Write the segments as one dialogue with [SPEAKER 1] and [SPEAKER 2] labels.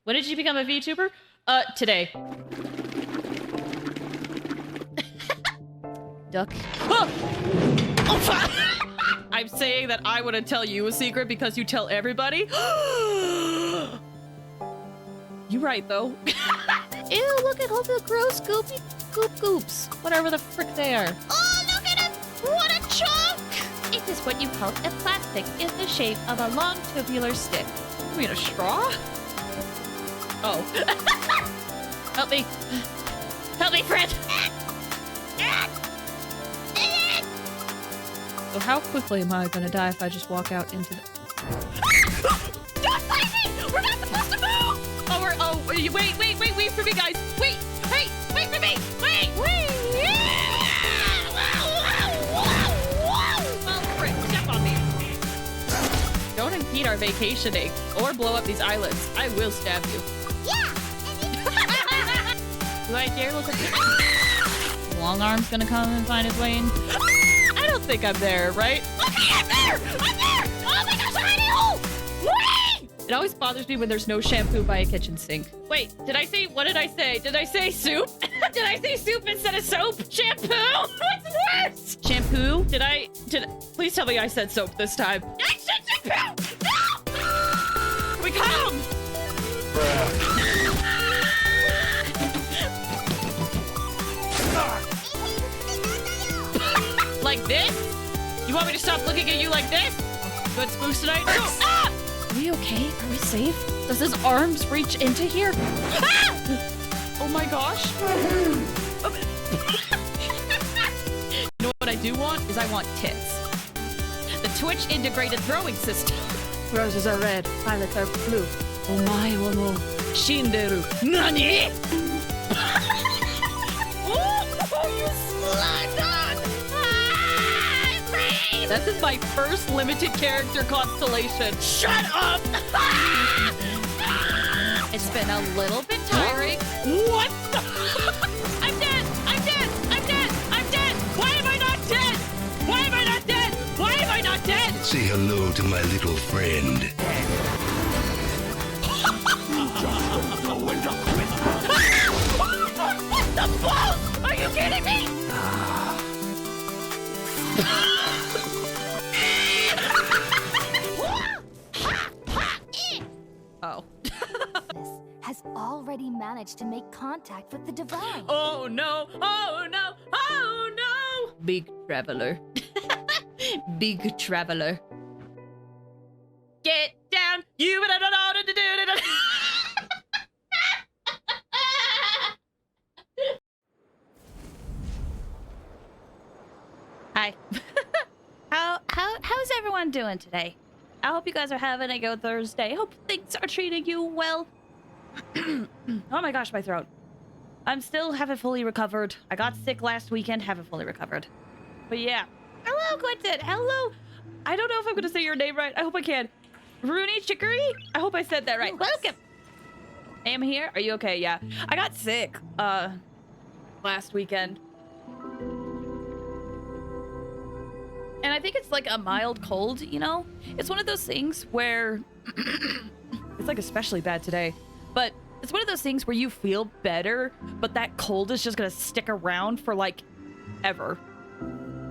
[SPEAKER 1] When did you become a VTuber? Today. Duck. Oh! I'm saying that I wouldn't tell you a secret because you tell everybody. You're right, though. Ew, look at all the gross goopy goops. Whatever the frick they are.
[SPEAKER 2] Oh, look at it! What a chunk!
[SPEAKER 3] It is what you call a plastic in the shape of a long tubular stick.
[SPEAKER 1] You mean a straw? Oh. Help me. Help me, friend! So how quickly am I gonna die if I just walk out into the...
[SPEAKER 2] Don't fight me! We're not supposed to move!
[SPEAKER 1] Wait for me, guys! Wait! Hey! Wait for me! Wait! Oh, frick, step on me. Don't impede our vacationing or blow up these islands. I will stab you.
[SPEAKER 2] Yeah!
[SPEAKER 1] Do I dare look at this? Long arm's gonna come and find his way in. I don't think I'm there, right?
[SPEAKER 2] Okay, I'm there! I'm there! Oh my gosh, a tiny hole! Whee!
[SPEAKER 1] It always bothers me when there's no shampoo by a kitchen sink. Wait, what did I say? Did I say soup? Did I say soup instead of soap? Shampoo? What's worse? Shampoo? Please tell me I said soap this time.
[SPEAKER 2] I said shampoo! No!
[SPEAKER 1] We come! Like this? You want me to stop looking at you like this? Good spooks tonight? Ah! Are we okay? Are we safe? Does his arms reach into here? Ah! Oh my gosh. You know what I do want? I want tits. The Twitch integrated throwing system. Roses are red, violets are blue. Omae wa mo shinderu. Nani? Oh, you slut! This is my first limited character constellation. Shut up! It's been a little bit tiring. What the? I'm dead! I'm dead! I'm dead! I'm dead! Why am I not dead? Why am I not dead? Why am I not dead?
[SPEAKER 4] Say hello to my little friend.
[SPEAKER 2] What the balls? Are you kidding me?
[SPEAKER 1] Oh.
[SPEAKER 5] Has already managed to make contact with the divine.
[SPEAKER 1] Oh no! Oh no! Oh no! Big traveler. Big traveler. Get down! You don't know what to do. Hi.
[SPEAKER 3] How's everyone doing today? I hope you guys are having a good Thursday. Hope things are treating you well. Oh my gosh, my throat. I'm still haven't fully recovered. I got sick last weekend, haven't fully recovered. But yeah. Hello, Quentin. Hello. I don't know if I'm gonna say your name right. I hope I can. Rooney Chicory? I hope I said that right. Welcome. I am here. Are you okay? Yeah. I got sick last weekend. And I think it's like a mild cold, you know? It's one of those things where it's like especially bad today, but it's one of those things where you feel better, but that cold is just gonna stick around for like ever,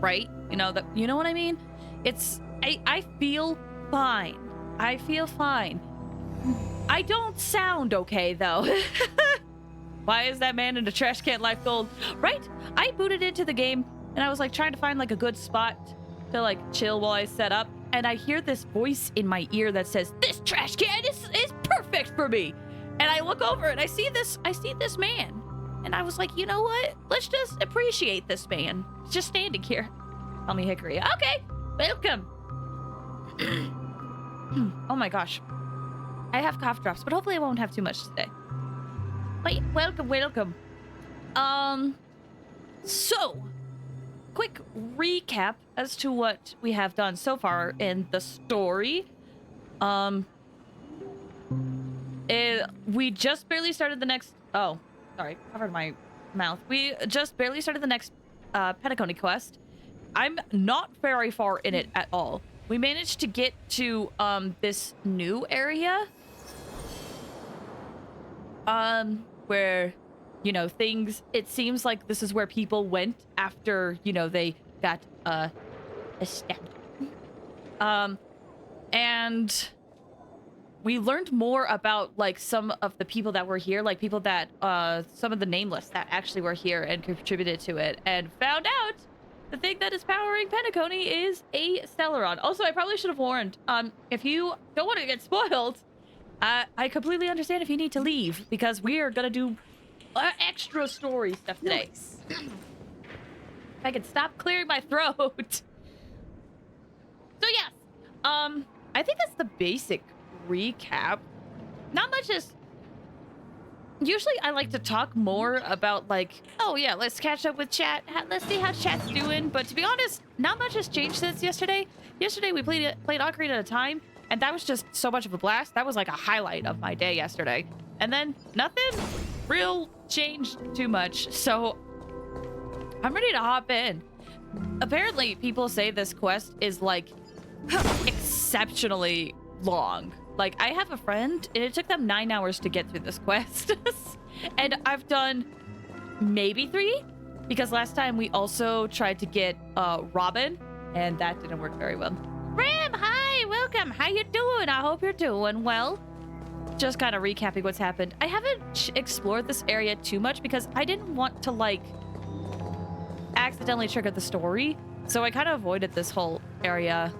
[SPEAKER 3] right? You know what I mean? I feel fine. I feel fine. I don't sound okay though. Why is that man in the trash can life gold? Right? I booted into the game and I was like trying to find like a good spot to like chill while I set up, and I hear this voice in my ear that says, "This trash can is perfect for me." And I look over and I see this man, and I was like, you know what? Let's just appreciate this man. He's just standing here. Tell me, Hickory. Okay, welcome. Oh my gosh, I have cough drops, but hopefully I won't have too much today. But welcome. So. Quick recap as to what we have done so far in the story. We just barely started the next... Oh, sorry. Covered my mouth. We just barely started the next Petaconi quest. I'm not very far in it at all. We managed to get to this new area. where, you know, things, it seems like this is where people went after, you know, they got, stabbed. And we learned more about, like, some of the people that were here, like people that, some of the nameless that actually were here and contributed to it, and found out the thing that is powering Penacony is a Stellaron. Also, I probably should have warned, if you don't want to get spoiled, I completely understand if you need to leave, because we are gonna do extra story stuff today.
[SPEAKER 2] Nice.
[SPEAKER 3] If I could stop clearing my throat. So yes, I think that's the basic recap. Not much is... Usually I like to talk more about, like, oh yeah, let's catch up with chat. Let's see how chat's doing. But to be honest, not much has changed since yesterday. Yesterday we played Ocarina at a Time, and that was just so much of a blast. That was like a highlight of my day yesterday. And then nothing real changed too much. So I'm ready to hop in. Apparently people say this quest is like exceptionally long. Like, I have a friend, and it took them 9 hours to get through this quest. And I've done maybe 3, because last time we also tried to get Robin, and that didn't work very well. Ram, hi, welcome. How you doing? I hope you're doing well. Just kind of recapping what's happened. I haven't explored this area too much because I didn't want to, like, accidentally trigger the story. So I kind of avoided this whole area.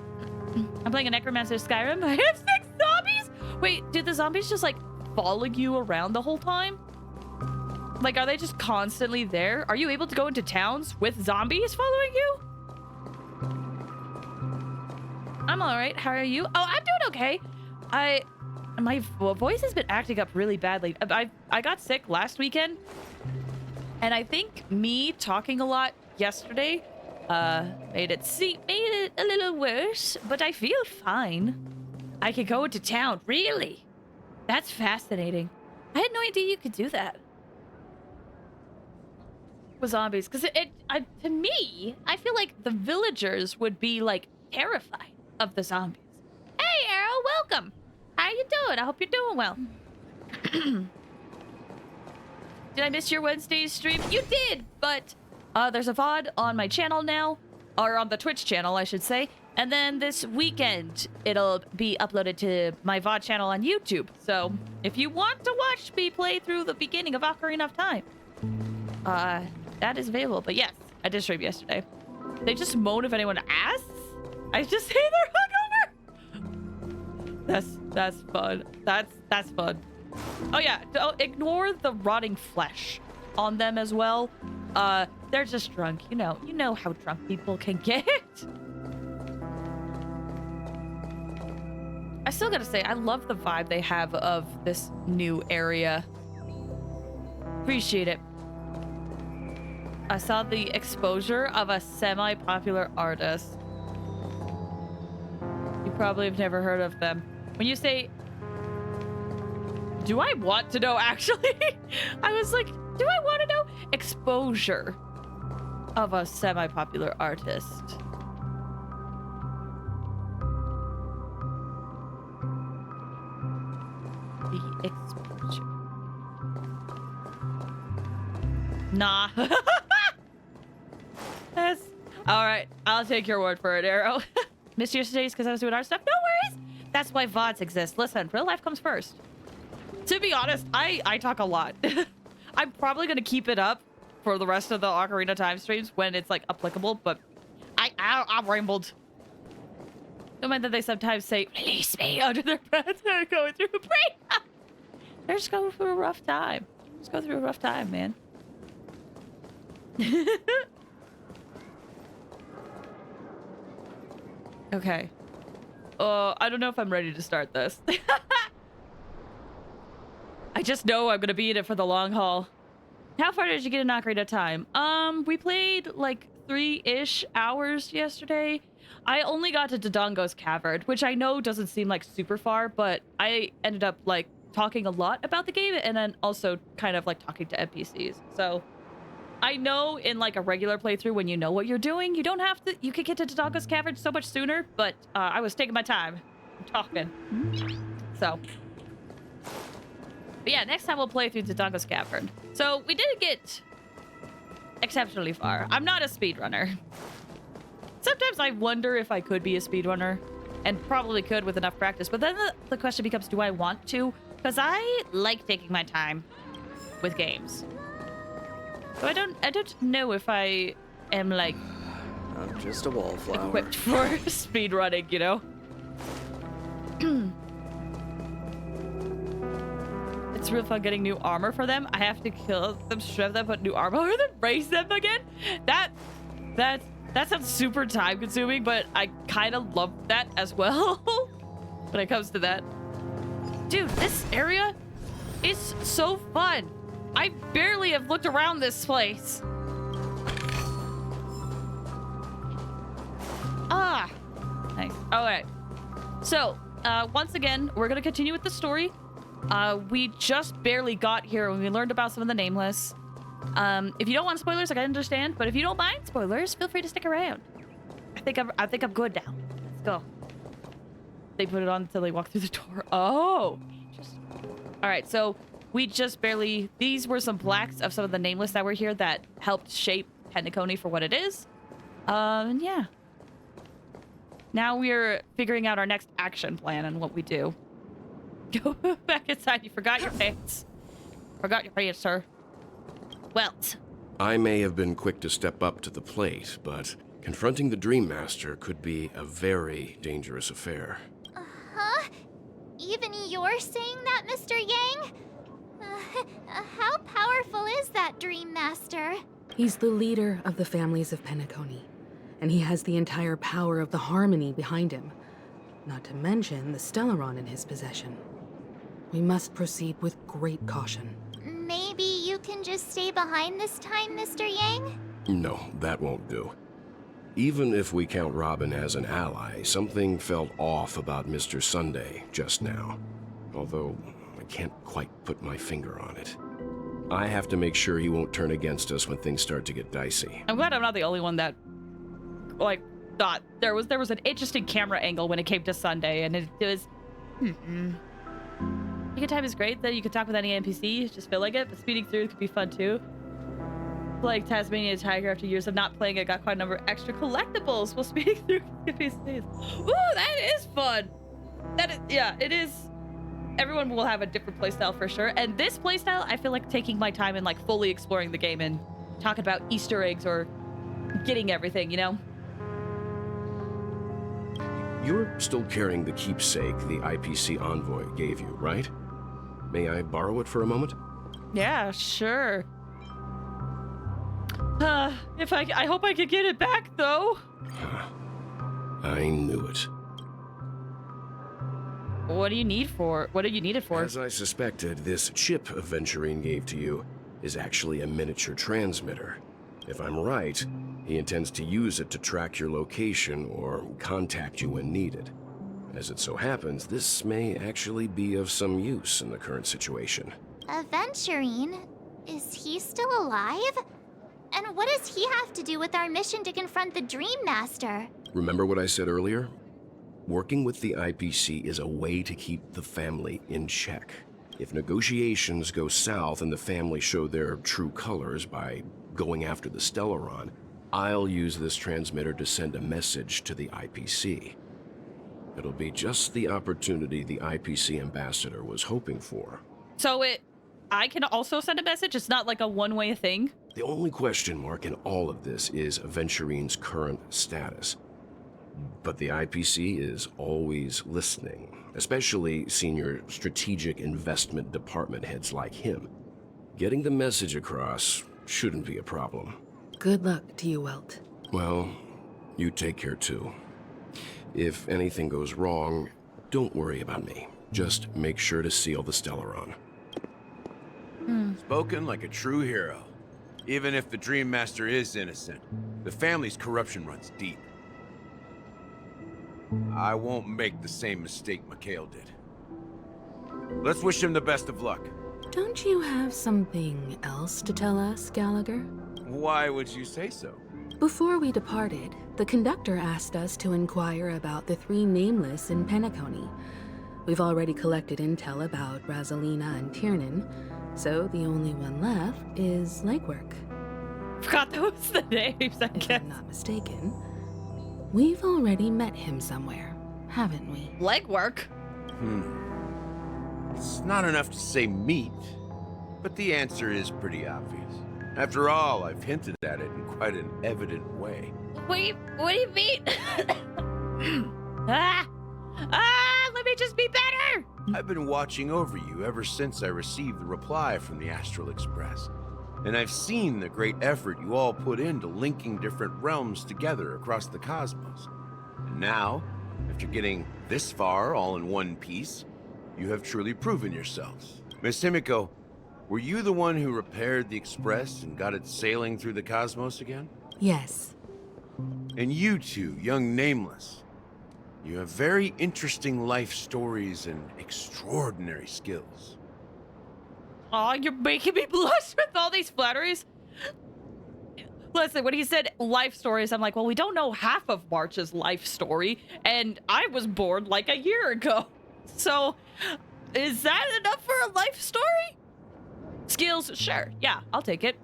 [SPEAKER 3] I'm playing a Necromancer Skyrim. I have 6 zombies? Wait, do the zombies just, like, following you around the whole time? Like, are they just constantly there? Are you able to go into towns with zombies following you? I'm alright. How are you? Oh, I'm doing okay. My voice has been acting up really badly. I got sick last weekend. And I think me talking a lot yesterday made it a little worse, but I feel fine. I could go into town. Really? That's fascinating. I had no idea you could do that. With zombies, because to me, I feel like the villagers would be, like, terrified of the zombies. Hey, Arrow, welcome. How you doing? I hope you're doing well. Did I miss your Wednesday stream? You did, but there's a VOD on my channel now, or on the Twitch channel, I should say. And then this weekend, it'll be uploaded to my VOD channel on YouTube. So if you want to watch me play through the beginning of Ocarina of Time, that is available. But yes, I did stream yesterday. They just moan if anyone asks. I just say they're hungover. That's fun. That's fun. Oh yeah, don't ignore the rotting flesh on them as well. They're just drunk. You know how drunk people can get. I still gotta say, I love the vibe they have of this new area. Appreciate it. I saw the exposure of a semi-popular artist. You probably have never heard of them. When you say, do I want to know, actually? I was like, do I want to know? Exposure of a semi-popular artist. The exposure. Nah. Yes. All right. I'll take your word for it, Arrow. Missed yesterday's because I was doing art stuff. No worries. That's why VODs exist. Listen, real life comes first. To be honest, I talk a lot. I'm probably going to keep it up for the rest of the Ocarina of Time streams when it's, like, applicable, but I rambled. Don't mind that they sometimes say, release me, under their breath. They're going through a break. They're just going through a rough time. Just go through a rough time, man. Okay. I don't know if I'm ready to start this. I just know I'm gonna be in it for the long haul. How far did you get in Ocarina of Time? We played like 3-ish hours yesterday. I only got to Dodongo's Cavern, which I know doesn't seem like super far, but I ended up like talking a lot about the game and then also kind of like talking to NPCs. So I know in like a regular playthrough, when you know what you're doing, you don't have to, you could get to Dodongo's Cavern so much sooner, but I was taking my time talking. So But yeah, next time we'll play through Tatanka's Cavern. So we didn't get exceptionally far. I'm not a speedrunner. Sometimes I wonder if I could be a speedrunner, and probably could with enough practice. But then the question becomes, do I want to? Because I like taking my time with games. So I don't know if I am like
[SPEAKER 6] I'm just a wallflower.
[SPEAKER 3] equipped for speedrunning, you know? It's real fun getting new armor for them. I have to kill them, shove them, put new armor on them, raise them again. That sounds super time consuming, but I kind of love that as well when it comes to that. Dude, this area is so fun. I barely have looked around this place. Ah, nice. All right. So, once again, we're going to continue with the story. We just barely got here when we learned about some of the nameless. If you don't want spoilers, I can understand, but if you don't mind spoilers, feel free to stick around. I think I'm good now. Let's go. They put it on until they walk through the door. Oh. All right, so we just barely... These were some plaques of some of the nameless that were here that helped shape Penacony for what it is. And yeah. Now we're figuring out our next action plan and what we do. Go back inside. You forgot your pants. Forgot your pants, sir. Welt.
[SPEAKER 7] I may have been quick to step up to the plate, but confronting the Dream Master could be a very dangerous affair.
[SPEAKER 2] Huh? Even you're saying that, Mr. Yang? How powerful is that Dream Master?
[SPEAKER 8] He's the leader of the families of Penacony, and he has the entire power of the Harmony behind him. Not to mention the Stellaron in his possession. We must proceed with great caution.
[SPEAKER 2] Maybe you can just stay behind this time, Mr. Yang?
[SPEAKER 7] No, that won't do. Even if we count Robin as an ally, something felt off about Mr. Sunday just now. Although, I can't quite put my finger on it. I have to make sure he won't turn against us when things start to get dicey.
[SPEAKER 3] I'm glad I'm not the only one that, like, thought there was an interesting camera angle when it came to Sunday, and it was... Good time is great, that you could talk with any NPC, just feel like it, but speeding through could be fun too. Like Tasmania Tiger, after years of not playing it, got quite a number of extra collectibles while speeding through NPCs. Ooh, that is fun! That is, yeah, it is. Everyone will have a different playstyle for sure, and this playstyle, I feel like taking my time and like fully exploring the game and talking about Easter eggs or getting everything, you know?
[SPEAKER 7] You're still carrying the keepsake the IPC envoy gave you, right? May I borrow it for a moment?
[SPEAKER 3] Yeah, sure. I hope I could get it back, though.
[SPEAKER 7] I knew it.
[SPEAKER 3] What do you need it for?
[SPEAKER 7] As I suspected, this chip Aventurine gave to you is actually a miniature transmitter. If I'm right, he intends to use it to track your location or contact you when needed. As it so happens, this may actually be of some use in the current situation.
[SPEAKER 2] Aventurine? Is he still alive? And what does he have to do with our mission to confront the Dream Master?
[SPEAKER 7] Remember what I said earlier? Working with the IPC is a way to keep the family in check. If negotiations go south and the family show their true colors by going after the Stellaron, I'll use this transmitter to send a message to the IPC. It'll be just the opportunity the IPC ambassador was hoping for.
[SPEAKER 3] So I can also send a message? It's not like a one-way thing?
[SPEAKER 7] The only question mark in all of this is Aventurine's current status. But the IPC is always listening, especially senior strategic investment department heads like him. Getting the message across shouldn't be a problem.
[SPEAKER 8] Good luck to you, Welt.
[SPEAKER 7] Well, you take care too. If anything goes wrong, don't worry about me. Just make sure to seal the Stellaron.
[SPEAKER 9] Spoken like a true hero. Even if the Dream Master is innocent, the family's corruption runs deep. I won't make the same mistake Mikhail did. Let's wish him the best of luck.
[SPEAKER 8] Don't you have something else to tell us, Gallagher?
[SPEAKER 9] Why would you say so?
[SPEAKER 8] Before we departed, the conductor asked us to inquire about the 3 nameless in Penacony. We've already collected intel about Razalina and Tiernan, so the only one left is Legwork.
[SPEAKER 3] Forgot those the names, I
[SPEAKER 8] If
[SPEAKER 3] guess.
[SPEAKER 8] I'm not mistaken, we've already met him somewhere, haven't we?
[SPEAKER 3] Legwork?
[SPEAKER 9] It's not enough to say meat, but the answer is pretty obvious. After all, I've hinted at it in quite an evident way.
[SPEAKER 3] What do you mean? Let me just be better!
[SPEAKER 9] I've been watching over you ever since I received the reply from the Astral Express. And I've seen the great effort you all put into linking different realms together across the cosmos. And now, after getting this far all in one piece, you have truly proven yourselves. Miss Himiko, were you the one who repaired the Express and got it sailing through the cosmos again?
[SPEAKER 8] Yes.
[SPEAKER 9] And you two, young Nameless, you have very interesting life stories and extraordinary skills.
[SPEAKER 3] Aw, you're making me blush with all these flatteries. Listen, when he said life stories, I'm like, well, we don't know half of March's life story, and I was born like a year ago. So, is that enough for a life story? Skills, sure. Yeah, I'll take it.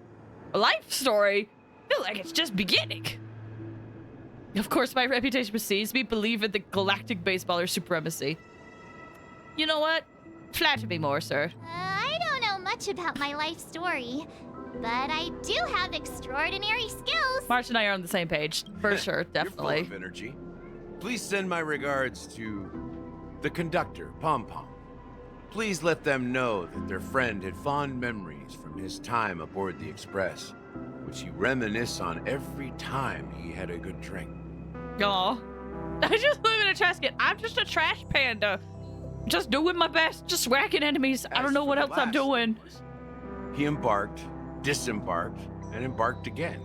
[SPEAKER 3] A life story? I feel like it's just beginning. Of course, my reputation precedes me. Believe in the galactic baseballer supremacy. You know what? Flatter me more, sir.
[SPEAKER 2] I don't know much about my life story, but I do have extraordinary skills.
[SPEAKER 3] March and I are on the same page. For sure, definitely.
[SPEAKER 9] You're full of energy. Please send my regards to the conductor, Pom Pom. Please let them know that their friend had fond memories from his time aboard the Express, which he reminisce on every time he had a good drink.
[SPEAKER 3] Aw. I just live in a trash can. I'm just a trash panda. Just doing my best, just whacking enemies. I don't know what else I'm doing.
[SPEAKER 9] He embarked, disembarked, and embarked again,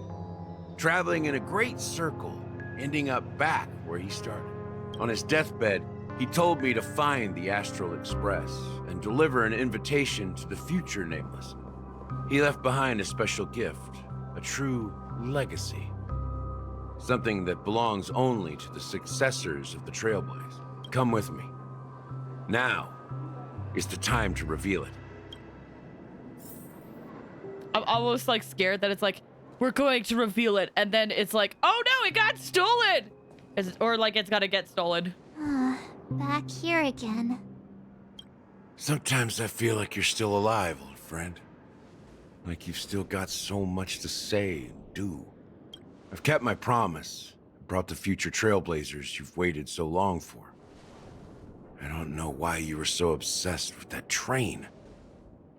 [SPEAKER 9] traveling in a great circle, ending up back where he started. On his deathbed, he told me to find the Astral Express and deliver an invitation to the future Nameless. He left behind a special gift, a true legacy. Something that belongs only to the successors of the Trailblaze. Come with me. Now is the time to reveal it.
[SPEAKER 3] I'm almost like scared that it's like, we're going to reveal it, and then it's like, oh no, it got stolen! Or like it's gotta get stolen.
[SPEAKER 2] Back here again.
[SPEAKER 9] Sometimes I feel like you're still alive, old friend. Like you've still got so much to say and do. I've kept my promise, and brought the future Trailblazers you've waited so long for. I don't know why you were so obsessed with that train,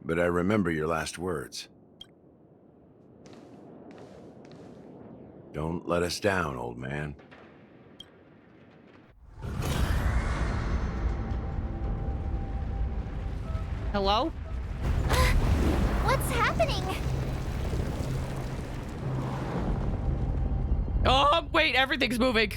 [SPEAKER 9] but I remember your last words. Don't let us down, old man.
[SPEAKER 3] Hello?
[SPEAKER 2] What's happening?
[SPEAKER 3] Oh, wait, everything's moving.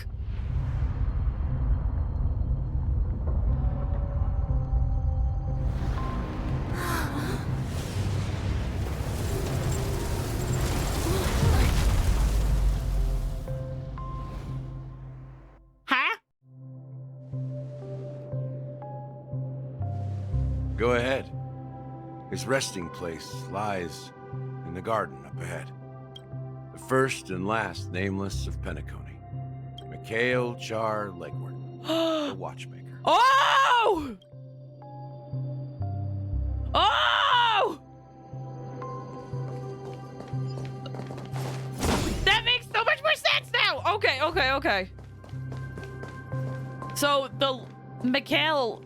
[SPEAKER 3] Huh?
[SPEAKER 9] Go ahead. His resting place lies in the garden up ahead. The first and last Nameless of Penacony. Mikhail Char Legwork, the Watchmaker.
[SPEAKER 3] Oh! Oh! That makes so much more sense now! Okay. So, the Mikhail...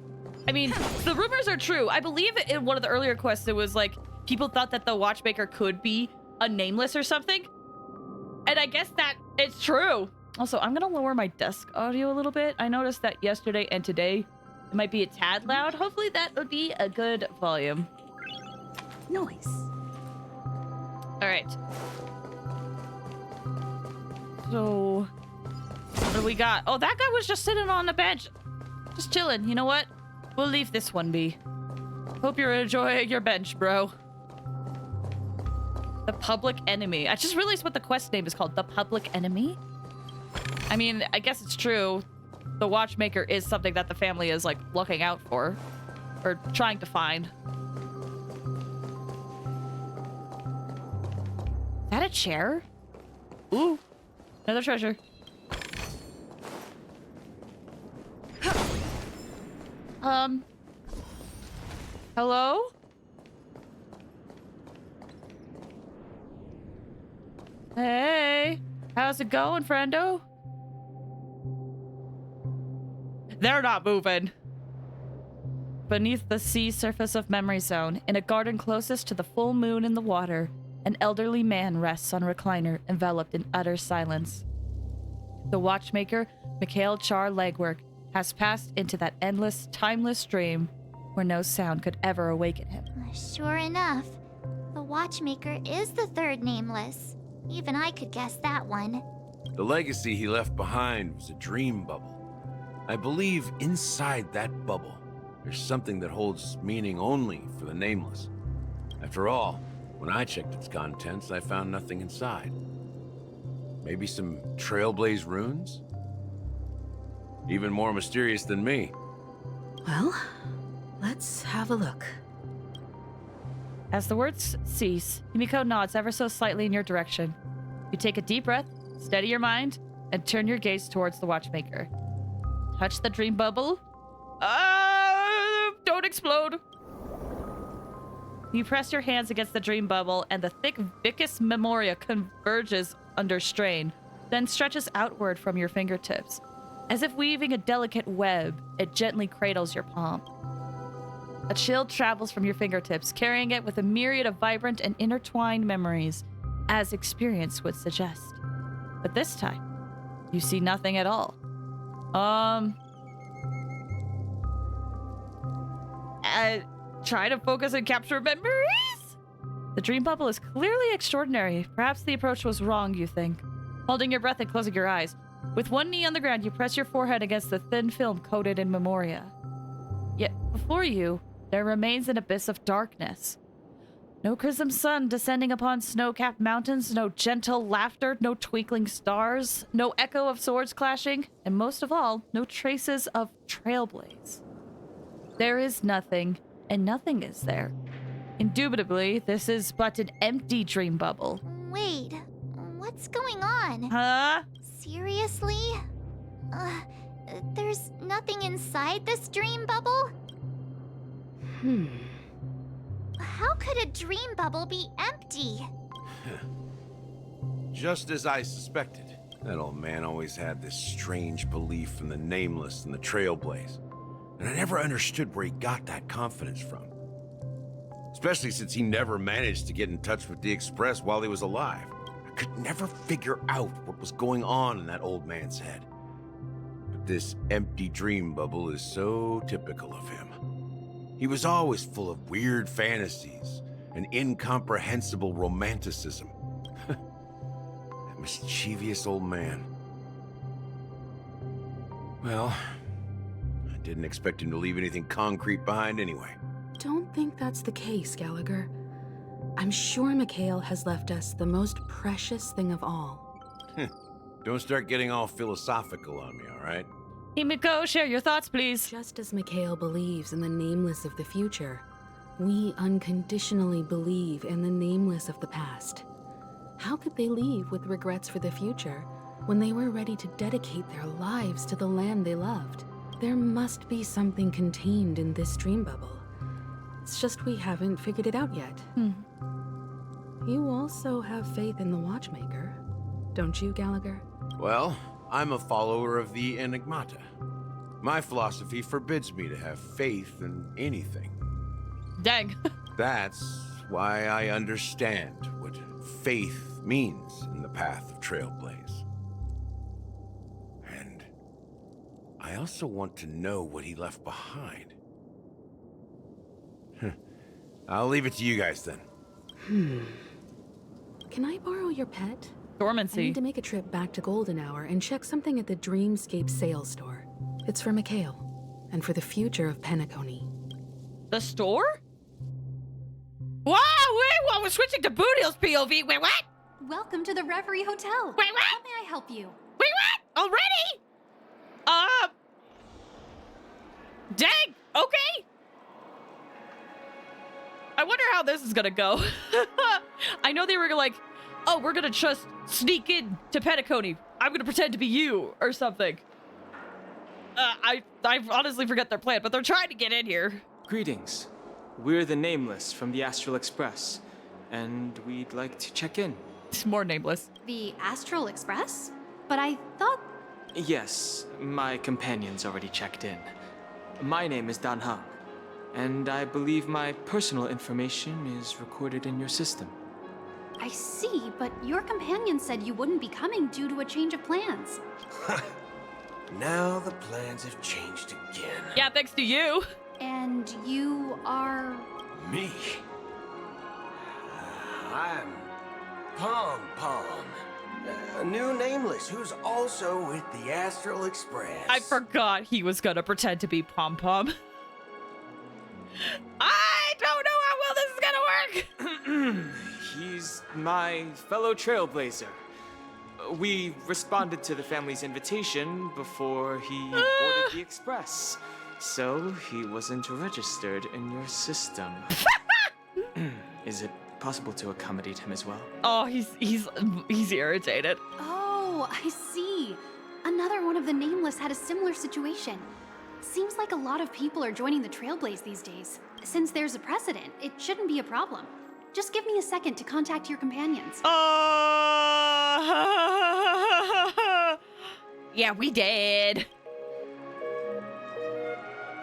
[SPEAKER 3] I mean, the rumors are true. I believe in one of the earlier quests, it was like, people thought that the Watchmaker could be a Nameless or something. And I guess that it's true. Also, I'm gonna lower my desk audio a little bit. I noticed that yesterday and today, it might be a tad loud. Hopefully that would be a good volume.
[SPEAKER 5] Nice.
[SPEAKER 3] All right. So, what do we got? Oh, that guy was just sitting on the bench. Just chilling. You know what? We'll leave this one be. Hope you're enjoying your bench, bro. The Public Enemy. I just realized what the quest name is called. The Public Enemy? I mean, I guess it's true. the watchmaker is something that the family is like looking out for or trying to find. Is that a chair? Ooh, another treasure. Hello? Hey, how's it going, friendo? They're not moving. Beneath the sea surface of Memory Zone, in a garden closest to the full moon in the water, an elderly man rests on a recliner, enveloped in utter silence. The watchmaker, Mikhail Char Legwork, has passed into that endless, timeless dream where no sound could ever awaken him.
[SPEAKER 2] Sure enough, the watchmaker is the third nameless. Even I could guess that one.
[SPEAKER 9] The legacy he left behind was a dream bubble. I believe inside that bubble, there's something that holds meaning only for the nameless. After all, when I checked its contents, I found nothing inside. Maybe some trailblaze runes? Even more mysterious than me.
[SPEAKER 8] Well, let's have a look.
[SPEAKER 3] As the words cease, Himiko nods ever so slightly in your direction. You take a deep breath, steady your mind, and turn your gaze towards the watchmaker. Touch the dream bubble. Don't explode. You press your hands against the dream bubble, and the thick Vicus Memoria converges under strain, then stretches outward from your fingertips. As if weaving a delicate web, it gently cradles your palm. A chill travels from your fingertips, carrying it with a myriad of vibrant and intertwined memories, as experience would suggest. But this time, you see nothing at all. Try to focus and capture memories? The dream bubble is clearly extraordinary. Perhaps the approach was wrong, you think. Holding your breath and closing your eyes. With one knee on the ground, you press your forehead against the thin film coated in memoria. Yet, before you, there remains an abyss of darkness. No chrism sun descending upon snow-capped mountains, no gentle laughter, no twinkling stars, no echo of swords clashing, and most of all, no traces of trailblaze. There is nothing, and nothing is there. Indubitably, this is but an empty dream bubble.
[SPEAKER 2] Wait, what's going on?
[SPEAKER 3] Huh?
[SPEAKER 2] Seriously? There's nothing inside this dream bubble? How could a dream bubble be empty?
[SPEAKER 9] Just as I suspected. That old man always had this strange belief in the nameless and the trailblaze. And I never understood where he got that confidence from. Especially since he never managed to get in touch with the Express while he was alive. I could never figure out what was going on in that old man's head. But this empty dream bubble is so typical of him. He was always full of weird fantasies and incomprehensible romanticism. That mischievous old man. Well, I didn't expect him to leave anything concrete behind anyway.
[SPEAKER 8] Don't think that's the case, Gallagher. I'm sure Mikhail has left us the most precious thing of all.
[SPEAKER 9] Don't start getting all philosophical on me, all right?
[SPEAKER 3] Himiko, share your thoughts, please.
[SPEAKER 8] Just as Mikhail believes in the nameless of the future, we unconditionally believe in the nameless of the past. How could they leave with regrets for the future when they were ready to dedicate their lives to the land they loved? There must be something contained in this dream bubble. It's just we haven't figured it out yet. You also have faith in the watchmaker, don't you, Gallagher?
[SPEAKER 9] Well, I'm a follower of the Enigmata. My philosophy forbids me to have faith in anything.
[SPEAKER 3] Dang.
[SPEAKER 9] That's why I understand what faith means in the path of Trailblaze. And I also want to know what he left behind. I'll leave it to you guys then.
[SPEAKER 8] Can I borrow your pet? I
[SPEAKER 3] Dormancy.
[SPEAKER 8] need to make a trip back to Golden Hour and check something at the Dreamscape sales store. It's for Mikhail, and for the future of Penacony.
[SPEAKER 3] The store? Wow, wait, well, we're switching to Bootyl's POV. Wait, what?
[SPEAKER 5] Welcome to the Reverie Hotel.
[SPEAKER 3] Wait, what?
[SPEAKER 5] How may I help you?
[SPEAKER 3] Wait, what? Already?
[SPEAKER 1] Dang! Okay! I wonder how this is gonna go. I know they were like, oh, we're gonna just sneak in to Petticone. I'm gonna pretend to be you or something. I honestly forget their plan, but they're trying to get in here.
[SPEAKER 10] Greetings. We're the Nameless from the Astral Express, and we'd like to check in.
[SPEAKER 1] It's more nameless.
[SPEAKER 11] The Astral Express? But I thought...
[SPEAKER 10] Yes, my companion's already checked in. My name is Dan Hung, and I believe my personal information is recorded in your system.
[SPEAKER 11] I see, but your companion said you wouldn't be coming due to a change of plans.
[SPEAKER 6] Now the plans have changed again.
[SPEAKER 1] Yeah, thanks to you.
[SPEAKER 11] And you are...
[SPEAKER 6] Me? I'm Pom Pom, a new Nameless who's also with the Astral Express.
[SPEAKER 1] I forgot he was gonna pretend to be Pom Pom. I don't know how well this is gonna work.
[SPEAKER 10] He's my fellow trailblazer. We responded to the family's invitation before he boarded the express, so he wasn't registered in your system. Is it possible to accommodate him as well?
[SPEAKER 1] Oh, he's irritated.
[SPEAKER 11] Oh, I see. Another one of the Nameless had a similar situation. Seems like a lot of people are joining the Trailblaze these days. Since there's a precedent, it shouldn't be a problem. Just give me a second to contact your companions.
[SPEAKER 1] Yeah, we did.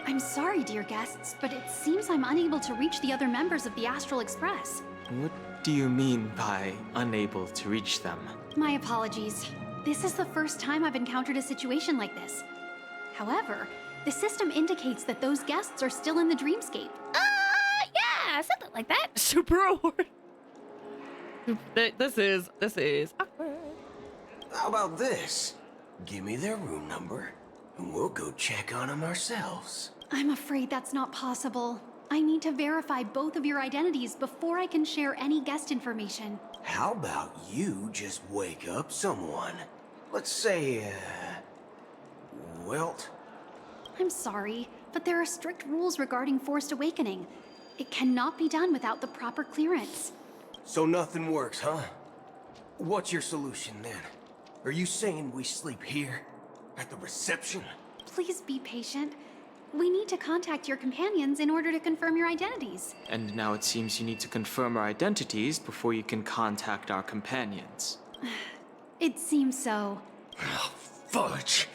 [SPEAKER 11] I'm sorry, dear guests, but it seems I'm unable to reach the other members of the Astral Express.
[SPEAKER 10] What do you mean by unable to reach them?
[SPEAKER 11] My apologies. This is the first time I've encountered a situation like this. However, the system indicates that those guests are still in the dreamscape.
[SPEAKER 2] Yeah, something like that.
[SPEAKER 1] Super award. This is awkward.
[SPEAKER 6] How about this? Give me their room number, and we'll go check on them ourselves.
[SPEAKER 11] I'm afraid that's not possible. I need to verify both of your identities before I can share any guest information.
[SPEAKER 6] How about you just wake up someone? Let's say, Welt?
[SPEAKER 11] I'm sorry, but there are strict rules regarding forced awakening. It cannot be done without the proper clearance.
[SPEAKER 6] So nothing works, huh? What's your solution then? Are you saying we sleep here? At the reception?
[SPEAKER 11] Please be patient. We need to contact your companions in order to confirm your identities.
[SPEAKER 10] And now it seems you need to confirm our identities before you can contact our companions.
[SPEAKER 11] It seems so.
[SPEAKER 6] Oh, fudge!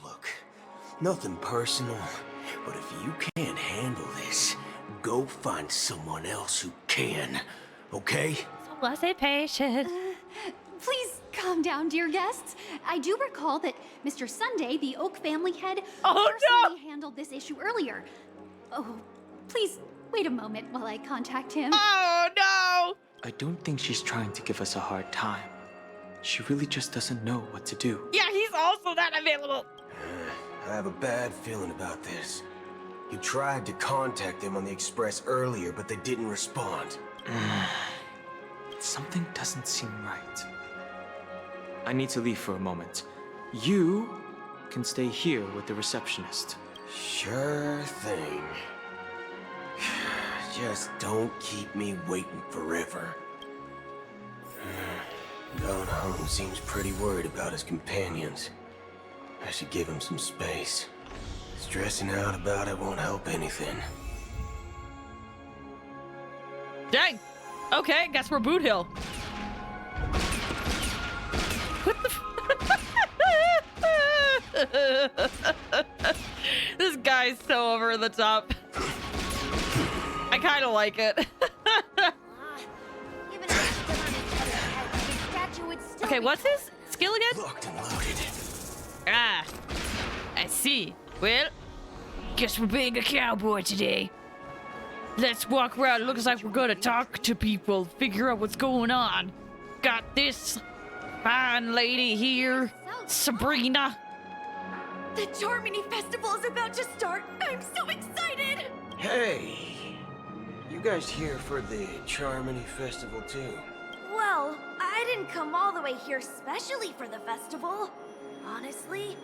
[SPEAKER 6] Look, nothing personal, but if you can't handle this, go find someone else who can, okay?
[SPEAKER 1] So blessed patient.
[SPEAKER 11] Please calm down, dear guests. I do recall that Mr. Sunday, the Oak family head,
[SPEAKER 1] Oh,
[SPEAKER 11] personally handled this issue earlier. Oh, please wait a moment while I contact him.
[SPEAKER 1] Oh no!
[SPEAKER 10] I don't think she's trying to give us a hard time. She really just doesn't know what to do.
[SPEAKER 1] Yeah, he's also not available.
[SPEAKER 6] I have a bad feeling about this. You tried to contact them on the Express earlier, but they didn't respond.
[SPEAKER 10] Something doesn't seem right. I need to leave for a moment. You can stay here with the receptionist.
[SPEAKER 6] Sure thing. Just don't keep me waiting forever. Don Hung seems pretty worried about his companions. I should give him some space. Stressing out about it won't help anything.
[SPEAKER 1] Dang. Okay, guess we're Boot Hill. What the This guy's so over the top. I kind of like it. Okay, what's his skill again?
[SPEAKER 6] Locked and loaded.
[SPEAKER 1] Ah, I see. Well, guess we're being a cowboy today. Let's walk around. It looks like we're gonna talk to people, figure out what's going on. Got this fine lady here, Sabrina.
[SPEAKER 5] The Charmony Festival is about to start. I'm so excited.
[SPEAKER 6] Hey, you guys here for the Charmony Festival too?
[SPEAKER 5] Well, I didn't come all the way here specially for the festival. Honestly,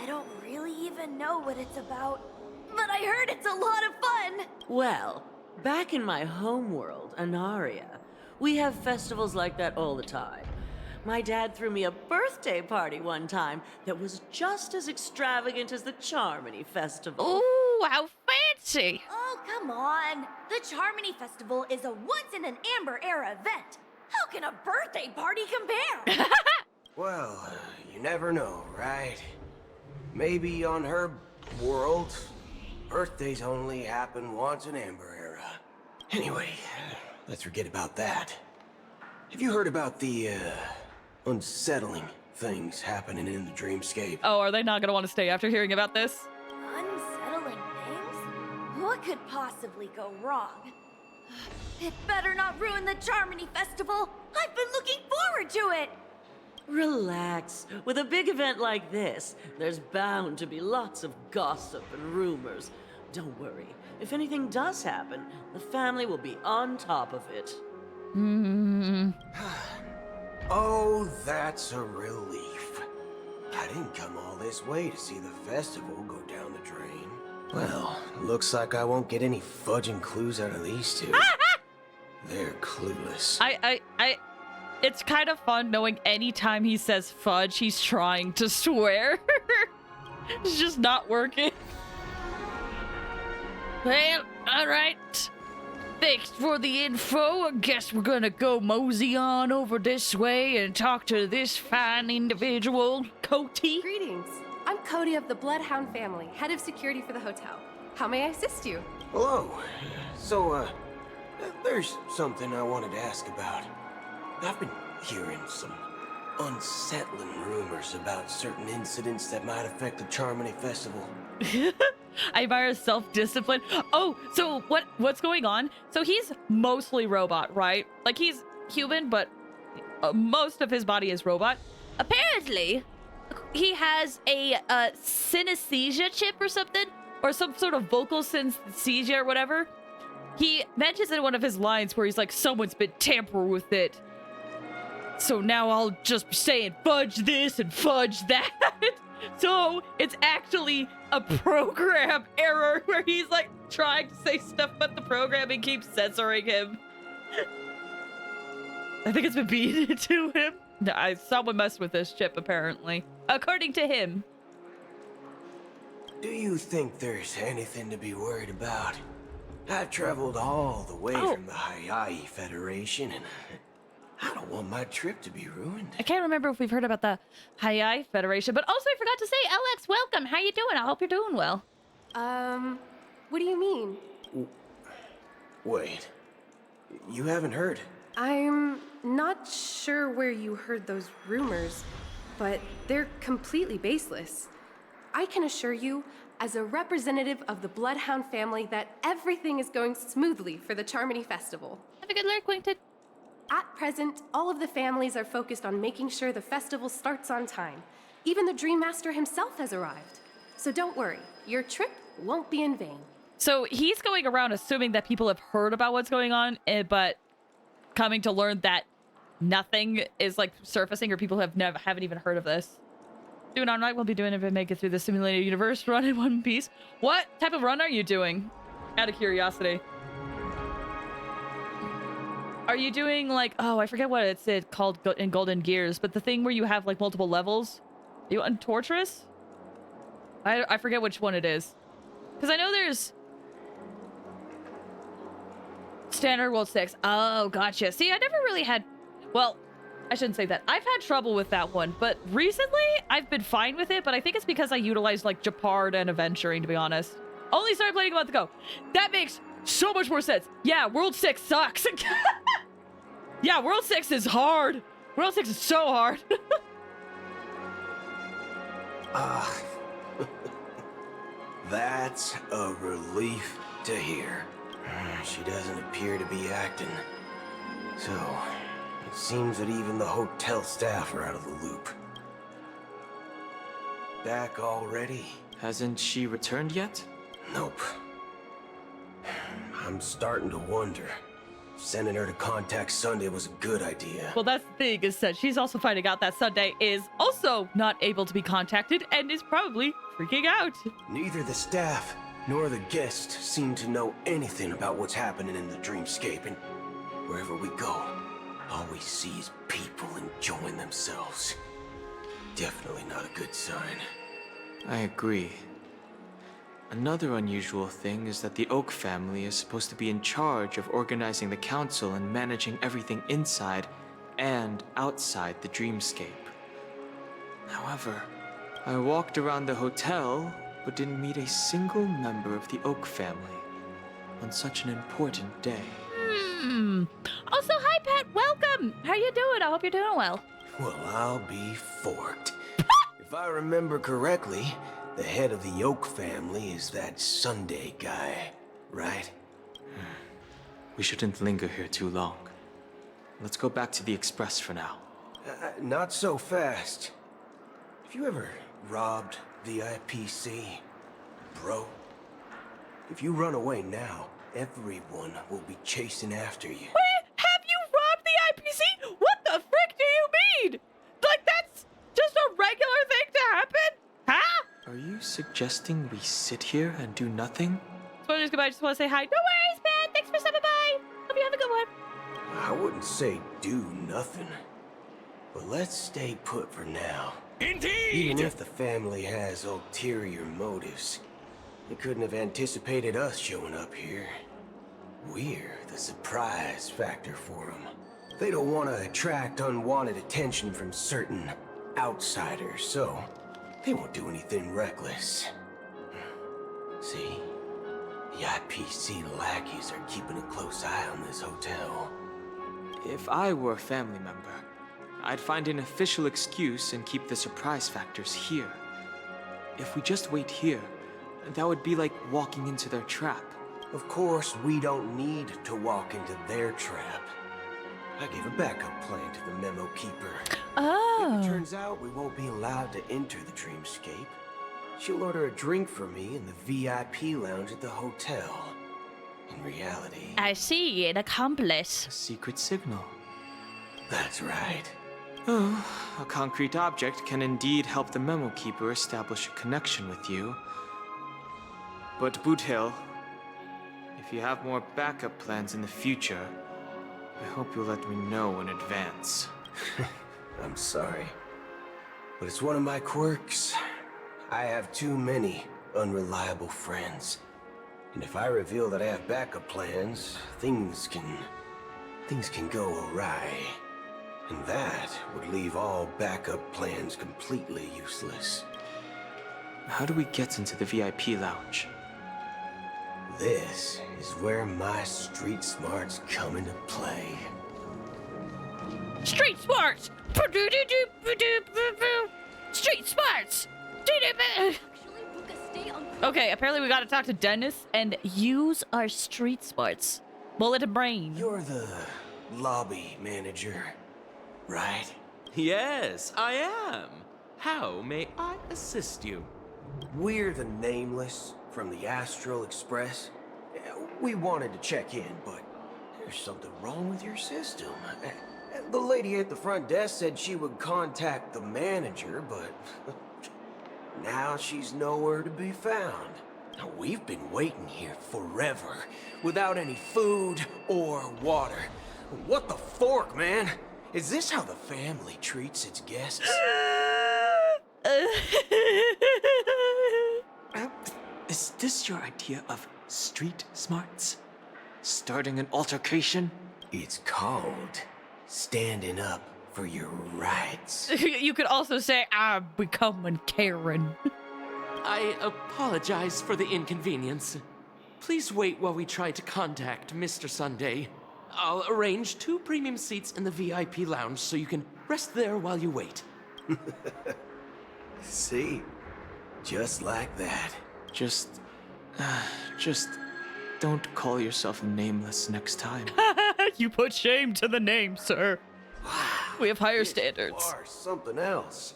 [SPEAKER 5] I don't really even know what it's about.
[SPEAKER 12] but I heard it's a lot of fun.
[SPEAKER 13] Well, back in my home world, Anaria, we have festivals like that all the time. My dad threw me a birthday party one time that was just as extravagant as the Charmony Festival.
[SPEAKER 1] Ooh, how fancy!
[SPEAKER 12] Oh, come on. The Charmony Festival is a once-in-an-Amber-era event. How can a birthday party compare?
[SPEAKER 6] Well, you never know, right? Maybe on her world, birthdays only happen once in Amber Era. Anyway, let's forget about that. Have you heard about the, unsettling things happening in the dreamscape?
[SPEAKER 1] Oh, are they not gonna want to stay after hearing about this?
[SPEAKER 12] Unsettling things? What could possibly go wrong? It better not ruin the Charmony Festival. I've been looking forward to it.
[SPEAKER 13] Relax. With a big event like this, there's bound to be lots of gossip and rumors. Don't worry. If anything does happen, the family will be on top of it.
[SPEAKER 6] Oh, that's a relief. I didn't come all this way to see the festival go down the drain. Well, looks like I won't get any fudging clues out of these two. They're clueless.
[SPEAKER 1] It's kind of fun knowing anytime he says fudge, he's trying to swear. It's just not working. Well, alright. Thanks for the info. I guess we're gonna go mosey on over this way and talk to this fine individual, Cody.
[SPEAKER 14] Greetings. I'm Cody of the Bloodhound family, head of security for the hotel. How may I assist you?
[SPEAKER 6] Hello. So, there's something I wanted to ask about. I've been hearing some unsettling rumors about certain incidents that might affect the Charmony Festival.
[SPEAKER 1] I admire self-discipline. Oh, so what's going on? So he's mostly robot, right? Like he's human, but most of his body is robot. Apparently, he has a synesthesia chip or something, or some sort of vocal synesthesia or whatever. He mentions in one of his lines where he's like, someone's been tampering with it. So now I'll just be saying fudge this and fudge that. So it's actually a program error where he's like trying to say stuff, but the programming keeps censoring him. I think it's been beaten to him. No, someone messed with this chip, apparently. According to him.
[SPEAKER 6] Do you think there's anything to be worried about? I've traveled all the way from the Honkai Federation, and I don't want my trip to be ruined.
[SPEAKER 1] I can't remember if we've heard about the Honkai Federation, but also I forgot to say, Alex, welcome. How you doing? I hope you're doing well.
[SPEAKER 14] What do you mean?
[SPEAKER 6] Wait, you haven't heard?
[SPEAKER 14] I'm not sure where you heard those rumors, but they're completely baseless. I can assure you, as a representative of the Bloodhound family, that everything is going smoothly for the Charmony Festival.
[SPEAKER 1] Have a good luck, acquainted.
[SPEAKER 14] At present, all of the families are focused on making sure the festival starts on time. Even the Dream Master himself has arrived. So don't worry, your trip won't be in vain.
[SPEAKER 1] So he's going around assuming that people have heard about what's going on, but coming to learn that nothing is like surfacing, or people haven't even heard of this. Doing all right, we'll be doing if we make it through the simulated universe run in one piece. What type of run are you doing? Out of curiosity. Are you doing like, oh, I forget what it's called in Golden Gears, but the thing where you have like multiple levels? Are you on Torturous? I forget which one it is. Because I know there's Standard World 6. Oh, gotcha. See, I never really had, well, I shouldn't say that. I've had trouble with that one, but recently I've been fine with it, but I think it's because I utilized like Japard and Adventuring, to be honest. Only started playing a month ago. That makes so much more sense. Yeah, World 6 sucks. Yeah, World 6 is hard. World 6 is so hard.
[SPEAKER 6] That's a relief to hear. She doesn't appear to be acting. So, it seems that even the hotel staff are out of the loop. Back already?
[SPEAKER 10] Hasn't she returned yet?
[SPEAKER 6] Nope. I'm starting to wonder. Sending her to contact Sunday was a good idea.
[SPEAKER 1] Well, that's the thing, is that she's also finding out that Sunday is also not able to be contacted and is probably freaking out.
[SPEAKER 6] Neither the staff nor the guests seem to know anything about what's happening in the dreamscape, and wherever we go, all we see is people enjoying themselves. Definitely not a good sign.
[SPEAKER 10] I agree. Another unusual thing is that the Oak family is supposed to be in charge of organizing the council and managing everything inside and outside the dreamscape. However, I walked around the hotel, but didn't meet a single member of the Oak family on such an important day.
[SPEAKER 3] Also, hi, Pet. Welcome. How you doing? I hope you're doing well.
[SPEAKER 6] Well, I'll be forked. If I remember correctly, the head of the Oak family is that Sunday guy, right?
[SPEAKER 10] We shouldn't linger here too long. Let's go back to the Express for now.
[SPEAKER 6] Not so fast. Have you ever robbed the IPC, bro? If you run away now, everyone will be chasing after you.
[SPEAKER 3] Wait, have you robbed the IPC? What the frick do you mean? Like, that's just a regular thing to happen? Huh?
[SPEAKER 10] Are you suggesting we sit here and do nothing?
[SPEAKER 3] Spoilers, goodbye. I just want to say hi. No worries, man. Thanks for stopping by. Hope you have a good one.
[SPEAKER 6] I wouldn't say do nothing, but let's stay put for now.
[SPEAKER 4] Indeed!
[SPEAKER 6] Even if the family has ulterior motives, they couldn't have anticipated us showing up here. We're the surprise factor for them. They don't want to attract unwanted attention from certain outsiders, so they won't do anything reckless. See? The IPC lackeys are keeping a close eye on this hotel.
[SPEAKER 10] If I were a family member, I'd find an official excuse and keep the surprise factors here. If we just wait here, that would be like walking into their trap.
[SPEAKER 6] Of course, we don't need to walk into their trap. I gave a backup plan to the memo keeper.
[SPEAKER 3] Oh.
[SPEAKER 6] If it turns out we won't be allowed to enter the dreamscape, she'll order a drink for me in the VIP lounge at the hotel. In reality,
[SPEAKER 3] I see, an accomplice.
[SPEAKER 10] A secret signal.
[SPEAKER 6] That's right.
[SPEAKER 10] Oh, a concrete object can indeed help the memo keeper establish a connection with you. But Boothill, if you have more backup plans in the future, I hope you'll let me know in advance.
[SPEAKER 6] I'm sorry, but it's one of my quirks. I have too many unreliable friends. And if I reveal that I have backup plans, things can go awry. And that would leave all backup plans completely useless.
[SPEAKER 10] How do we get into the VIP lounge?
[SPEAKER 6] This is where my street smarts come into play.
[SPEAKER 3] Street smarts! Street smarts! Okay, apparently we gotta talk to Dennis and use our street smarts. Bullet brain.
[SPEAKER 6] You're the lobby manager, right?
[SPEAKER 15] Yes, I am. How may I assist you?
[SPEAKER 6] We're the Nameless from the Astral Express. We wanted to check in, but there's something wrong with your system. The lady at the front desk said she would contact the manager, but now she's nowhere to be found. Now, we've been waiting here forever, without any food or water. What the fork, man? Is this how the family treats its guests?
[SPEAKER 10] Is this your idea of street smarts? Starting an altercation?
[SPEAKER 6] It's called standing up for your rights.
[SPEAKER 3] You could also say, I'm becoming Karen.
[SPEAKER 15] I apologize for the inconvenience. Please wait while we try to contact Mr. Sunday. I'll arrange 2 premium seats in the VIP lounge so you can rest there while you wait.
[SPEAKER 6] See? Just like that.
[SPEAKER 10] Just don't call yourself Nameless next time.
[SPEAKER 3] You put shame to the name, sir. We have higher standards.
[SPEAKER 6] Or something else.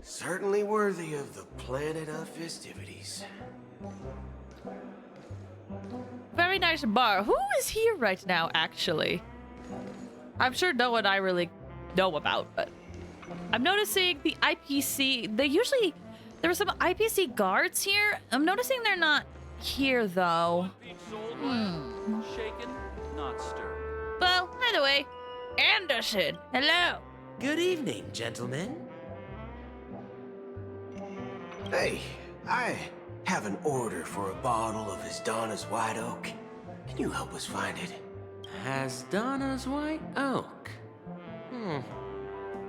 [SPEAKER 6] Certainly worthy of the planet of festivities.
[SPEAKER 3] Very nice bar. Who is here right now, actually? I'm sure no one I really know about, but I'm noticing the IPC. There were some IPC guards here. I'm noticing they're not here, though.
[SPEAKER 16] Shaken, not stirred.
[SPEAKER 1] Well, either way, Anderson, hello.
[SPEAKER 17] Good evening, gentlemen.
[SPEAKER 6] Hey, I have an order for a bottle of His Donna's White Oak. Can you help us find it?
[SPEAKER 17] Donna's White Oak.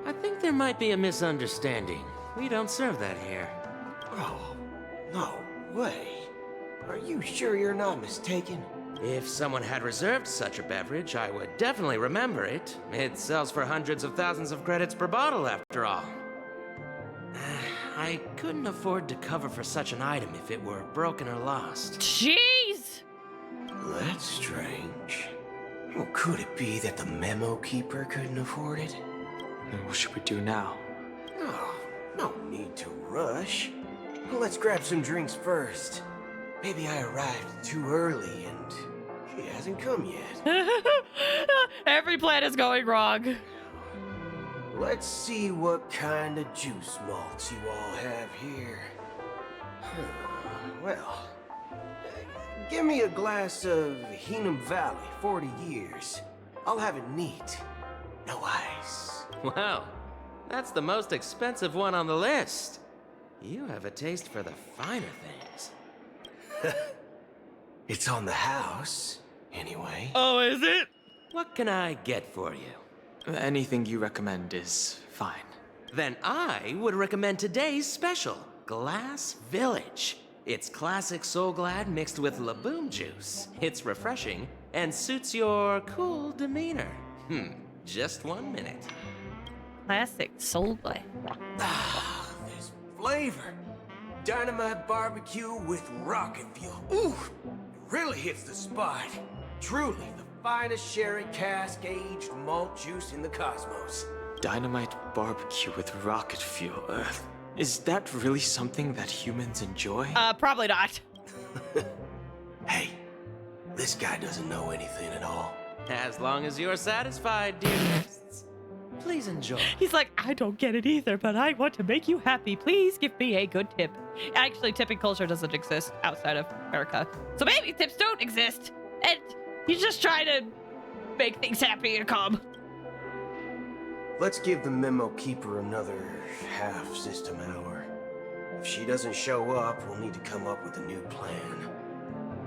[SPEAKER 17] I think there might be a misunderstanding. We don't serve that here.
[SPEAKER 6] Oh, no way. Are you sure you're not mistaken?
[SPEAKER 17] If someone had reserved such a beverage, I would definitely remember it. It sells for hundreds of thousands of credits per bottle, after all. I couldn't afford to cover for such an item if it were broken or lost.
[SPEAKER 1] Jeez!
[SPEAKER 6] That's strange. Well, could it be that the memo keeper couldn't afford it?
[SPEAKER 10] Then what should we do now?
[SPEAKER 6] Oh, no need to rush. Well, let's grab some drinks first. Maybe I arrived too early and she hasn't come yet.
[SPEAKER 1] Every plan is going wrong.
[SPEAKER 6] Let's see what kind of juice malts you all have here. Well, give me a glass of Heenum Valley, 40 years. I'll have it neat. No ice.
[SPEAKER 17] Wow, that's the most expensive one on the list. You have a taste for the finer things.
[SPEAKER 6] It's on the house, anyway.
[SPEAKER 1] Oh, is it?
[SPEAKER 17] What can I get for you?
[SPEAKER 10] Anything you recommend is fine.
[SPEAKER 17] Then I would recommend today's special, Glass Village. It's classic Soul Glad mixed with Laboom juice. It's refreshing and suits your cool demeanor. Just 1 minute.
[SPEAKER 1] Classic Soul Glad.
[SPEAKER 6] This flavor. Dynamite barbecue with rocket fuel. Ooh, it really hits the spot. Truly the finest sherry cask-aged malt juice in the cosmos.
[SPEAKER 10] Dynamite barbecue with rocket fuel. Is that really something that humans enjoy?
[SPEAKER 1] Probably not.
[SPEAKER 6] Hey, this guy doesn't know anything at all.
[SPEAKER 17] As long as you're satisfied, dear guests. Please enjoy.
[SPEAKER 1] He's like, I don't get it either, but I want to make you happy. Please give me a good tip. Actually, tipping culture doesn't exist outside of America. So maybe tips don't exist. And he's just trying to make things happy and calm.
[SPEAKER 6] Let's give the memo keeper another half system hour. If she doesn't show up, we'll need to come up with a new plan.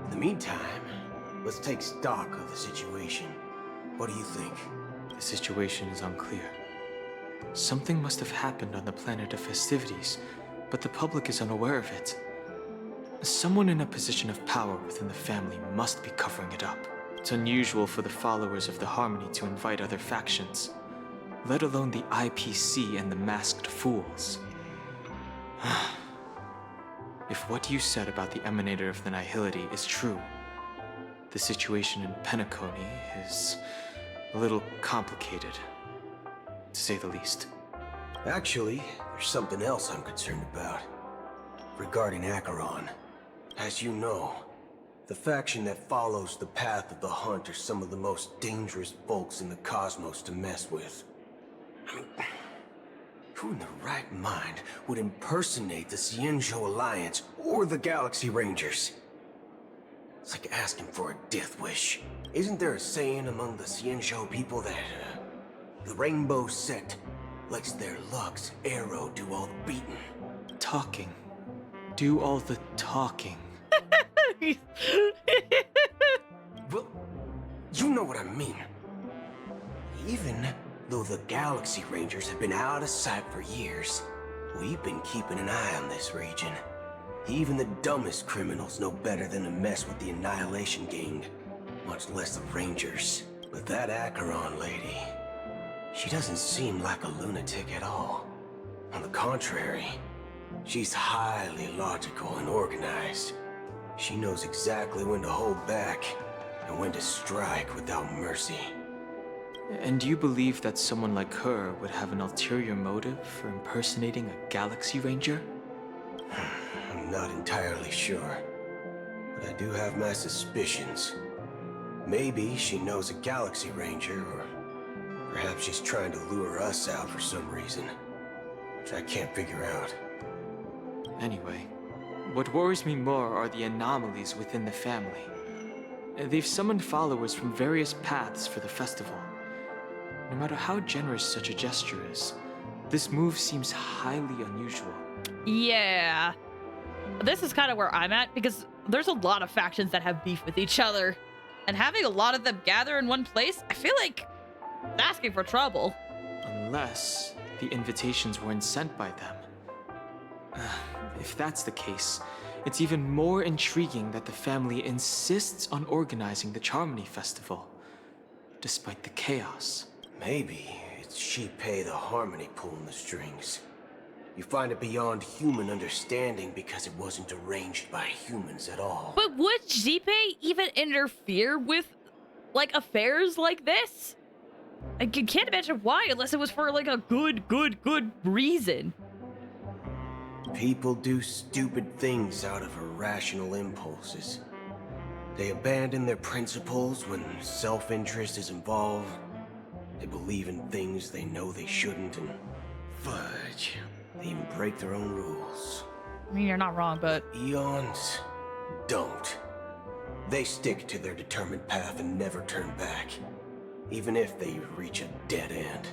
[SPEAKER 6] In the meantime, let's take stock of the situation. What do you think?
[SPEAKER 10] The situation is unclear. Something must have happened on the planet of festivities, but the public is unaware of it. Someone in a position of power within the family must be covering it up. It's unusual for the followers of the Harmony to invite other factions, let alone the IPC and the Masked Fools. If what you said about the Emanator of the Nihility is true, the situation in Penacony is a little complicated, to say the least.
[SPEAKER 6] Actually, there's something else I'm concerned about. Regarding Acheron. As you know, the faction that follows the path of the Hunt are some of the most dangerous folks in the cosmos to mess with. I mean, who in their right mind would impersonate the Cienjo Alliance or the Galaxy Rangers? It's like asking for a death wish. Isn't there a saying among the Cienjo people that the Rainbow Sect lets their Lux Arrow do all the beating?
[SPEAKER 10] Talking. Do all the talking.
[SPEAKER 6] Well, you know what I mean. Even though the Galaxy Rangers have been out of sight for years, we've been keeping an eye on this region. Even the dumbest criminals know better than to mess with the Annihilation Gang, much less the Rangers. But that Acheron lady, she doesn't seem like a lunatic at all. On the contrary, she's highly logical and organized. She knows exactly when to hold back and when to strike without mercy.
[SPEAKER 10] And do you believe that someone like her would have an ulterior motive for impersonating a Galaxy Ranger?
[SPEAKER 6] I'm not entirely sure, but I do have my suspicions. Maybe she knows a Galaxy Ranger, or perhaps she's trying to lure us out for some reason, which I can't figure out.
[SPEAKER 10] Anyway, What worries me more are the anomalies within the family. They've summoned followers from various paths for the festival. No matter how generous such a gesture is, this move seems highly unusual.
[SPEAKER 3] Yeah. This is kind of where I'm at, because there's a lot of factions that have beef with each other. And having a lot of them gather in one place, I feel like it's asking for trouble.
[SPEAKER 10] Unless the invitations weren't sent by them. If that's the case, it's even more intriguing that the family insists on organizing the Charmony Festival, despite the chaos.
[SPEAKER 6] Maybe it's Shipei the Harmony pulling the strings. You find it beyond human understanding because it wasn't arranged by humans at all.
[SPEAKER 3] But would Jipe even interfere with, like, affairs like this? I can't imagine why, unless it was for, like, a good reason.
[SPEAKER 6] People do stupid things out of irrational impulses. They abandon their principles when self-interest is involved. They believe in things they know they shouldn't, and fudge. They even break their own rules.
[SPEAKER 3] I mean, you're not wrong, but...
[SPEAKER 6] Eons don't. They stick to their determined path and never turn back, even if they reach a dead end.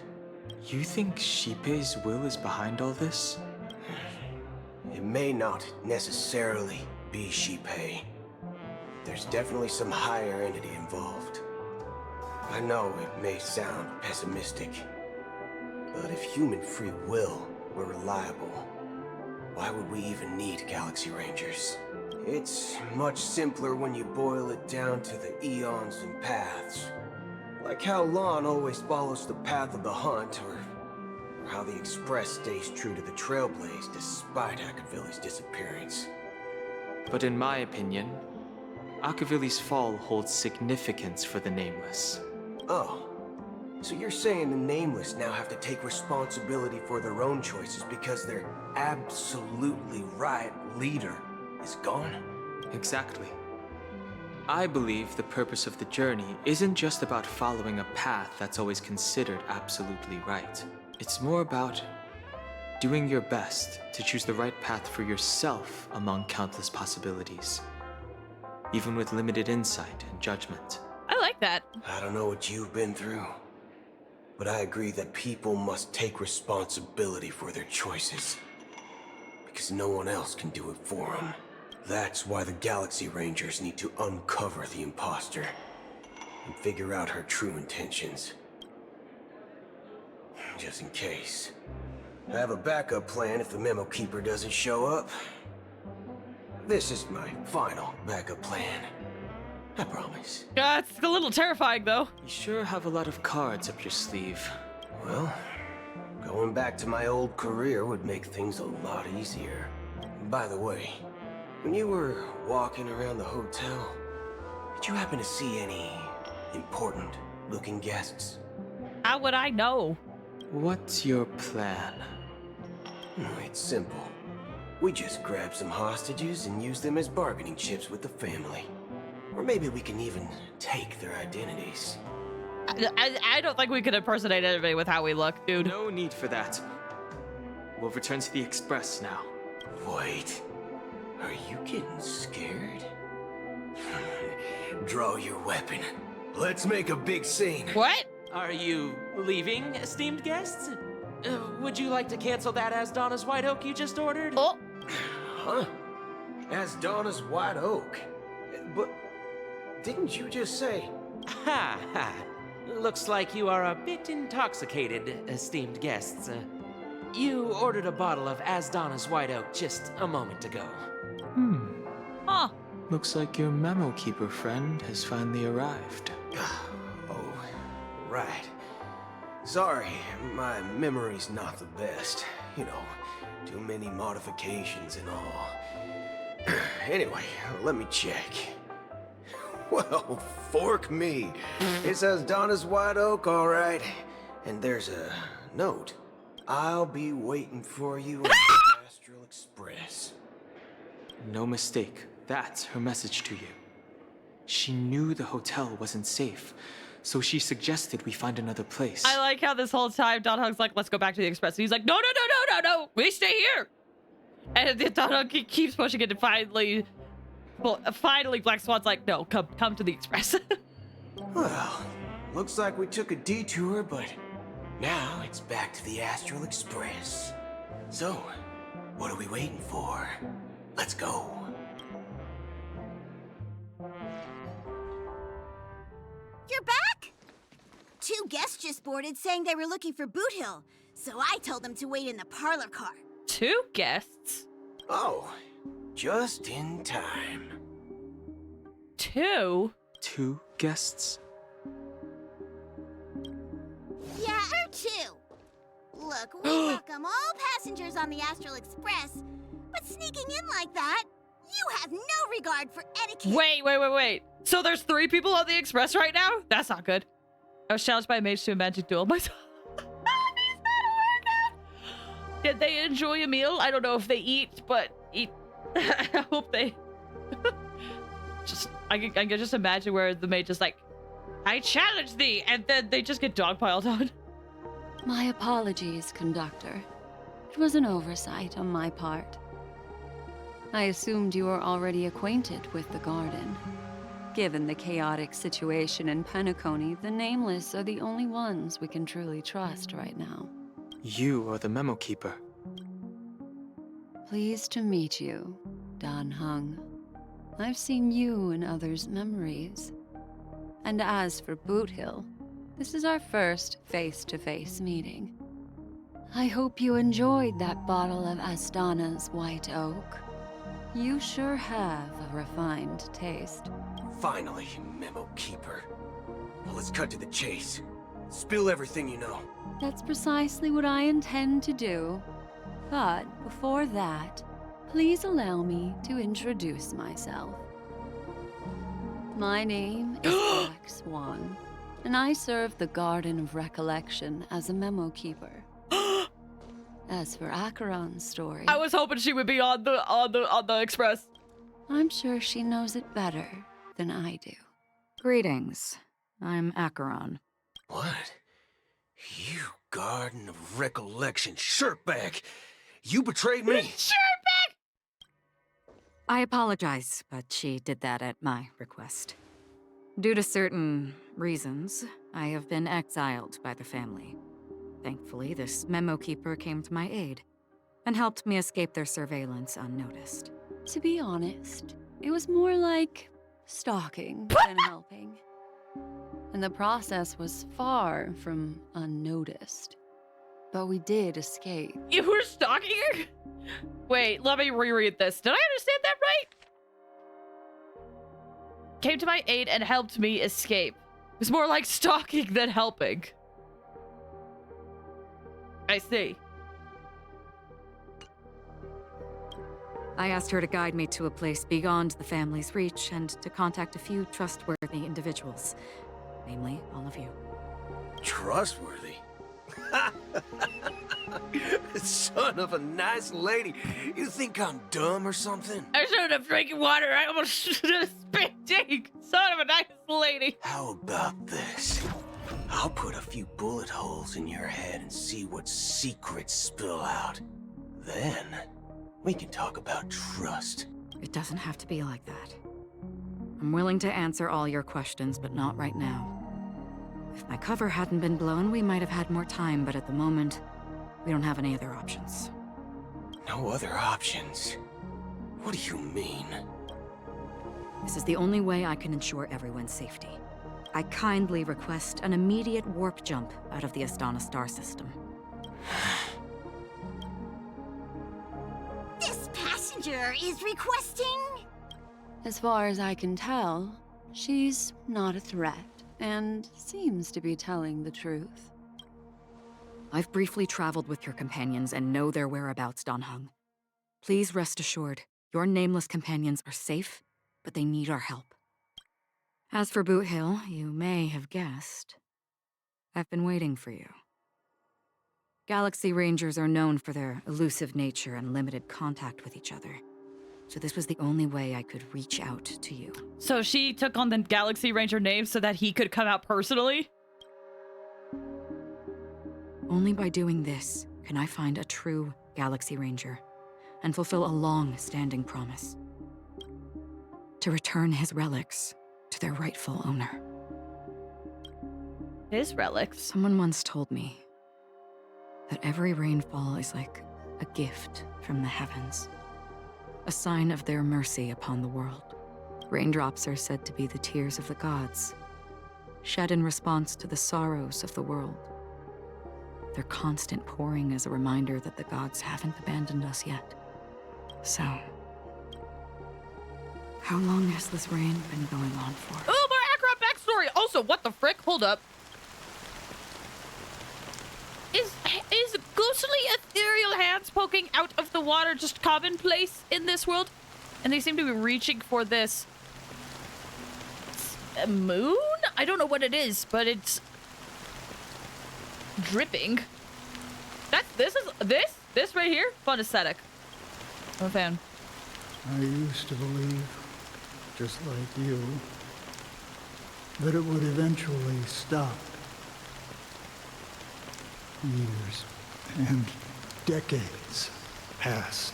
[SPEAKER 10] You think Shipei's will is behind all this?
[SPEAKER 6] It may not necessarily be Shipei. There's definitely some higher entity involved. I know it may sound pessimistic, but if human free will were reliable, why would we even need Galaxy Rangers? It's much simpler when you boil it down to the eons and paths. Like how Lon always follows the path of the hunt, or how the Express stays true to the Trailblaze despite Akavilli's disappearance.
[SPEAKER 10] But in my opinion, Akavilli's fall holds significance for the Nameless.
[SPEAKER 6] Oh, so you're saying the Nameless now have to take responsibility for their own choices because their absolutely right leader is gone?
[SPEAKER 10] Exactly. I believe the purpose of the journey isn't just about following a path that's always considered absolutely right. It's more about doing your best to choose the right path for yourself among countless possibilities, even with limited insight and judgment.
[SPEAKER 3] I like that.
[SPEAKER 6] I don't know what you've been through, but I agree that people must take responsibility for their choices, because no one else can do it for them. That's why the Galaxy Rangers need to uncover the imposter and figure out her true intentions. Just in case. I have a backup plan if the Memo Keeper doesn't show up. This is my final backup plan. I promise.
[SPEAKER 3] It's a little terrifying, though.
[SPEAKER 10] You sure have a lot of cards up your sleeve.
[SPEAKER 6] Well, going back to my old career would make things a lot easier. By the way, when you were walking around the hotel, did you happen to see any important-looking guests?
[SPEAKER 3] How would I know?
[SPEAKER 10] What's your plan?
[SPEAKER 6] It's simple. We just grab some hostages and use them as bargaining chips with the family. Or maybe we can even take their identities.
[SPEAKER 3] I don't think we could impersonate anybody with how we look, dude.
[SPEAKER 10] No need for that. We'll return to the Express now.
[SPEAKER 6] Wait. Are you getting scared? Draw your weapon. Let's make a big scene.
[SPEAKER 3] What?
[SPEAKER 17] Are you leaving, esteemed guests? Would you like to cancel that as Donna's White Oak you just ordered?
[SPEAKER 3] Oh.
[SPEAKER 6] Huh? As Donna's White Oak? But didn't you just say...
[SPEAKER 17] Ha ha. Looks like you are a bit intoxicated, esteemed guests. You ordered a bottle of As Donna's White Oak just a moment ago.
[SPEAKER 3] Huh.
[SPEAKER 10] Looks like your Memo Keeper friend has finally arrived.
[SPEAKER 6] Oh, right. Sorry, my memory's not the best. You know, too many modifications and all. Anyway, let me check. Well, fork me. It says Donna's White Oak, all right. And there's a note. I'll be waiting for you in the Astral Express.
[SPEAKER 10] No mistake. That's her message to you. She knew the hotel wasn't safe, so she suggested we find another place.
[SPEAKER 3] I like how this whole time Don Hog's like, let's go back to the Express. And he's like, no, we stay here. And the tunnel keeps pushing it, and finally, Black Swan's like, no, come to the express.
[SPEAKER 6] Well, looks like we took a detour, but now it's back to the Astral Express. So, what are we waiting for? Let's go.
[SPEAKER 18] You're back? 2 guests just boarded saying they were looking for Boot Hill, so I told them to wait in the parlor car.
[SPEAKER 3] 2 guests?
[SPEAKER 6] Oh, just in time.
[SPEAKER 3] 2?
[SPEAKER 10] 2 guests?
[SPEAKER 18] Yeah, or 2. Look, we welcome all passengers on the Astral Express, but sneaking in like that, you have no regard for etiquette.
[SPEAKER 3] Wait. So there's 3 people on the express right now? That's not good. I was challenged by a mage to a magic duel myself. Did they enjoy a meal? I don't know if they eat, but I hope they... I can just imagine where the mage is like, I challenge thee! And then they just get dogpiled on.
[SPEAKER 19] My apologies, conductor. It was an oversight on my part. I assumed you were already acquainted with the garden. Given the chaotic situation in Penacony, the Nameless are the only ones we can truly trust right now.
[SPEAKER 10] You are the memo keeper.
[SPEAKER 19] Pleased to meet you, Dan Hung. I've seen you in others' memories. And as for Boot Hill, this is our first face-to-face meeting. I hope you enjoyed that bottle of Astana's White Oak. You sure have a refined taste.
[SPEAKER 6] Finally, Memo Keeper. Well, let's cut to the chase. Spill everything you know.
[SPEAKER 19] That's precisely what I intend to do. But before that, please allow me to introduce myself. My name is Black Swan, and I serve the Garden of Recollection as a memo keeper. As for Acheron's story,
[SPEAKER 3] I was hoping she would be on the express.
[SPEAKER 19] I'm sure she knows it better than I do.
[SPEAKER 20] Greetings. I'm Acheron.
[SPEAKER 6] What? You Garden of Recollection shirtbag! You betrayed me!
[SPEAKER 3] Shirtbag!
[SPEAKER 20] I apologize, but she did that at my request. Due to certain reasons, I have been exiled by the family. Thankfully, this memo keeper came to my aid and helped me escape their surveillance unnoticed.
[SPEAKER 19] To be honest, it was more like stalking than helping. And the process was far from unnoticed. But we did escape.
[SPEAKER 3] You were stalking her? Wait, let me reread this. Did I understand that right? Came to my aid and helped me escape. It was more like stalking than helping. I see.
[SPEAKER 20] I asked her to guide me to a place beyond the family's reach and to contact a few trustworthy individuals. Namely, all of you.
[SPEAKER 6] Trustworthy? Son of a nice lady. You think I'm dumb or something?
[SPEAKER 3] I showed up drinking water. I almost spitting. Son of a nice lady.
[SPEAKER 6] How about this? I'll put a few bullet holes in your head and see what secrets spill out. Then, we can talk about trust.
[SPEAKER 20] It doesn't have to be like that. I'm willing to answer all your questions, but not right now. If my cover hadn't been blown, we might have had more time, but at the moment, we don't have any other options.
[SPEAKER 6] No other options? What do you mean?
[SPEAKER 20] This is the only way I can ensure everyone's safety. I kindly request an immediate warp jump out of the Astana star system.
[SPEAKER 18] This passenger is requesting...
[SPEAKER 19] As far as I can tell, she's not a threat and seems to be telling the truth.
[SPEAKER 20] I've briefly traveled with your companions and know their whereabouts, Dan Hung. Please rest assured, your nameless companions are safe, but they need our help. As for Boot Hill, you may have guessed. I've been waiting for you. Galaxy Rangers are known for their elusive nature and limited contact with each other. So this was the only way I could reach out to you.
[SPEAKER 3] So she took on the Galaxy Ranger name so that he could come out personally?
[SPEAKER 20] Only by doing this can I find a true Galaxy Ranger. and fulfill a long-standing promise. To return his relics to their rightful owner.
[SPEAKER 3] His relics?
[SPEAKER 20] Someone once told me that every rainfall is like a gift from the heavens, a sign of their mercy upon the world. Raindrops are said to be the tears of the gods, shed in response to the sorrows of the world. Their constant pouring is a reminder that the gods haven't abandoned us yet. So, how long has this rain been going on for?
[SPEAKER 3] Oh, more Akrop backstory! Also, what the frick? Hold up. Is ghostly ethereal hands poking out of the water just commonplace in this world? And they seem to be reaching for this a moon? I don't know what it is, but it's dripping. This right here, fun aesthetic. I'm a fan.
[SPEAKER 21] I used to believe, just like you, that it would eventually stop. Years and decades passed.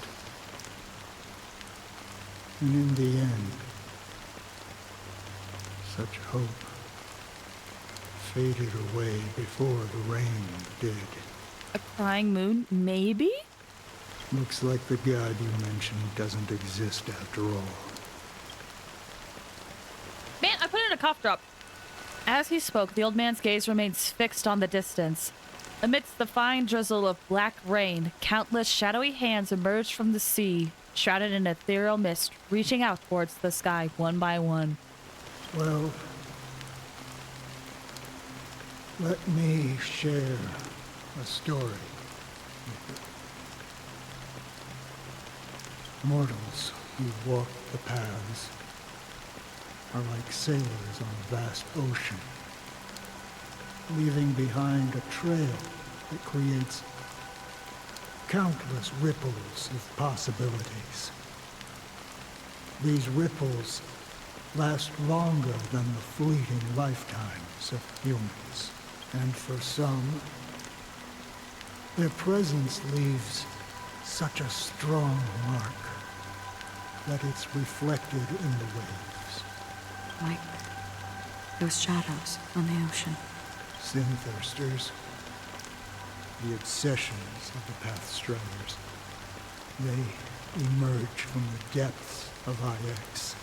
[SPEAKER 21] And in the end, such hope faded away before the rain did.
[SPEAKER 3] A crying moon, maybe?
[SPEAKER 21] Looks like the god you mentioned doesn't exist after all.
[SPEAKER 3] Man, I put in a cough drop. As he spoke, the old man's gaze remains fixed on the distance. Amidst the fine drizzle of black rain, countless shadowy hands emerged from the sea, shrouded in ethereal mist, reaching out towards the sky one by one.
[SPEAKER 21] Well, let me share a story with you. Mortals who walk the paths are like sailors on a vast ocean, leaving behind a trail that creates countless ripples of possibilities. These ripples last longer than the fleeting lifetimes of humans, and for some, their presence leaves such a strong mark that it's reflected in the waves.
[SPEAKER 20] Like those shadows on the ocean.
[SPEAKER 21] Sin-thirsters, the obsessions of the Pathstriders. They emerge from the depths of IX,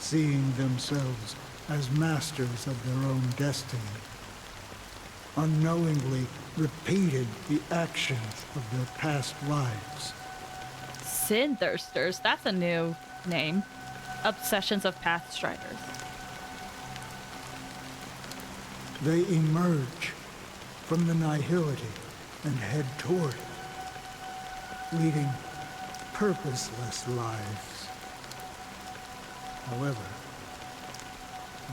[SPEAKER 21] seeing themselves as masters of their own destiny, unknowingly repeated the actions of their past lives.
[SPEAKER 3] Sin-thirsters, that's a new name. Obsessions of Pathstriders.
[SPEAKER 21] They emerge from the nihility and head toward it, leading purposeless lives. However,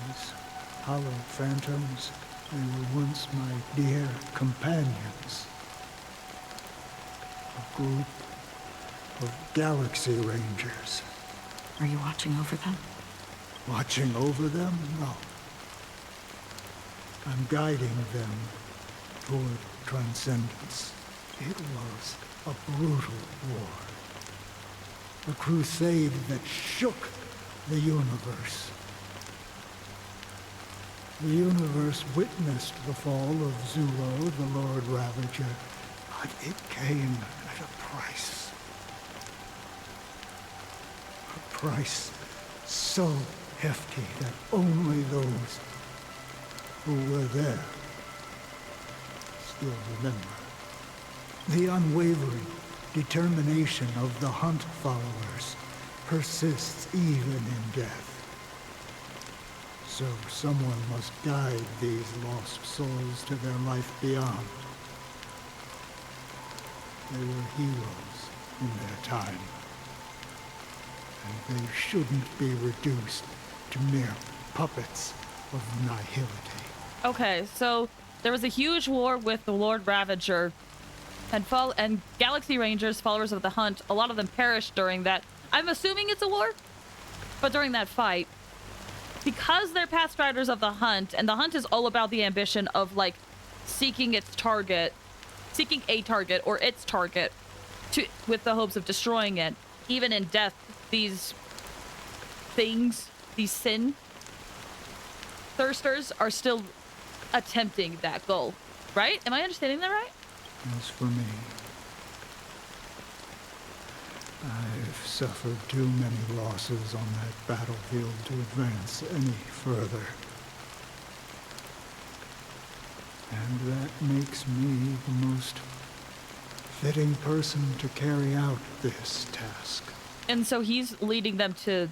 [SPEAKER 21] these hollow phantoms, they were once my dear companions. A group of Galaxy Rangers.
[SPEAKER 20] Are you watching over them?
[SPEAKER 21] Watching over them? No. I'm guiding them toward transcendence. It was a brutal war. A crusade that shook the universe. The universe witnessed the fall of Zulo, the Lord Ravager, but it came at a price. A price so hefty that only those who were there still remember. The unwavering determination of the Hunt followers persists even in death. So someone must guide these lost souls to their life beyond. They were heroes in their time, and they shouldn't be reduced to mere puppets of nihility.
[SPEAKER 3] Okay, so there was a huge war with the Lord Ravager, and Galaxy Rangers, followers of the Hunt, a lot of them perished during that. I'm assuming it's a war, but during that fight, because they're Pathstriders of the Hunt, and the Hunt is all about the ambition of, like, seeking a target, or its target, with the hopes of destroying it. Even in death, these things, these sin thirsters are still attempting that goal, right? Am I understanding that right?
[SPEAKER 21] As for me, I've suffered too many losses on that battlefield to advance any further. And that makes me the most fitting person to carry out this task.
[SPEAKER 3] And so he's leading them to,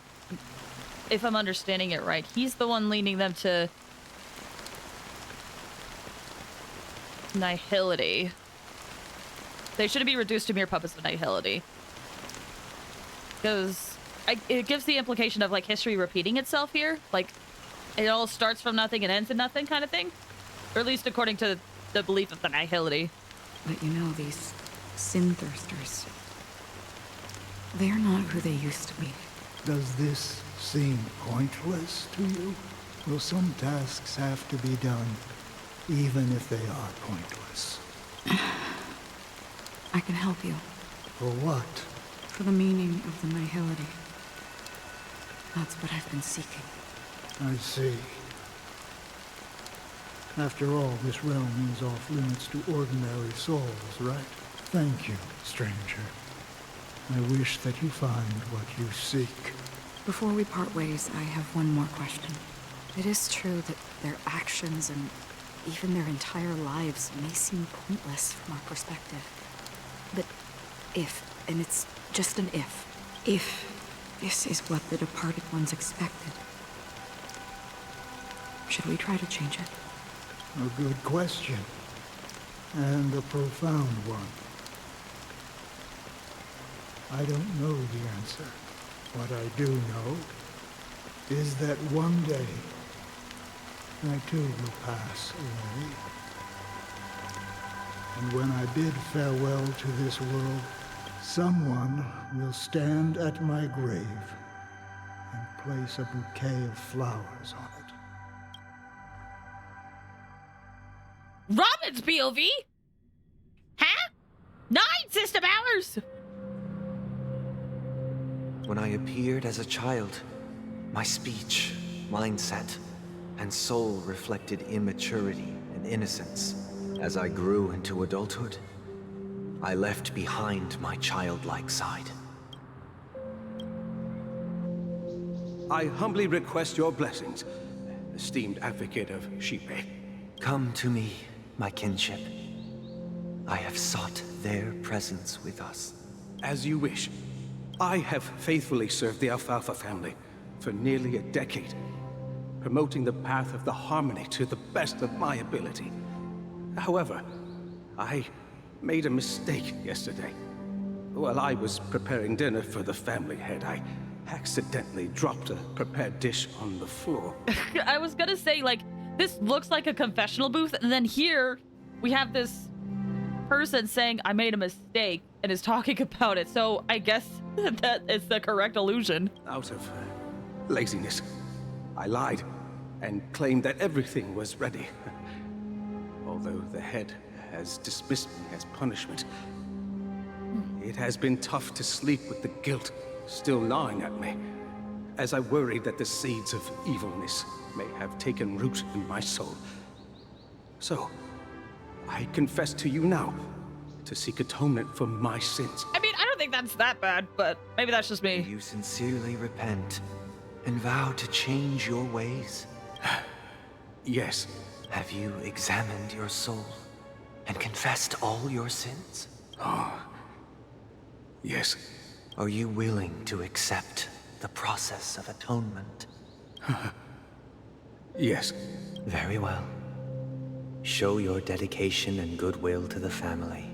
[SPEAKER 3] if I'm understanding it right, he's the one leading them to nihility. They shouldn't be reduced to mere puppets of nihility. Because it gives the implication of, like, history repeating itself here. Like, it all starts from nothing and ends in nothing kind of thing. Or at least according to the belief of the nihility.
[SPEAKER 20] But you know, these sin thirsters, they're not who they used to be.
[SPEAKER 21] Does this seem pointless to you? Will some tasks have to be done, even if they are pointless?
[SPEAKER 20] I can help you.
[SPEAKER 21] For what?
[SPEAKER 20] For the meaning of the nihility. That's what I've been seeking.
[SPEAKER 21] I see. After all, this realm is off limits to ordinary souls, right? Thank you, stranger. I wish that you find what you seek.
[SPEAKER 20] Before we part ways, I have one more question. It is true that their actions and even their entire lives may seem pointless from our perspective. But if, and it's just an if this is what the departed ones expected, should we try to change it?
[SPEAKER 21] A good question. And a profound one. I don't know the answer. What I do know is that one day I too will pass away. And when I bid farewell to this world, someone will stand at my grave and place a bouquet of flowers on it.
[SPEAKER 3] Robin's POV? Huh? 9 system hours!
[SPEAKER 6] When I appeared as a child, my speech, mindset, and soul reflected immaturity and innocence. As I grew into adulthood, I left behind my childlike side.
[SPEAKER 7] I humbly request your blessings, esteemed advocate of Shipe.
[SPEAKER 6] Come to me, my kinship. I have sought their presence with us.
[SPEAKER 7] As you wish. I have faithfully served the Alfalfa family for nearly a decade, promoting the path of the harmony to the best of my ability. However, I made a mistake yesterday. While I was preparing dinner for the family head, I accidentally dropped a prepared dish on the floor.
[SPEAKER 3] I was gonna say, like, this looks like a confessional booth, and then here we have this person saying, I made a mistake, and is talking about it, so I guess that is the correct illusion.
[SPEAKER 7] Out of laziness, I lied and claimed that everything was ready. Although the head has dismissed me as punishment, it has been tough to sleep with the guilt still gnawing at me, as I worried that the seeds of evilness may have taken root in my soul. So, I confess to you now to seek atonement for my sins.
[SPEAKER 3] I mean, I don't think that's that bad, but maybe that's just me.
[SPEAKER 6] Do you sincerely repent and vow to change your ways?
[SPEAKER 7] Yes.
[SPEAKER 6] Have you examined your soul and confessed all your sins?
[SPEAKER 7] Oh, yes.
[SPEAKER 6] Are you willing to accept the process of atonement?
[SPEAKER 7] Yes.
[SPEAKER 6] Very well. Show your dedication and goodwill to the family,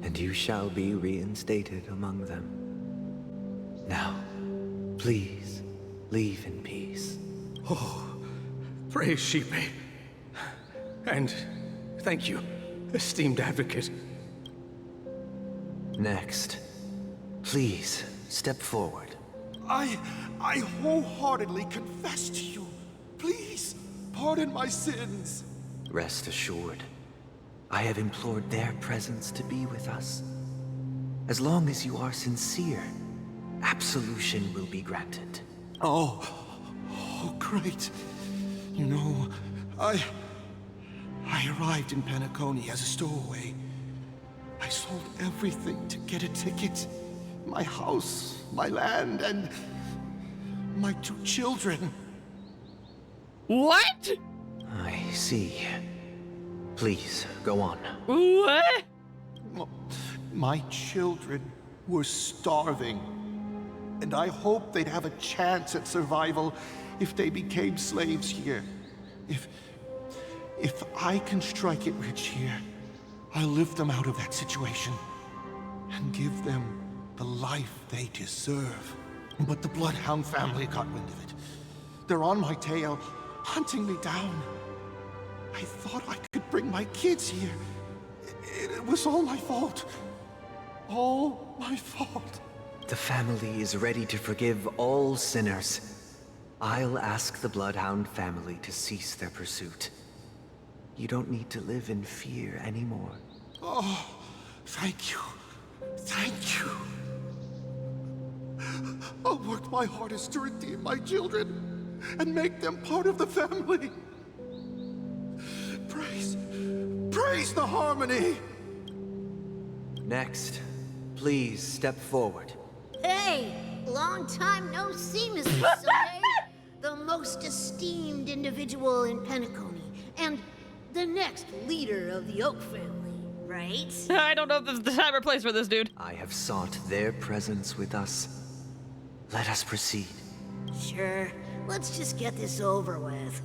[SPEAKER 6] and you shall be reinstated among them. Now, please, leave in peace.
[SPEAKER 7] Oh, praise Shipe. And thank you, esteemed advocate.
[SPEAKER 6] Next, please step forward.
[SPEAKER 22] I wholeheartedly confess to you. Please, pardon my sins.
[SPEAKER 6] Rest assured, I have implored their presence to be with us.
[SPEAKER 8] As long as you are sincere, absolution will be granted.
[SPEAKER 22] Oh, great. You know, I arrived in Penacony as a stowaway. I sold everything to get a ticket. My house, my land, and my 2 children.
[SPEAKER 1] What?
[SPEAKER 8] I see. Please, go on.
[SPEAKER 1] What?
[SPEAKER 22] My children were starving, and I hoped they'd have a chance at survival if they became slaves here. If I can strike it rich here, I'll lift them out of that situation and give them the life they deserve. But the Bloodhound family got wind of it. They're on my tail, hunting me down. I thought I could bring my kids here. It was all my fault. All my fault.
[SPEAKER 8] The family is ready to forgive all sinners. I'll ask the Bloodhound family to cease their pursuit. You don't need to live in fear anymore.
[SPEAKER 22] Oh, thank you. Thank you. I'll work my hardest to redeem my children and make them part of the family. Praise the harmony!
[SPEAKER 8] Next, please step forward.
[SPEAKER 9] Hey, long time no see, Mr. Sunday. The most esteemed individual in Penacony, and the next leader of the Oak family, right?
[SPEAKER 1] I don't know if this is the time or place for this, dude.
[SPEAKER 8] I have sought their presence with us. Let us proceed.
[SPEAKER 9] Sure, let's just get this over with.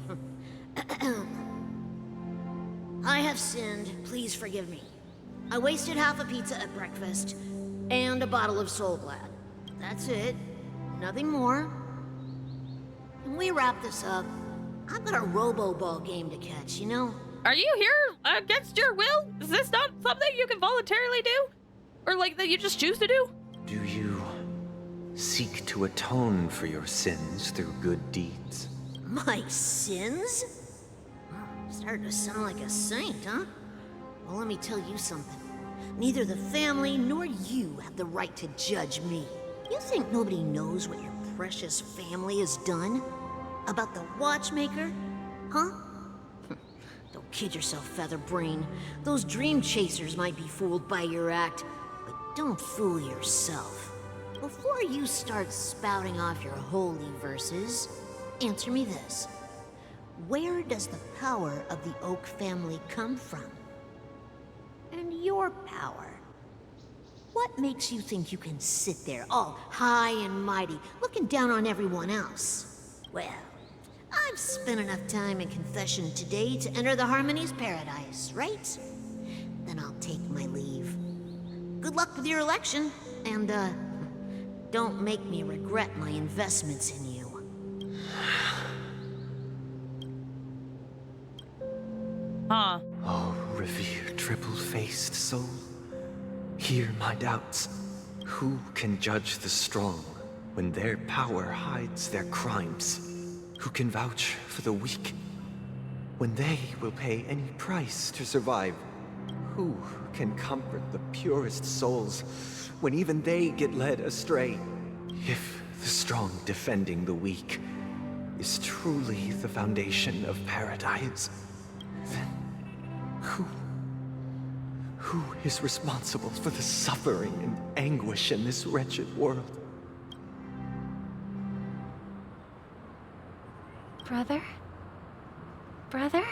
[SPEAKER 9] I have sinned, please forgive me. I wasted half a pizza at breakfast, and a bottle of Soul Glad. That's it, nothing more. Can we wrap this up? I've got a Robo-Ball game to catch, you know?
[SPEAKER 1] Are you here against your will? Is this not something you can voluntarily do? Or like that you just choose to do?
[SPEAKER 8] Do you seek to atone for your sins through good deeds?
[SPEAKER 9] My sins? Starting to sound like a saint, huh? Well, let me tell you something. Neither the family nor you have the right to judge me. You think nobody knows what your precious family has done? About the watchmaker? Huh? Don't kid yourself, Featherbrain. Those dream chasers might be fooled by your act, but don't fool yourself. Before you start spouting off your holy verses, answer me this. Where does the power of the Oak family come from? And your power? What makes you think you can sit there all high and mighty, looking down on everyone else? Well, I've spent enough time in confession today to enter the Harmony's paradise, right? Then I'll take my leave. Good luck with your election, and don't make me regret my investments in you.
[SPEAKER 1] Huh.
[SPEAKER 8] Oh, revered triple-faced soul, hear my doubts. Who can judge the strong when their power hides their crimes? Who can vouch for the weak when they will pay any price to survive? Who can comfort the purest souls when even they get led astray? If the strong defending the weak is truly the foundation of paradise, then who is responsible for the suffering and anguish in this wretched world?
[SPEAKER 5] Brother? Brother?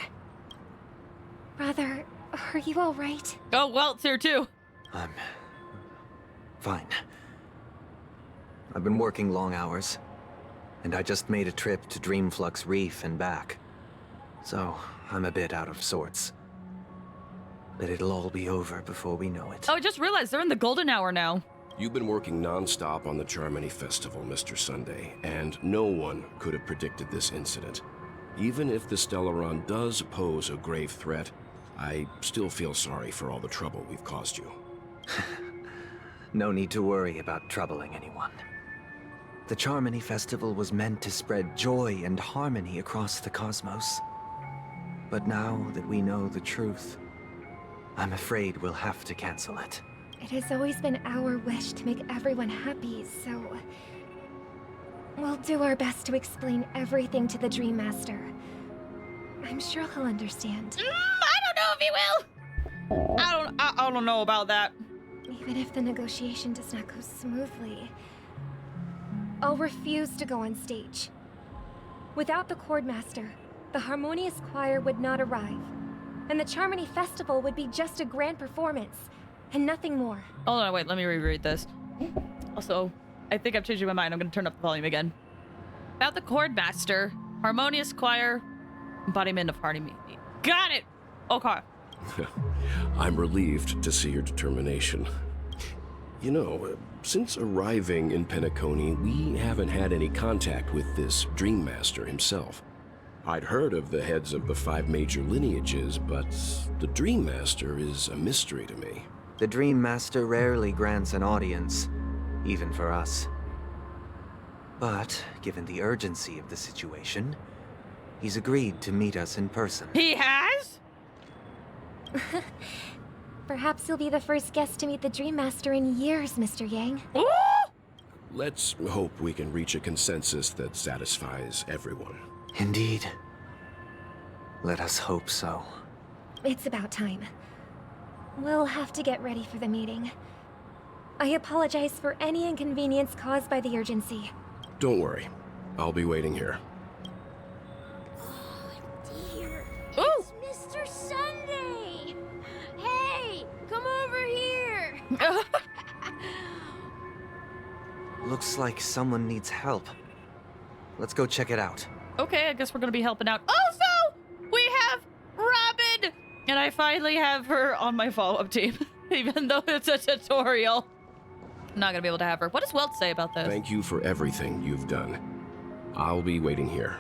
[SPEAKER 5] Brother, are you all right?
[SPEAKER 1] Oh, Walt's here too.
[SPEAKER 8] I'm fine. I've been working long hours, and I just made a trip to Dreamflux Reef and back. So, I'm a bit out of sorts. But it'll all be over before we know it.
[SPEAKER 1] Oh, I just realized they're in the golden hour now.
[SPEAKER 23] You've been working non-stop on the Charmony Festival, Mr. Sunday, and no one could have predicted this incident. Even if the Stellaron does pose a grave threat, I still feel sorry for all the trouble we've caused you.
[SPEAKER 8] No need to worry about troubling anyone. The Charmony Festival was meant to spread joy and harmony across the cosmos. But now that we know the truth, I'm afraid we'll have to cancel it.
[SPEAKER 2] It has always been our wish to make everyone happy, so... we'll do our best to explain everything to the Dream Master. I'm sure he'll understand.
[SPEAKER 3] I don't know if he will! I don't know about that.
[SPEAKER 2] Even if the negotiation does not go smoothly, I'll refuse to go on stage. Without the Chord Master, the Harmonious Choir would not arrive, and the Charmony Festival would be just a grand performance, and nothing more.
[SPEAKER 3] Hold on, wait, let me reread this. Also, I think I'm changing my mind. I'm gonna turn up the volume again. About the Chord Master, Harmonious Choir, embodiment of harmony. Got it! Okay.
[SPEAKER 23] I'm relieved to see your determination. You know, since arriving in Penacony, we haven't had any contact with this Dream Master himself. I'd heard of the heads of the 5 major lineages, but the Dream Master is a mystery to me.
[SPEAKER 8] The Dream Master rarely grants an audience, even for us. But, given the urgency of the situation, he's agreed to meet us in person.
[SPEAKER 3] He has?
[SPEAKER 2] Perhaps you'll be the first guest to meet the Dream Master in years, Mr. Yang.
[SPEAKER 23] Let's hope we can reach a consensus that satisfies everyone.
[SPEAKER 8] Indeed. Let us hope so.
[SPEAKER 2] It's about time. We'll have to get ready for the meeting. I apologize for any inconvenience caused by the urgency.
[SPEAKER 23] Don't worry. I'll be waiting here.
[SPEAKER 18] Dear,
[SPEAKER 3] Ooh!
[SPEAKER 18] it's Mr. Sunday! Hey, come over here!
[SPEAKER 8] Looks like someone needs help. Let's go check it out.
[SPEAKER 3] Okay, I guess we're gonna be helping out. Also, we have Robin! And I finally have her on my follow-up team, even though it's a tutorial. I'm not gonna be able to have her. What does Welt say about this?
[SPEAKER 23] Thank you for everything you've done. I'll be waiting here.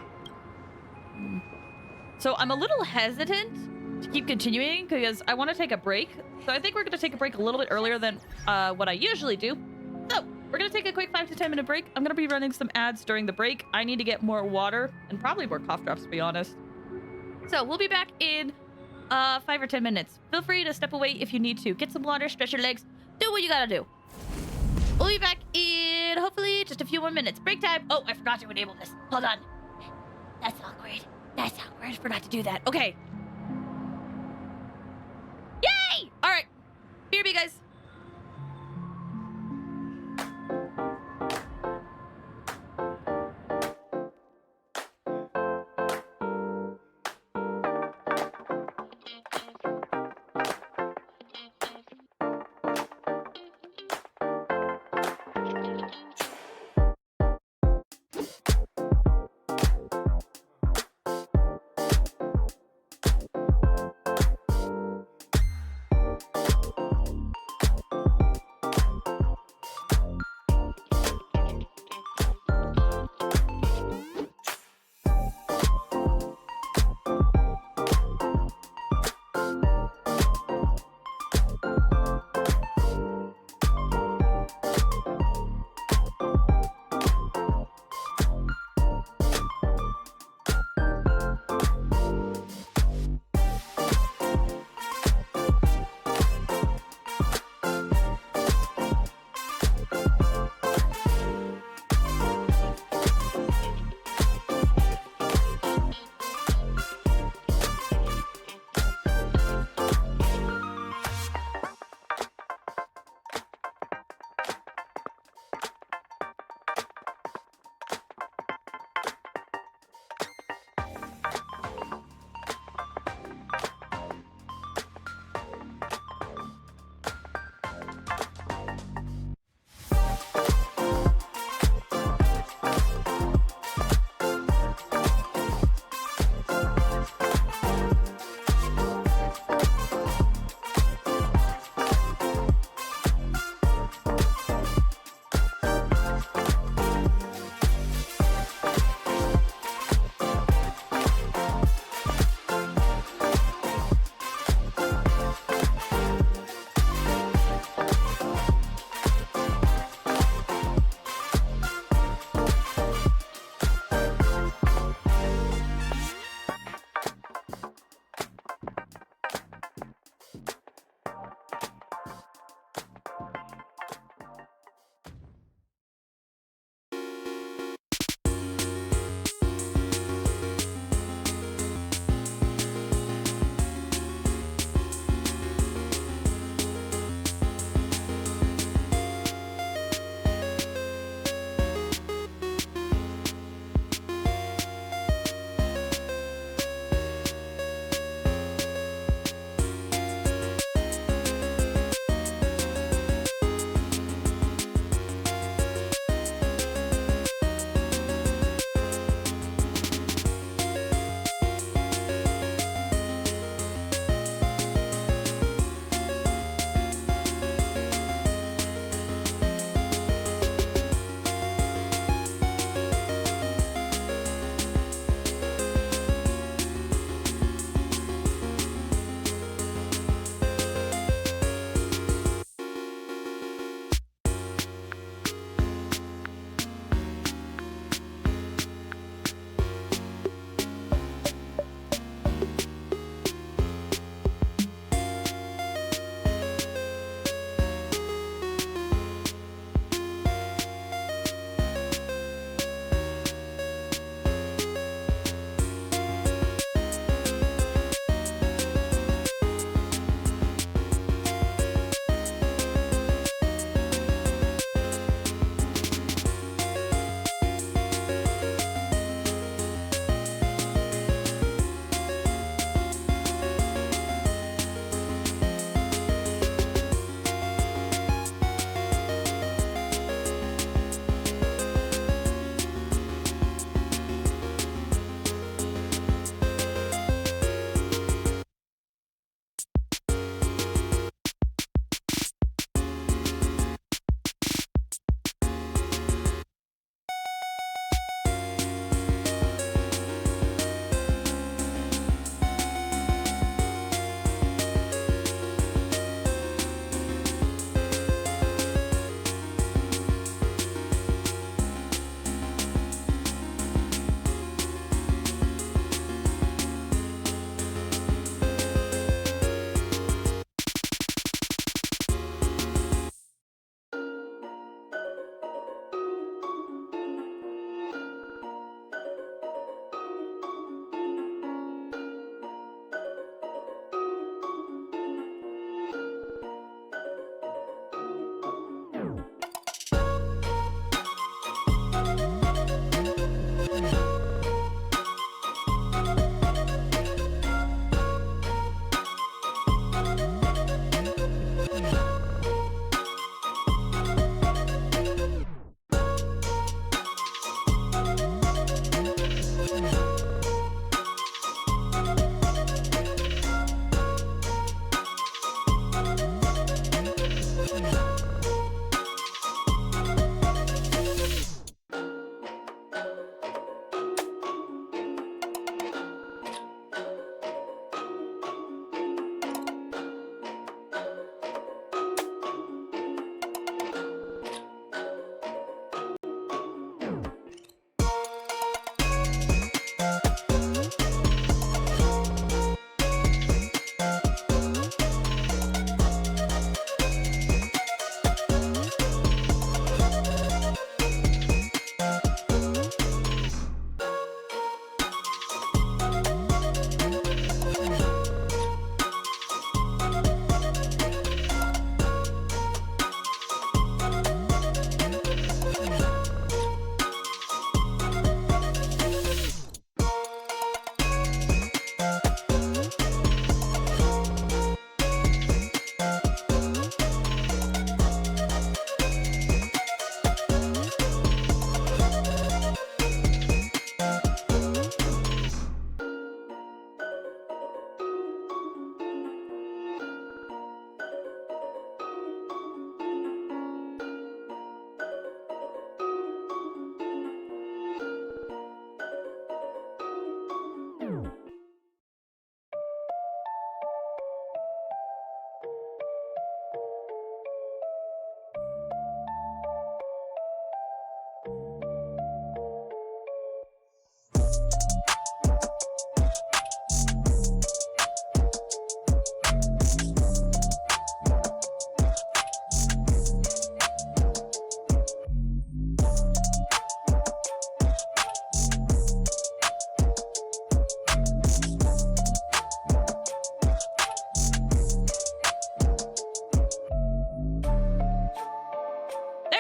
[SPEAKER 3] So I'm a little hesitant to keep continuing because I want to take a break. So I think we're gonna take a break a little bit earlier than what I usually do. So we're gonna take a quick 5 to 10 minute break. I'm gonna be running some ads during the break. I need to get more water and probably more cough drops, to be honest. So we'll be back in 5 or 10 minutes. Feel free to step away if you need to. Get some water, stretch your legs, do what you gotta do. We'll be back in hopefully just a few more minutes. Break time. Oh, I forgot to enable this. Hold on. That's awkward. That's awkward. I forgot to do that. Okay. Yay! All right. BRB, guys.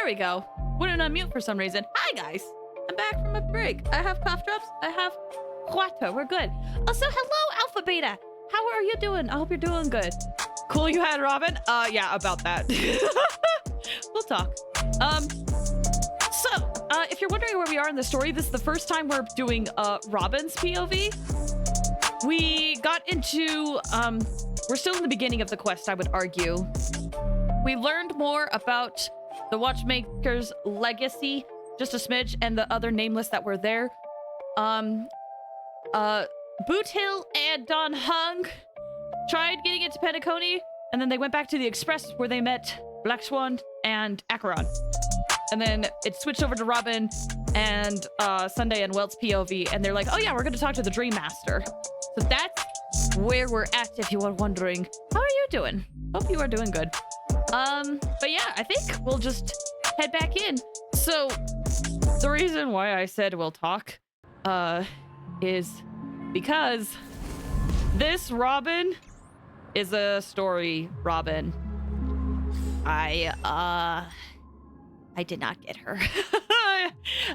[SPEAKER 3] we go. Wouldn't unmute for some reason. Hi, guys. I'm back from a break. I have cough drops. I have water. We're good. Also, hello, Alpha Beta. How are you doing? I hope you're doing good. Cool you had Robin? Yeah, about that. We'll talk. If you're wondering where we are in the story, this is the first time we're doing Robin's POV. We got into we're still in the beginning of the quest, I would argue. We learned more about the Watchmaker's legacy, just a smidge, and the other nameless that were there. Boot Hill and Don Hung tried getting into Penacony, and then they went back to the Express where they met Black Swan and Acheron. And then it switched over to Robin and Sunday and Welt's POV, and they're like, oh yeah, we're gonna talk to the Dream Master. So that's where we're at, if you are wondering. How are you doing? Hope you are doing good. But yeah, I think we'll just head back in. So the reason why I said we'll talk is because this Robin is a story Robin. I did not get her.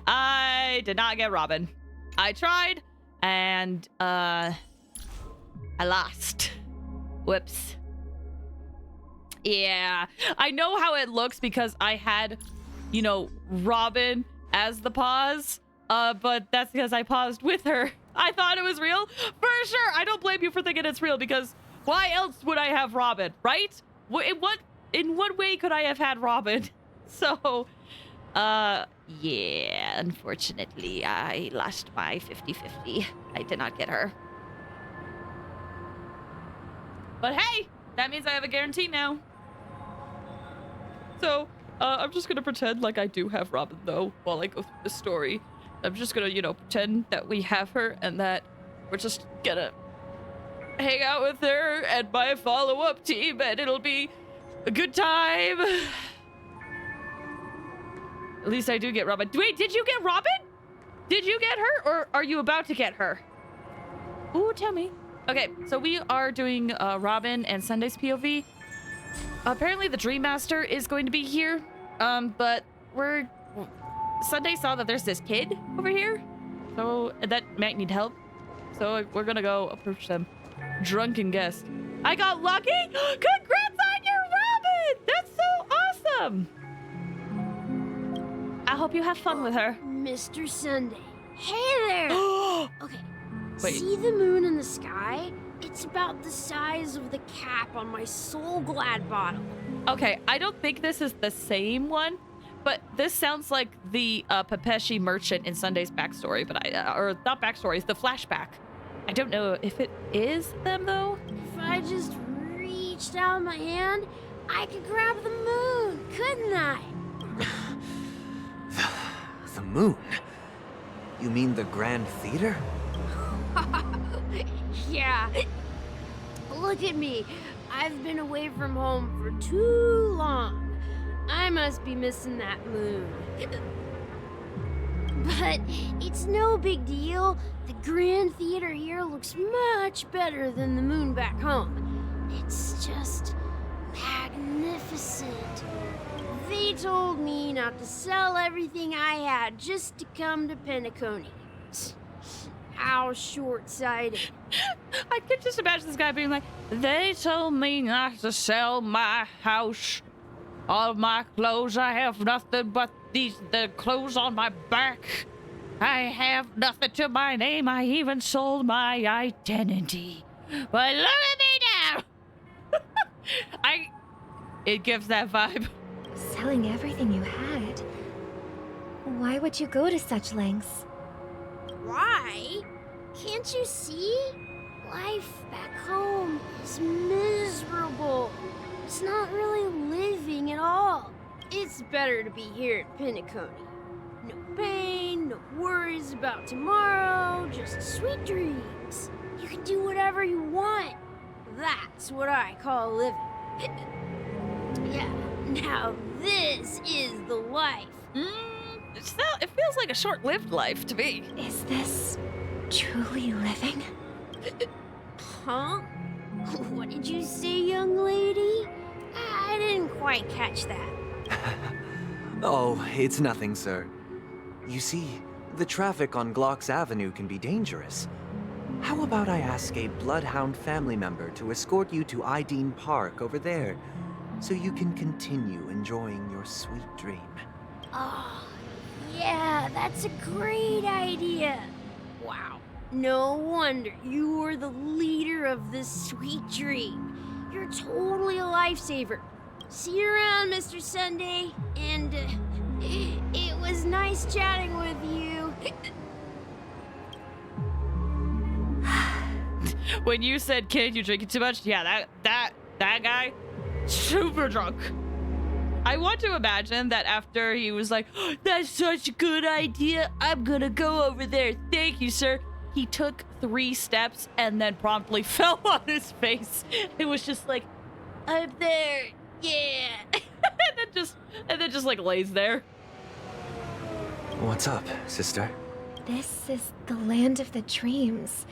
[SPEAKER 3] I did not get Robin. I tried and I lost. Whoops. Yeah, I know how it looks because I had, you know, Robin as the pause, but that's because I paused with her. I thought it was real. For sure, I don't blame you for thinking it's real because why else would I have Robin, right? In what way could I have had Robin? So, yeah, unfortunately, I lost my 50-50. I did not get her. But hey, that means I have a guarantee now. So, I'm just gonna pretend like I do have Robin, though, while I go through the story. I'm just gonna, you know, pretend that we have her and that we're just gonna hang out with her and my follow-up team, and it'll be a good time. At least I do get Robin. Wait, did you get Robin? Did you get her, or are you about to get her? Ooh, tell me. Okay, so we are doing Robin and Sunday's POV. Apparently the Dream Master is going to be here, but Sunday saw that there's this kid over here, so that might need help. So we're gonna go approach them. Drunken guest. I got lucky? Congrats on your Robin! That's so awesome! I hope you have fun with her.
[SPEAKER 11] Mr. Sunday. Hey there! Okay.
[SPEAKER 3] Wait.
[SPEAKER 11] See the moon in the sky? It's about the size of the cap on my Soul Glad bottle.
[SPEAKER 3] Okay, I don't think this is the same one, but this sounds like the Pepeshi merchant in Sunday's backstory, but or not backstory, it's the flashback. I don't know if it is them though.
[SPEAKER 11] If I just reached out my hand, I could grab the moon, couldn't I?
[SPEAKER 8] The moon? You mean the Grand Theater?
[SPEAKER 11] Yeah. Look at me. I've been away from home for too long. I must be missing that moon. But it's no big deal. The Grand Theater here looks much better than the moon back home. It's just magnificent. They told me not to sell everything I had just to come to Penacony. How short-sighted.
[SPEAKER 3] I could just imagine this guy being like, they told me not to sell my house. All my clothes, I have nothing but the clothes on my back. I have nothing to my name. I even sold my identity. But look at me now. It gives that vibe.
[SPEAKER 2] Selling everything you had. Why would you go to such lengths?
[SPEAKER 11] Why? Can't you see? Life back home is miserable. It's not really living at all. It's better to be here at Penacony. No pain, no worries about tomorrow, just sweet dreams. You can do whatever you want. That's what I call living. Yeah, now this is the life.
[SPEAKER 3] It feels like a short-lived life to me.
[SPEAKER 2] Is this truly living?
[SPEAKER 11] Huh? What did you say, young lady? I didn't quite catch that.
[SPEAKER 8] Oh, it's nothing, sir. You see, the traffic on Glock's Avenue can be dangerous. How about I ask a Bloodhound family member to escort you to Ideen Park over there, so you can continue enjoying your sweet dream?
[SPEAKER 11] Oh, yeah, that's a great idea. Wow. No wonder you were the leader of this sweet dream. You're totally a lifesaver. See you around, Mr. Sunday. And it was nice chatting with you.
[SPEAKER 1] When you said, "Kid, you drinking too much?" Yeah, that guy, super drunk. I want to imagine that after he was like, "Oh, that's such a good idea. I'm gonna go over there. Thank you, sir." He took 3 steps and then promptly fell on his face. It was just like, "I'm there, yeah," and then just like lays there.
[SPEAKER 8] What's up, sister?
[SPEAKER 2] This is the land of the dreams.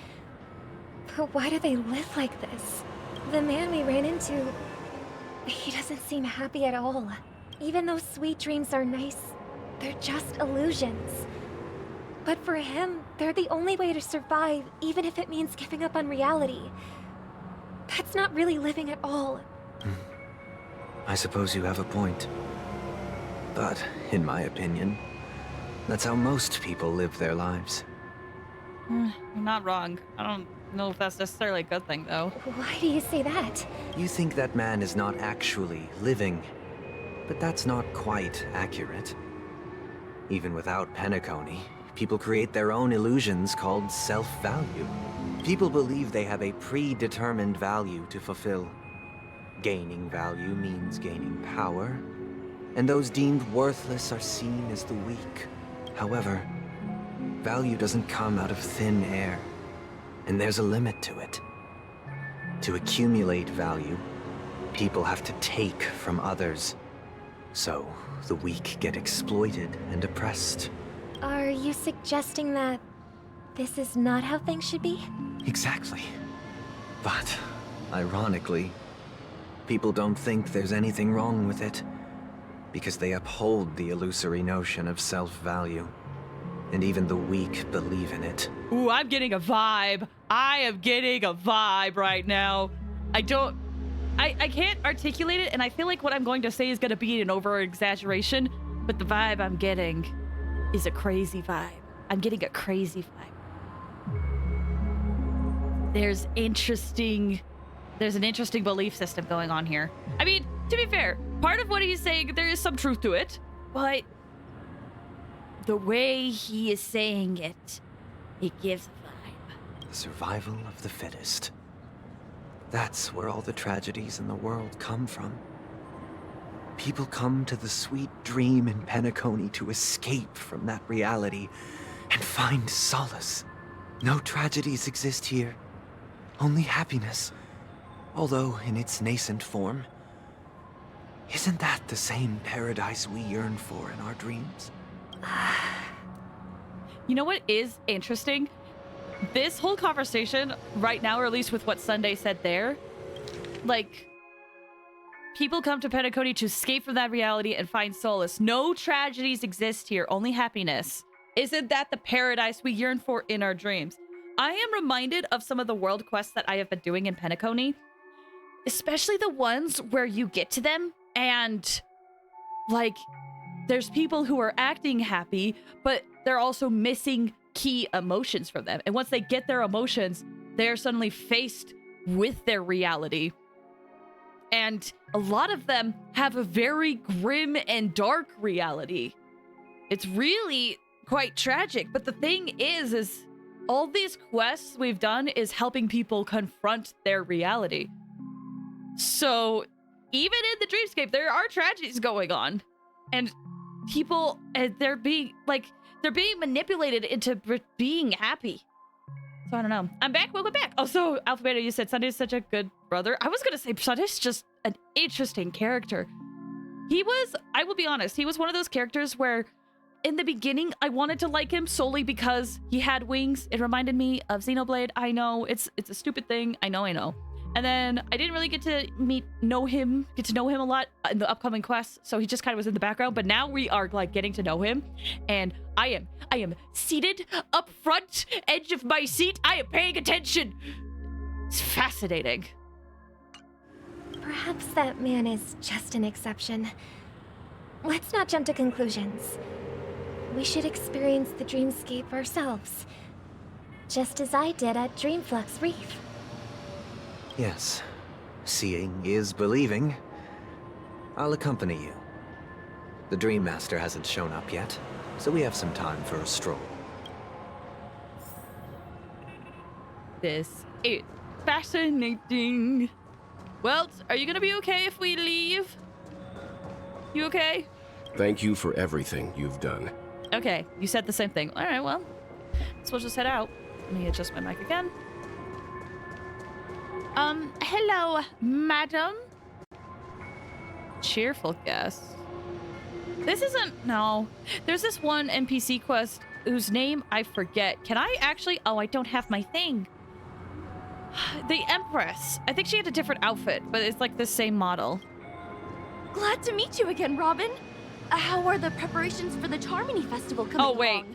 [SPEAKER 2] But why do they live like this? The man we ran into, he doesn't seem happy at all. Even though sweet dreams are nice, they're just illusions. But for him, they're the only way to survive, even if it means giving up on reality. That's not really living at all.
[SPEAKER 8] I suppose you have a point. But, in my opinion, that's how most people live their lives.
[SPEAKER 1] You're not wrong. I don't know if that's necessarily a good thing, though.
[SPEAKER 2] Why do you say that?
[SPEAKER 8] You think that man is not actually living, but that's not quite accurate. Even without Penacony, people create their own illusions called self-value. People believe they have a predetermined value to fulfill. Gaining value means gaining power, and those deemed worthless are seen as the weak. However, value doesn't come out of thin air, and there's a limit to it. To accumulate value, people have to take from others. So, the weak get exploited and oppressed.
[SPEAKER 2] Are you suggesting that this is not how things should be?
[SPEAKER 8] Exactly. But, ironically, people don't think there's anything wrong with it, because they uphold the illusory notion of self-value. And even the weak believe in it.
[SPEAKER 1] Ooh, I'm getting a vibe. I am getting a vibe right now. I can't articulate it, and I feel like what I'm going to say is going to be an over-exaggeration, but the vibe I'm getting is a crazy vibe. I'm getting a crazy vibe. There's an interesting belief system going on here. I mean, to be fair, part of what he's saying, there is some truth to it, but the way he is saying it, it gives a vibe.
[SPEAKER 8] The survival of the fittest. That's where all the tragedies in the world come from. People come to the sweet dream in Penacony to escape from that reality and find solace. No tragedies exist here, only happiness, although in its nascent form. Isn't that the same paradise we yearn for in our dreams?
[SPEAKER 1] You know what is interesting? This whole conversation right now, or at least with what Sunday said there, like, people come to Penacony to escape from that reality and find solace. No tragedies exist here, only happiness. Isn't that the paradise we yearn for in our dreams? I am reminded of some of the world quests that I have been doing in Penacony, especially the ones where you get to them and, like, there's people who are acting happy, but they're also missing key emotions from them. And once they get their emotions, they are suddenly faced with their reality. And a lot of them have a very grim and dark reality. It's really quite tragic. But the thing is all these quests we've done is helping people confront their reality. So even in the dreamscape, there are tragedies going on. And people, they're being manipulated into being happy. So I don't know. I'm back. Welcome back. Also, Alpha Beta, you said Sunday's such a good brother. I was going to say Sunday's just an interesting character. He was, I will be honest, he was one of those characters where in the beginning, I wanted to like him solely because he had wings. It reminded me of Xenoblade. I know, it's a stupid thing. I know. And then I didn't really get to know him a lot in the upcoming quests, so he just kind of was in the background. But now we are like getting to know him, and I am seated up front, edge of my seat. I am paying attention. It's fascinating.
[SPEAKER 2] Perhaps that man is just an exception. Let's not jump to conclusions. We should experience the dreamscape ourselves, just as I did at Dreamflux Reef.
[SPEAKER 8] Yes, seeing is believing. I'll accompany you. The Dream Master hasn't shown up yet, so we have some time for a stroll.
[SPEAKER 1] This is fascinating. Well, are you gonna be okay if we leave? You okay?
[SPEAKER 23] Thank you for everything you've done.
[SPEAKER 1] Okay, you said the same thing. All right, well, so we'll just head out. Let me adjust my mic again. Hello, madam. Cheerful guest. This isn't, no. There's this one NPC quest whose name I forget. Can I actually, oh, I don't have my thing. The Empress. I think she had a different outfit, but it's like the same model.
[SPEAKER 12] Glad to meet you again, Robin. How are the preparations for the Charmony Festival coming along? Oh, wait.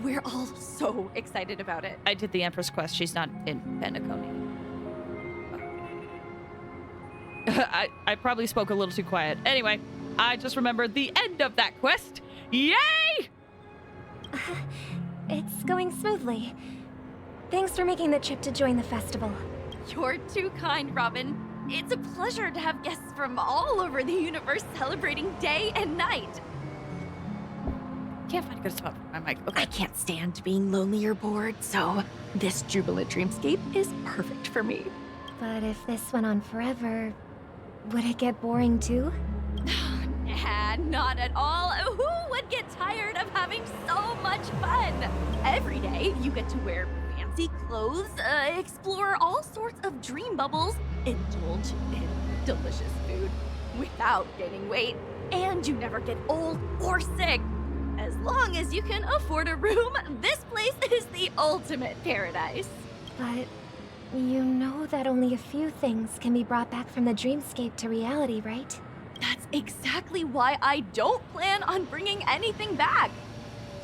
[SPEAKER 12] We're all so excited about it.
[SPEAKER 1] I did the Empress quest. She's not in Penacony. I probably spoke a little too quiet. Anyway, I just remembered the end of that quest. Yay!
[SPEAKER 2] It's going smoothly. Thanks for making the trip to join the festival.
[SPEAKER 12] You're too kind, Robin. It's a pleasure to have guests from all over the universe celebrating day and night.
[SPEAKER 1] Can't find a good spot for my mic. Okay.
[SPEAKER 12] I can't stand being lonely or bored, so this jubilant dreamscape is perfect for me.
[SPEAKER 2] But if this went on forever, would it get boring too?
[SPEAKER 12] Nah, not at all. Who would get tired of having so much fun? Every day, you get to wear fancy clothes, explore all sorts of dream bubbles, indulge in delicious food without gaining weight, and you never get old or sick. As long as you can afford a room, this place is the ultimate paradise.
[SPEAKER 2] But you know that only a few things can be brought back from the dreamscape to reality, right?
[SPEAKER 12] That's exactly why I don't plan on bringing anything back.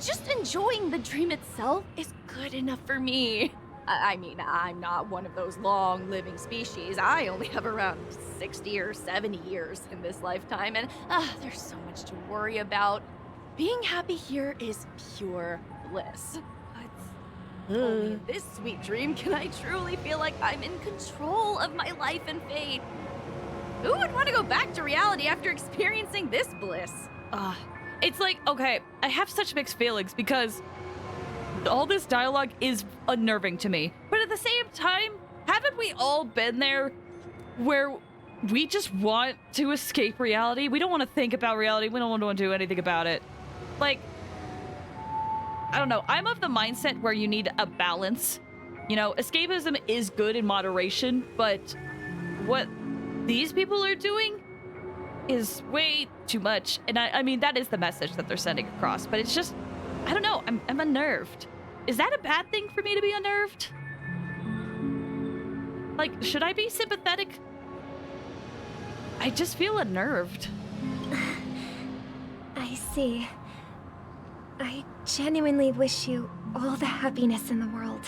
[SPEAKER 12] Just enjoying the dream itself is good enough for me. I mean, I'm not one of those long-living species. I only have around 60 or 70 years in this lifetime, and there's so much to worry about. Being happy here is pure bliss. But only in this sweet dream can I truly feel like I'm in control of my life and fate. Who would want to go back to reality after experiencing this bliss?
[SPEAKER 1] It's like, okay, I have such mixed feelings because all this dialogue is unnerving to me. But at the same time, haven't we all been there where we just want to escape reality? We don't want to think about reality. We don't want to do anything about it. Like, I don't know. I'm of the mindset where you need a balance. You know, escapism is good in moderation, but what these people are doing is way too much. And I mean, that is the message that they're sending across, but it's just, I don't know. I'm unnerved. Is that a bad thing for me to be unnerved? Like, should I be sympathetic? I just feel unnerved.
[SPEAKER 2] I see. I genuinely wish you all the happiness in the world.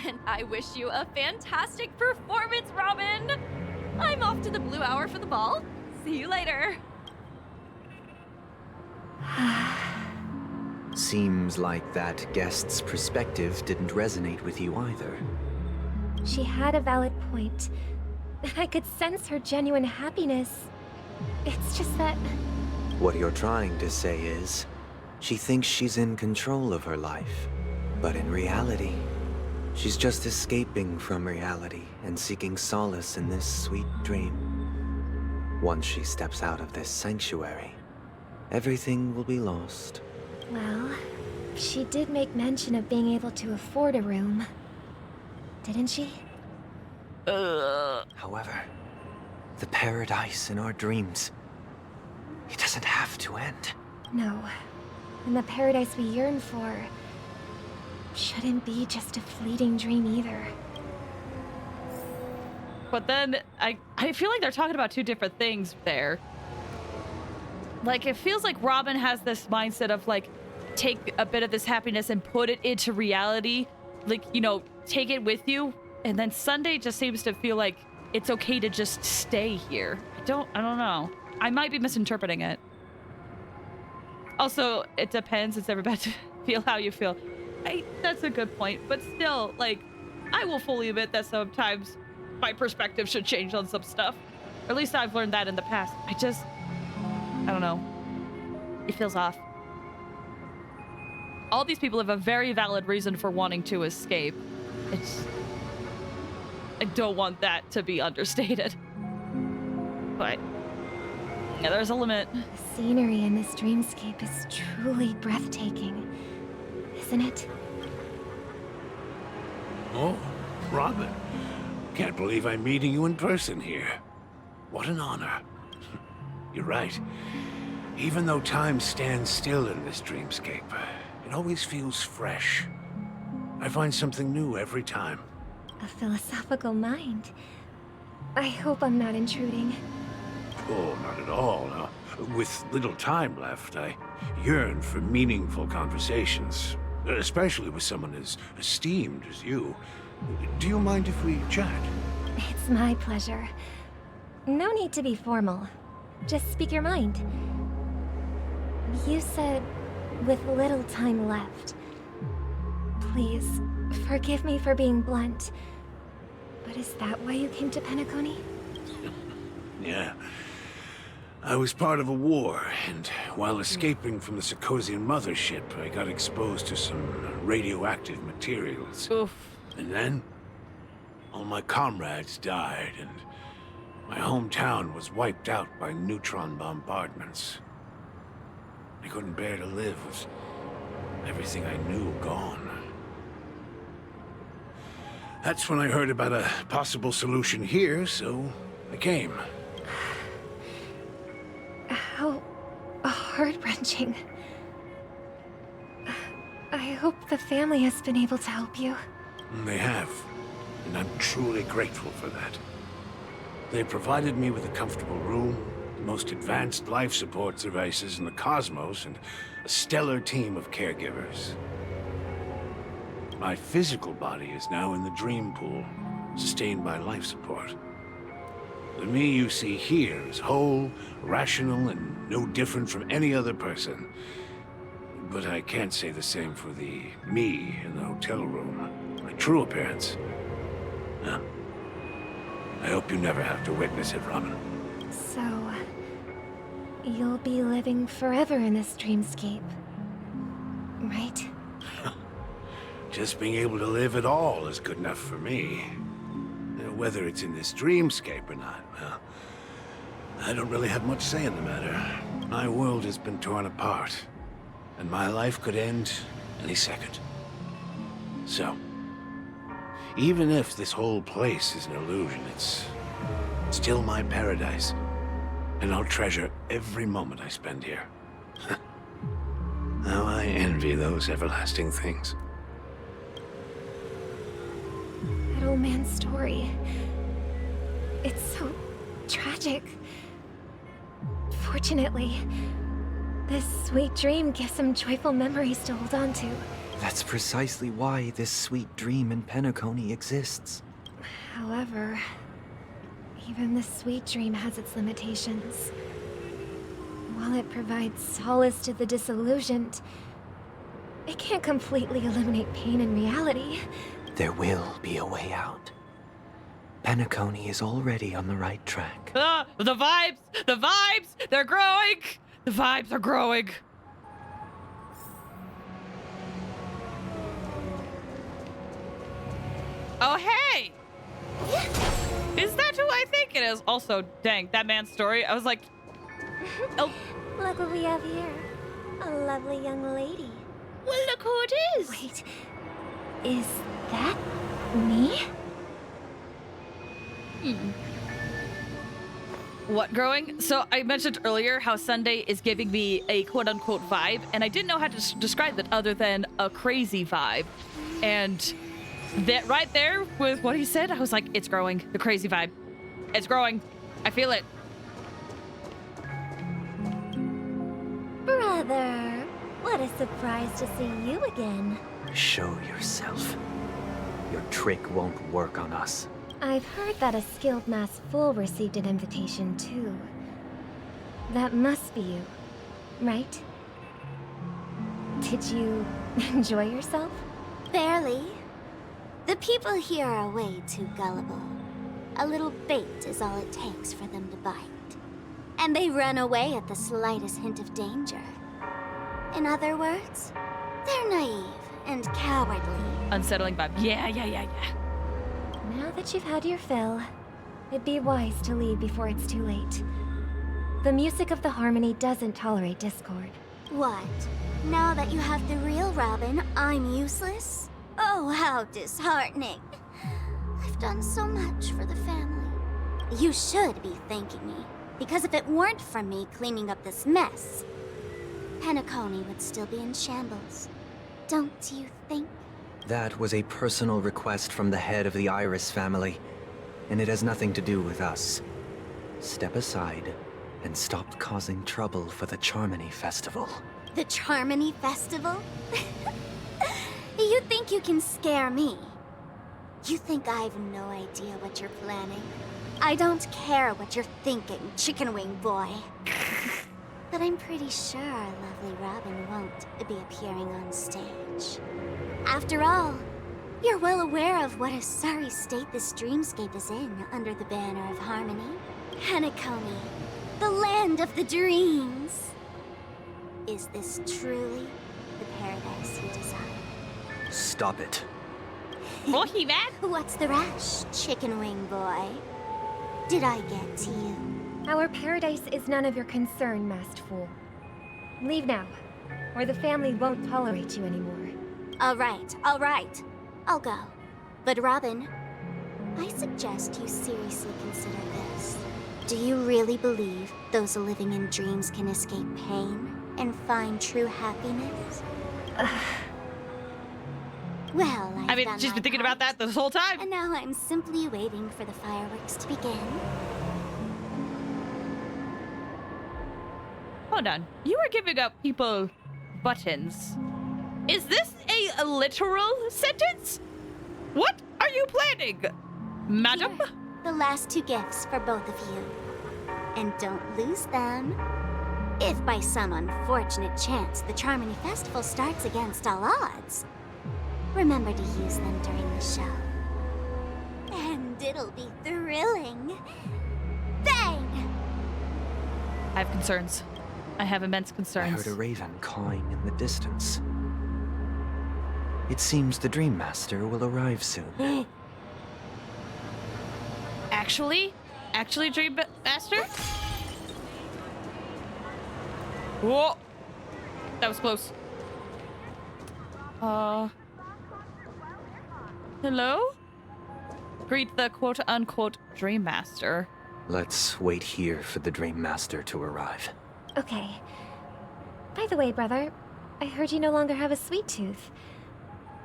[SPEAKER 12] And I wish you a fantastic performance, Robin! I'm off to the Blue Hour for the ball. See you later.
[SPEAKER 8] Seems like that guest's perspective didn't resonate with you either.
[SPEAKER 2] She had a valid point. I could sense her genuine happiness. It's just that...
[SPEAKER 8] What you're trying to say is, she thinks she's in control of her life. But in reality, she's just escaping from reality and seeking solace in this sweet dream. Once she steps out of this sanctuary, everything will be lost.
[SPEAKER 2] Well, she did make mention of being able to afford a room. Didn't she?
[SPEAKER 8] However, the paradise in our dreams, it doesn't have to end.
[SPEAKER 2] No. And the paradise we yearn for shouldn't be just a fleeting dream either.
[SPEAKER 3] But then I feel like they're talking about two different things there. Like, it feels like Robin has this mindset of, like, take a bit of this happiness and put it into reality. Like, you know, take it with you. And then Sunday just seems to feel like it's okay to just stay here. I don't know. I might be misinterpreting it. Also, it depends. It's never bad to feel how you feel. That's a good point. But still, like, I will fully admit that sometimes my perspective should change on some stuff. Or at least I've learned that in the past. I don't know. It feels off. All these people have a very valid reason for wanting to escape. I don't want that to be understated. But yeah, there's a limit.
[SPEAKER 2] The scenery in this dreamscape is truly breathtaking, isn't it?
[SPEAKER 4] Oh, Robin. Can't believe I'm meeting you in person here. What an honor. You're right. Even though time stands still in this dreamscape, it always feels fresh. I find something new every time.
[SPEAKER 2] A philosophical mind. I hope I'm not intruding.
[SPEAKER 4] Oh, not at all. With little time left, I yearn for meaningful conversations, especially with someone as esteemed as you. Do you mind if we chat?
[SPEAKER 2] It's my pleasure. No need to be formal. Just speak your mind. You said, with little time left. Please, forgive me for being blunt. But is that why you came to Penacony?
[SPEAKER 4] Yeah. I was part of a war, and while escaping from the Sarkosian mothership, I got exposed to some radioactive materials.
[SPEAKER 3] Oof.
[SPEAKER 4] And then, all my comrades died, and my hometown was wiped out by neutron bombardments. I couldn't bear to live with everything I knew gone. That's when I heard about a possible solution here, so I came.
[SPEAKER 2] How heart-wrenching. I hope the family has been able to help you.
[SPEAKER 4] They have, and I'm truly grateful for that. They provided me with a comfortable room, the most advanced life support devices in the cosmos, and a stellar team of caregivers. My physical body is now in the dream pool, sustained by life support. The me you see here is whole, rational, and no different from any other person. But I can't say the same for the me in the hotel room. My true appearance. Huh. I hope you never have to witness it, Robin.
[SPEAKER 2] So, you'll be living forever in this dreamscape, right?
[SPEAKER 4] Just being able to live at all is good enough for me. Whether it's in this dreamscape or not, well, I don't really have much say in the matter. My world has been torn apart, and my life could end any second. So, even if this whole place is an illusion, it's still my paradise, and I'll treasure every moment I spend here. How I envy those everlasting things.
[SPEAKER 2] That old man's story. It's so tragic. Fortunately, this sweet dream gives him joyful memories to hold on to.
[SPEAKER 8] That's precisely why this sweet dream in Penacony exists.
[SPEAKER 2] However, even the sweet dream has its limitations. While it provides solace to the disillusioned, it can't completely eliminate pain in reality.
[SPEAKER 8] There will be a way out. Penacony is already on the right track.
[SPEAKER 3] Ah, the vibes! The vibes! They're growing! The vibes are growing. Oh, hey! Is that who I think it is? Also, dang, that man's story. I was like, oh.
[SPEAKER 2] Look what we have here. A lovely young lady.
[SPEAKER 11] Well, look who it is.
[SPEAKER 2] Wait, is that me?
[SPEAKER 3] What growing? So I mentioned earlier how Sunday is giving me a quote-unquote vibe, and I didn't know how to describe it other than a crazy vibe. And that right there with what he said, I was like, it's growing, the crazy vibe. It's growing. I feel it.
[SPEAKER 2] Brother, what a surprise to see you again.
[SPEAKER 8] Show yourself. Your trick won't work on us.
[SPEAKER 2] I've heard that a skilled mass fool received an invitation too. That must be you, right? Did you enjoy yourself?
[SPEAKER 18] Barely. The people here are way too gullible. A little bait is all it takes for them to bite. And they run away at the slightest hint of danger. In other words, they're naive and cowardly.
[SPEAKER 3] Unsettling vibe. Yeah.
[SPEAKER 2] Now that you've had your fill, it'd be wise to leave before it's too late. The music of the harmony doesn't tolerate discord.
[SPEAKER 18] What? Now that you have the real Robin, I'm useless? Oh, how disheartening. I've done so much for the family. You should be thanking me, because if it weren't for me cleaning up this mess, Penacony would still be in shambles. Don't you think?
[SPEAKER 8] That was a personal request from the head of the Iris family, and it has nothing to do with us. Step aside and stop causing trouble for the Charmony Festival.
[SPEAKER 18] The Charmony Festival? You think you can scare me? You think I've no idea what you're planning? I don't care what you're thinking, chicken wing boy. But I'm pretty sure our lovely Robin won't be appearing on stage. After all, you're well aware of what a sorry state this dreamscape is in under the banner of harmony. Penacony, the land of the dreams. Is this truly the paradise you desire?
[SPEAKER 8] Stop it.
[SPEAKER 3] Oh, he mad?
[SPEAKER 18] What's the rush, chicken wing boy? Did I get to you?
[SPEAKER 2] Our paradise is none of your concern, masked fool. Leave now, or the family won't tolerate you anymore.
[SPEAKER 18] All right. I'll go. But Robin, I suggest you seriously consider this. Do you really believe those living in dreams can escape pain and find true happiness? Well,
[SPEAKER 3] I mean, she's been thinking about that this whole time.
[SPEAKER 18] And now I'm simply waiting for the fireworks to begin.
[SPEAKER 3] Hold on. You are giving up people buttons. Is this a literal sentence? What are you planning, madam?
[SPEAKER 18] Here, the last 2 gifts for both of you. And don't lose them. If by some unfortunate chance the Charmony Festival starts against all odds, remember to use them during the show. And it'll be thrilling. Bang!
[SPEAKER 3] I have concerns. I have immense
[SPEAKER 8] I
[SPEAKER 3] concerns.
[SPEAKER 8] heard a raven cawing in the distance. It seems the Dream Master will arrive soon.
[SPEAKER 3] Actually, Dream Master? Whoa! That was close. Hello? Greet the quote-unquote Dream Master.
[SPEAKER 8] Let's wait here for the Dream Master to arrive.
[SPEAKER 2] Okay. By the way, brother, I heard you no longer have a sweet tooth.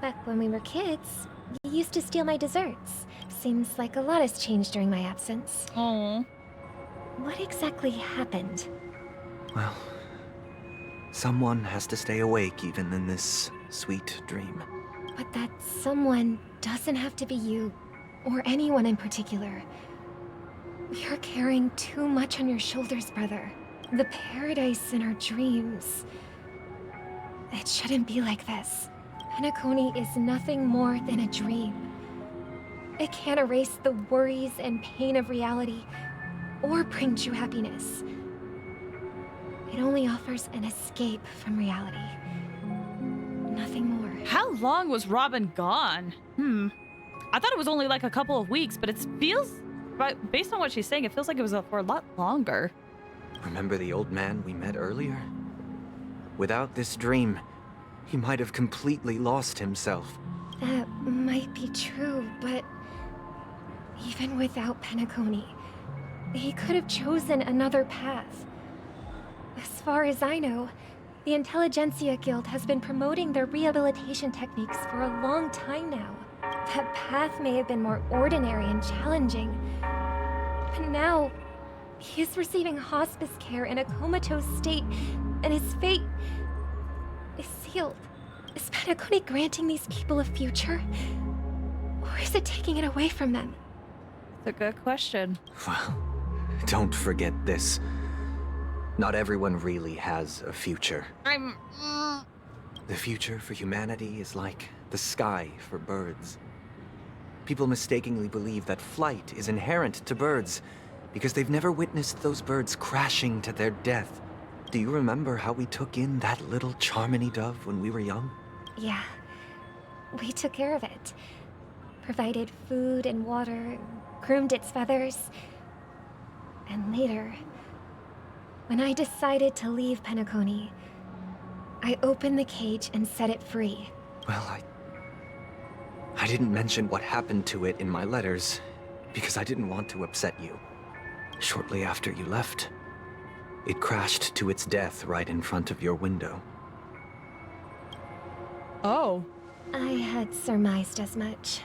[SPEAKER 2] Back when we were kids, you used to steal my desserts. Seems like a lot has changed during my absence.
[SPEAKER 3] Oh.
[SPEAKER 2] What exactly happened?
[SPEAKER 8] Well, someone has to stay awake even in this sweet dream.
[SPEAKER 2] But that someone doesn't have to be you, or anyone in particular. You're carrying too much on your shoulders, brother. The paradise in our dreams. It shouldn't be like this. Penacony is nothing more than a dream. It can't erase the worries and pain of reality, or bring true happiness. It only offers an escape from reality. Nothing more.
[SPEAKER 3] How long was Robin gone? I thought it was only like a couple of weeks, but it feels, based on what she's saying, it feels like it was for a lot longer.
[SPEAKER 8] Remember the old man we met earlier? Without this dream, he might have completely lost himself.
[SPEAKER 2] That might be true, but even without Penacony, he could have chosen another path. As far as I know, the Intelligentsia Guild has been promoting their rehabilitation techniques for a long time now. That path may have been more ordinary and challenging, but And now, he is receiving hospice care in a comatose state, and his fate is sealed. Is Penacony granting these people a future? Or is it taking it away from them?
[SPEAKER 1] It's a good question.
[SPEAKER 8] Well, don't forget this. Not everyone really has a future. The future for humanity is like the sky for birds. People mistakenly believe that flight is inherent to birds because they've never witnessed those birds crashing to their death. Do you remember how we took in that little Charmony dove when we were young?
[SPEAKER 2] Yeah. We took care of it. Provided food and water, groomed its feathers. And later, when I decided to leave Penacony, I opened the cage and set it free.
[SPEAKER 8] Well, I didn't mention what happened to it in my letters because I didn't want to upset you. Shortly after you left, it crashed to its death right in front of your window.
[SPEAKER 1] Oh.
[SPEAKER 2] I had surmised as much.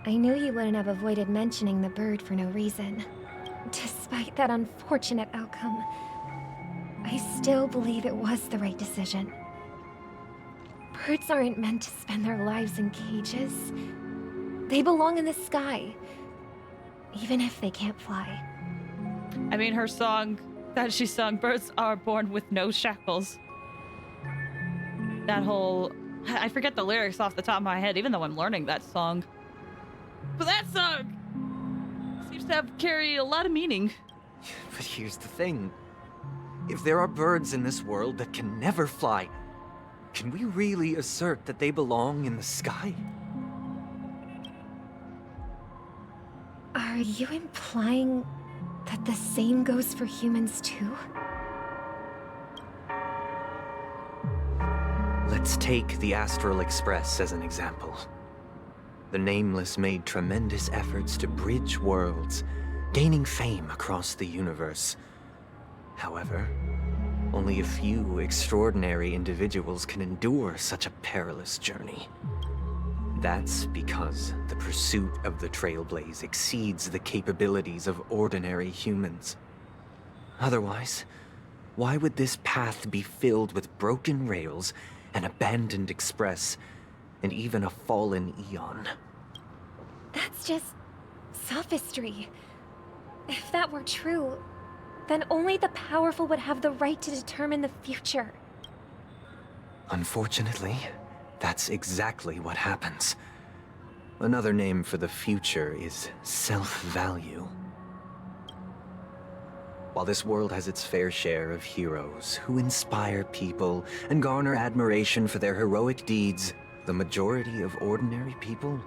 [SPEAKER 2] I knew you wouldn't have avoided mentioning the bird for no reason. Despite that unfortunate outcome, I still believe it was the right decision. Birds aren't meant to spend their lives in cages. They belong in the sky, even if they can't fly.
[SPEAKER 1] I mean, her song that she sung, Birds Are Born with No Shackles. That whole... I forget the lyrics off the top of my head, even though I'm learning that song. But that song seems to have carried a lot of meaning.
[SPEAKER 8] But here's the thing. If there are birds in this world that can never fly, can we really assert that they belong in the sky?
[SPEAKER 2] Are you implying that the same goes for humans too?
[SPEAKER 8] Let's take the Astral Express as an example. The Nameless made tremendous efforts to bridge worlds, gaining fame across the universe. However, only a few extraordinary individuals can endure such a perilous journey. That's because the pursuit of the Trailblaze exceeds the capabilities of ordinary humans. Otherwise, why would this path be filled with broken rails, an abandoned express, and even a fallen Eon?
[SPEAKER 2] That's just sophistry. If that were true, then only the powerful would have the right to determine the future.
[SPEAKER 8] Unfortunately, that's exactly what happens. Another name for the future is self-value. While this world has its fair share of heroes who inspire people and garner admiration for their heroic deeds, the majority of ordinary people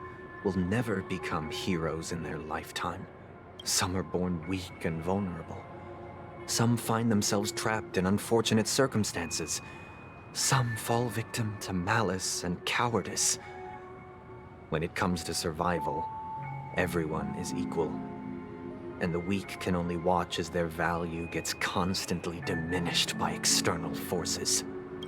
[SPEAKER 8] will never become heroes in their lifetime. Some are born weak and vulnerable. Some find themselves trapped in unfortunate circumstances. Some fall victim to malice and cowardice. When it comes to survival, everyone is equal. And the weak can only watch as their value gets constantly diminished by external forces.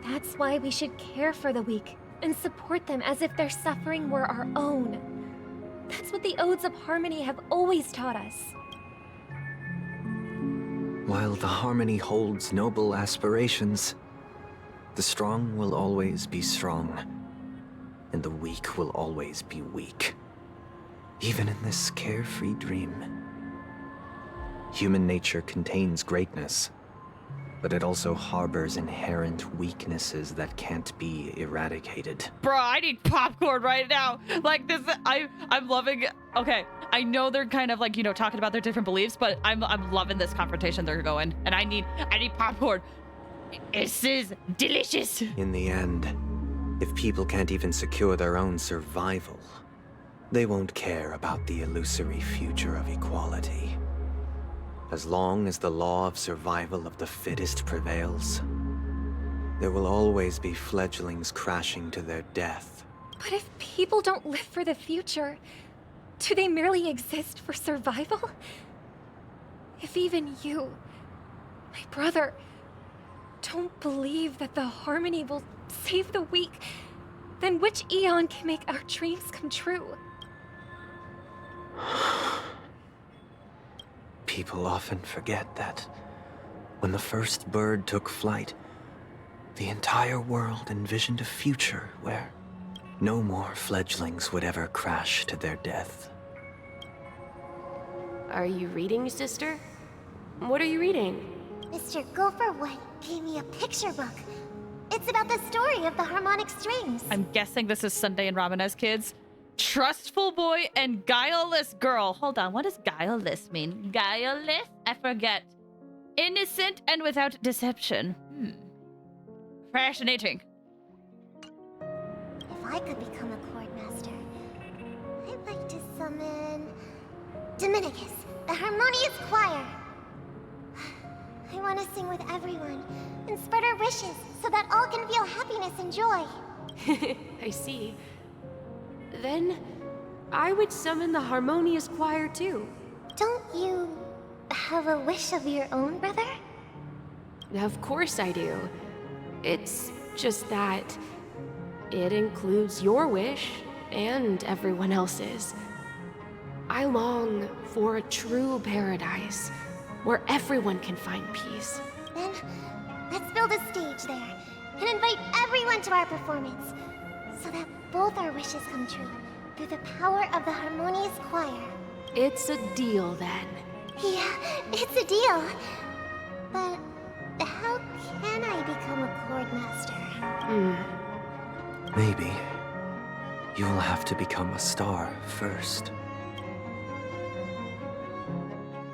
[SPEAKER 2] That's why we should care for the weak and support them as if their suffering were our own. That's what the Odes of Harmony have always taught us.
[SPEAKER 8] While the Harmony holds noble aspirations, the strong will always be strong, and the weak will always be weak. Even in this carefree dream. Human nature contains greatness, but it also harbors inherent weaknesses that can't be eradicated.
[SPEAKER 1] Bro, I need popcorn right now. Like this, I'm loving. Okay, I know they're kind of like, you know, talking about their different beliefs, but I'm loving this confrontation they're going, and I need popcorn. This is delicious.
[SPEAKER 8] In the end, if people can't even secure their own survival, they won't care about the illusory future of equality. As long as the law of survival of the fittest prevails, there will always be fledglings crashing to their death.
[SPEAKER 2] But if people don't live for the future, do they merely exist for survival? If even you, my brother, don't believe that the Harmony will save the weak, then which Eon can make our dreams come true?
[SPEAKER 8] People often forget that when the first bird took flight, the entire world envisioned a future where no more fledglings would ever crash to their death.
[SPEAKER 13] Are you reading, sister? What are you reading?
[SPEAKER 14] Mr. Gopherwood gave me a picture book. It's about the story of the harmonic strings.
[SPEAKER 1] I'm guessing this is Sunday and Ramina's kids. Trustful boy and guileless girl. Hold on, what does guileless mean? Guileless? I forget. Innocent and without deception. Fascinating.
[SPEAKER 14] If I could become a chord master, I'd like to summon Dominicus, the harmonious choir. I want to sing with everyone and spread our wishes so that all can feel happiness and joy.
[SPEAKER 13] I see. Then I would summon the harmonious choir too.
[SPEAKER 14] Don't you have a wish of your own, brother?
[SPEAKER 13] Of course I do. It's just that it includes your wish and everyone else's. I long for a true paradise where everyone can find peace.
[SPEAKER 14] Then let's build a stage there and invite everyone to our performance so that both our wishes come true through the power of the harmonious choir.
[SPEAKER 13] It's a deal then.
[SPEAKER 14] Yeah, it's a deal. But how can I become a chord master?
[SPEAKER 8] Maybe you'll have to become a star first.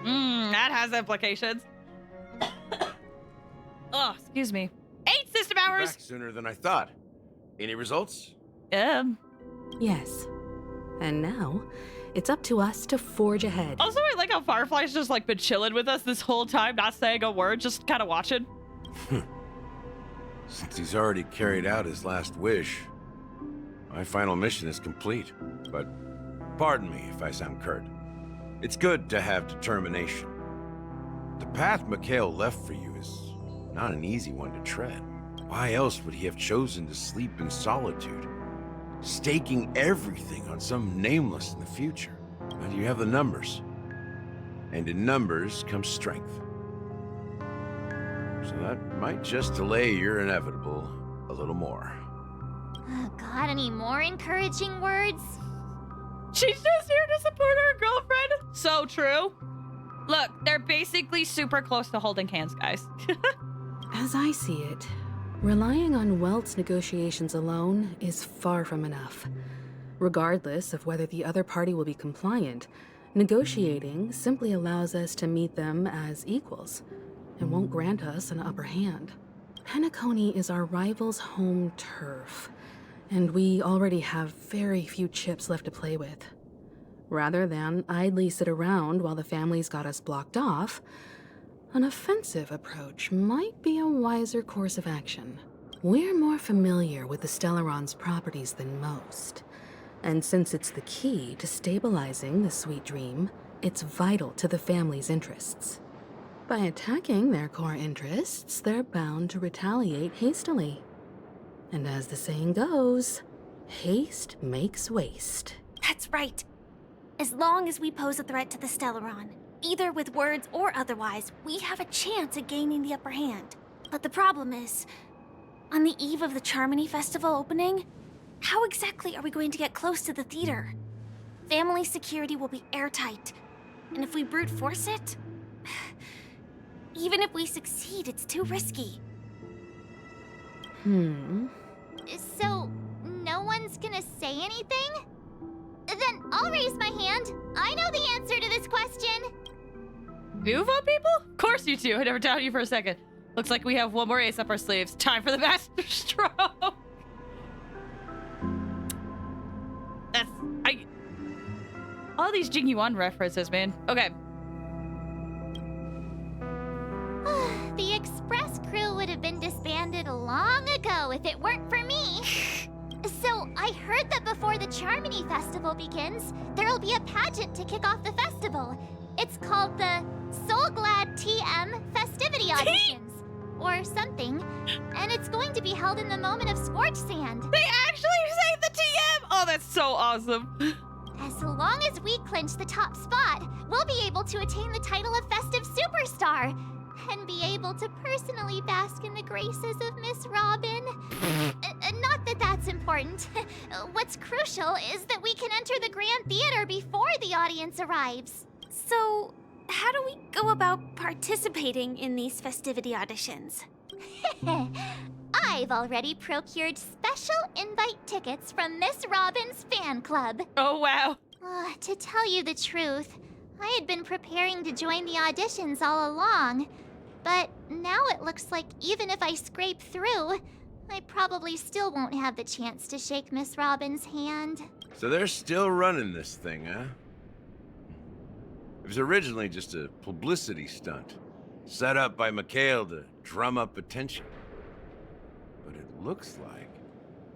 [SPEAKER 1] That has implications. Oh, excuse me. 8 system hours!
[SPEAKER 4] Back sooner than I thought. Any results?
[SPEAKER 15] Yes. And now, it's up to us to forge ahead.
[SPEAKER 1] Also, I like how Firefly's just like been chilling with us this whole time, not saying a word, just kind of watching.
[SPEAKER 4] Since he's already carried out his last wish, my final mission is complete. But pardon me if I sound curt. It's good to have determination. The path Mikhail left for you is not an easy one to tread. Why else would he have chosen to sleep in solitude, staking everything on some nameless in the future? Well, you have the numbers, and in numbers comes strength. So that might just delay your inevitable a little more.
[SPEAKER 18] Got any more encouraging words?
[SPEAKER 1] She's just here to support her girlfriend. So true. Look, they're basically super close to holding hands, guys.
[SPEAKER 15] As I see it, relying on Welt's negotiations alone is far from enough. Regardless of whether the other party will be compliant, negotiating simply allows us to meet them as equals and won't grant us an upper hand. Penacony is our rival's home turf, and we already have very few chips left to play with. Rather than idly sit around while the family's got us blocked off, an offensive approach might be a wiser course of action. We're more familiar with the Stellaron's properties than most, and since it's the key to stabilizing the sweet dream, it's vital to the family's interests. By attacking their core interests, they're bound to retaliate hastily. And as the saying goes, haste makes waste.
[SPEAKER 18] That's right. As long as we pose a threat to the Stellaron, either with words or otherwise, we have a chance at gaining the upper hand. But the problem is, on the eve of the Charmony Festival opening, how exactly are we going to get close to the theater? Family security will be airtight, and if we brute force it, even if we succeed, it's too risky.
[SPEAKER 14] So, no one's gonna say anything? Then I'll raise my hand. I know the answer to this question.
[SPEAKER 1] Nuvo people? Of course you do. I never doubted you for a second. Looks like we have one more ace up our sleeves. Time for the master stroke. All these Jing Yuan references, man. Okay.
[SPEAKER 14] The Express crew would have been disbanded long ago if it weren't for me. So, I heard that before the Charmony Festival begins, there'll be a pageant to kick off the festival. It's called the Soul Glad TM Festivity Auditions. Or something. And it's going to be held in the moment of Scorch Sand.
[SPEAKER 1] They actually say the TM! Oh, that's so awesome.
[SPEAKER 14] As As long as we clinch the top spot, we'll be able to attain the title of Festive Superstar and be able to personally bask in the graces of Miss Robin. Not that that's important. What's crucial is that we can enter the Grand Theater before the audience arrives.
[SPEAKER 11] So, how do we go about participating in these festivity auditions?
[SPEAKER 14] I've already procured special invite tickets from Miss Robin's fan club.
[SPEAKER 1] Oh, wow.
[SPEAKER 14] To tell you the truth, I had been preparing to join the auditions all along. But now it looks like even if I scrape through, I probably still won't have the chance to shake Miss Robin's hand.
[SPEAKER 10] So they're still running this thing, huh? It was originally just a publicity stunt, set up by Mikhail to drum up attention. But it looks like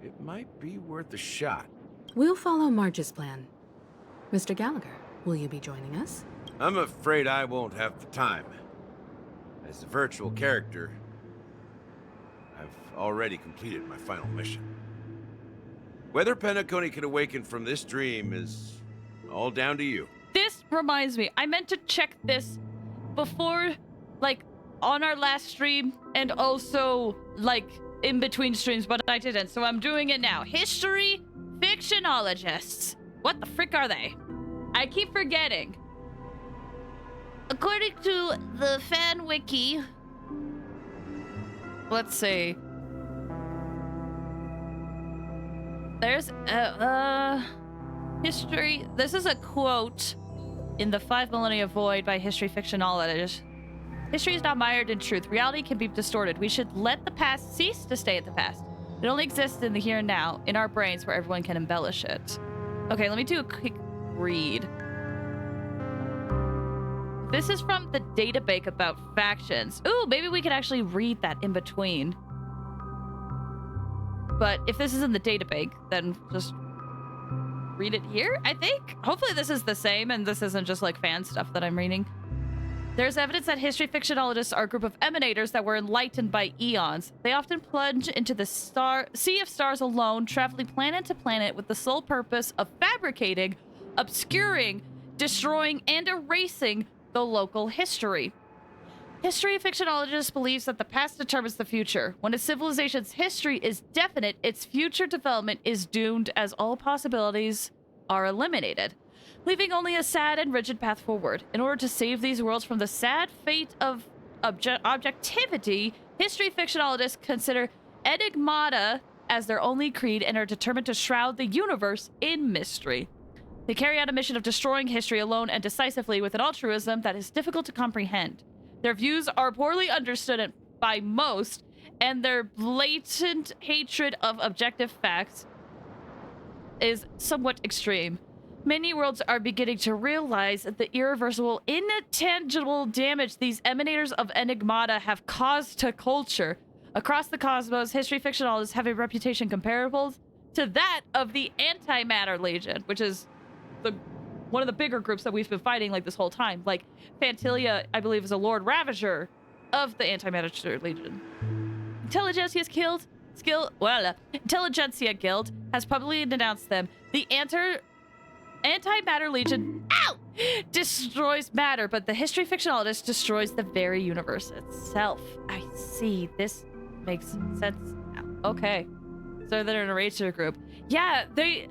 [SPEAKER 10] it might be worth a shot.
[SPEAKER 15] We'll follow Marge's plan. Mr. Gallagher, will you be joining us?
[SPEAKER 10] I'm afraid I won't have the time. As a virtual character, I've already completed my final mission. Whether Penacony can awaken from this dream is all down to you.
[SPEAKER 1] This reminds me, I meant to check this before, like, on our last stream, and also, like, in between streams, but I didn't, so I'm doing it now. History fictionologists. What the frick are they? I keep forgetting. According to the fan wiki, let's see. There's history. This is a quote in the 5 Millennia Void by history fictionologists. History is not mired in truth. Reality can be distorted. We should let the past cease to stay at the past. It only exists in the here and now, in our brains, where everyone can embellish it. Okay, let me do a quick read. This is from the database about factions. Ooh, maybe we could actually read that in between. But if this is in the database, then just read it here, I think? Hopefully this is the same and this isn't just like fan stuff that I'm reading. There's evidence that history fictionologists are a group of emanators that were enlightened by eons. They often plunge into the sea of stars alone, traveling planet to planet with the sole purpose of fabricating, obscuring, destroying, and erasing the local history. History fictionologists believes that the past determines the future. When a civilization's history is definite, its future development is doomed as all possibilities are eliminated, leaving only a sad and rigid path forward. In order to save these worlds from the sad fate of objectivity, history fictionologists consider enigmata as their only creed and are determined to shroud the universe in mystery. They carry out a mission of destroying history alone and decisively with an altruism that is difficult to comprehend. Their views are poorly understood by most, and their blatant hatred of objective facts is somewhat extreme. Many worlds are beginning to realize the irreversible, intangible damage these emanators of enigmata have caused to culture. Across the cosmos, history fictionologists have a reputation comparable to that of the Antimatter Legion, which is one of the bigger groups that we've been fighting like this whole time. Like, Fantilia, I believe, is a Lord Ravager of the Antimatter Legion. Intelligentsia Guild has publicly denounced them. The Antimatter Legion, destroys matter, but the history fictionologist destroys the very universe itself. I see. This makes sense now. Okay. So they're an eraser group. Yeah, they...